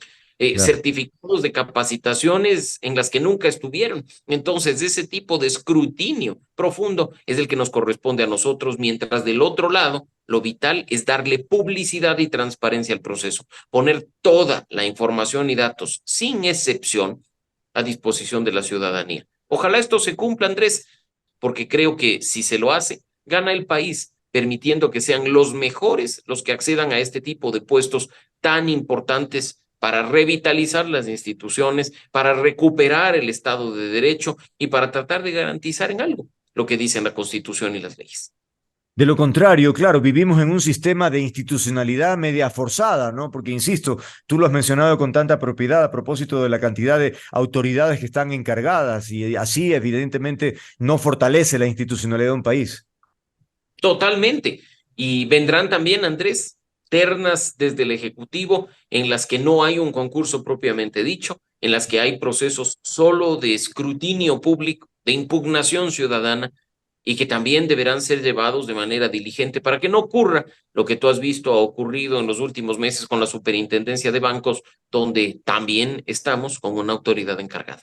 Speaker 8: certificados de capacitaciones en las que nunca estuvieron. Entonces, ese tipo de escrutinio profundo es el que nos corresponde a nosotros, mientras del otro lado, lo vital es darle publicidad y transparencia al proceso, poner toda la información y datos, sin excepción, a disposición de la ciudadanía. Ojalá esto se cumpla, Andrés, porque creo que si se lo hace, gana el país, permitiendo que sean los mejores los que accedan a este tipo de puestos tan importantes para revitalizar las instituciones, para recuperar el Estado de Derecho y para tratar de garantizar en algo lo que dicen la Constitución y las leyes.
Speaker 1: De lo contrario, claro, vivimos en un sistema de institucionalidad media forzada, ¿no? Porque, insisto, tú lo has mencionado con tanta propiedad a propósito de la cantidad de autoridades que están encargadas y así, evidentemente, no fortalece la institucionalidad de un país.
Speaker 8: Totalmente. Y vendrán también, Andrés, ternas desde el Ejecutivo en las que no hay un concurso propiamente dicho, en las que hay procesos solo de escrutinio público, de impugnación ciudadana, y que también deberán ser llevados de manera diligente para que no ocurra lo que tú has visto ha ocurrido en los últimos meses con la Superintendencia de Bancos, donde también estamos con una autoridad encargada.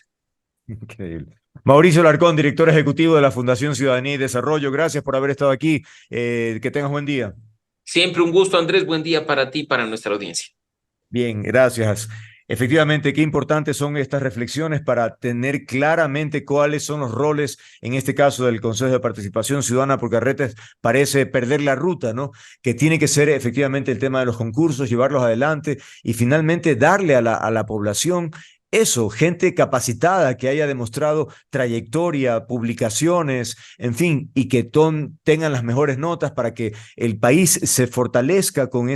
Speaker 1: Increíble. Mauricio Larcón, director ejecutivo de la Fundación Ciudadanía y Desarrollo, gracias por haber estado aquí. Que tengas buen día.
Speaker 8: Siempre un gusto, Andrés. Buen día para ti y para nuestra audiencia.
Speaker 1: Bien, gracias. Efectivamente, qué importantes son estas reflexiones para tener claramente cuáles son los roles, en este caso del Consejo de Participación Ciudadana, porque a veces parece perder la ruta, ¿no? Que tiene que ser efectivamente el tema de los concursos, llevarlos adelante y finalmente darle a la población eso, gente capacitada que haya demostrado trayectoria, publicaciones, en fin, y que tengan las mejores notas para que el país se fortalezca con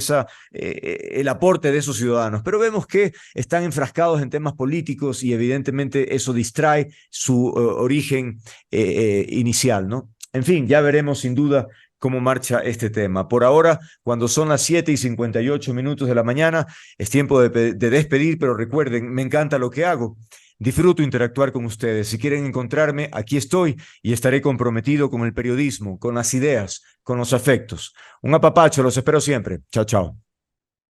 Speaker 1: el aporte de esos ciudadanos. Pero vemos que están enfrascados en temas políticos y evidentemente eso distrae su origen inicial, ¿no? En fin, ya veremos sin duda cómo marcha este tema. Por ahora, cuando son las 7:58 de la mañana, es tiempo de despedir, pero recuerden, me encanta lo que hago. Disfruto interactuar con ustedes. Si quieren encontrarme, aquí estoy y estaré comprometido con el periodismo, con las ideas, con los afectos. Un apapacho, los espero siempre. Chao, chao.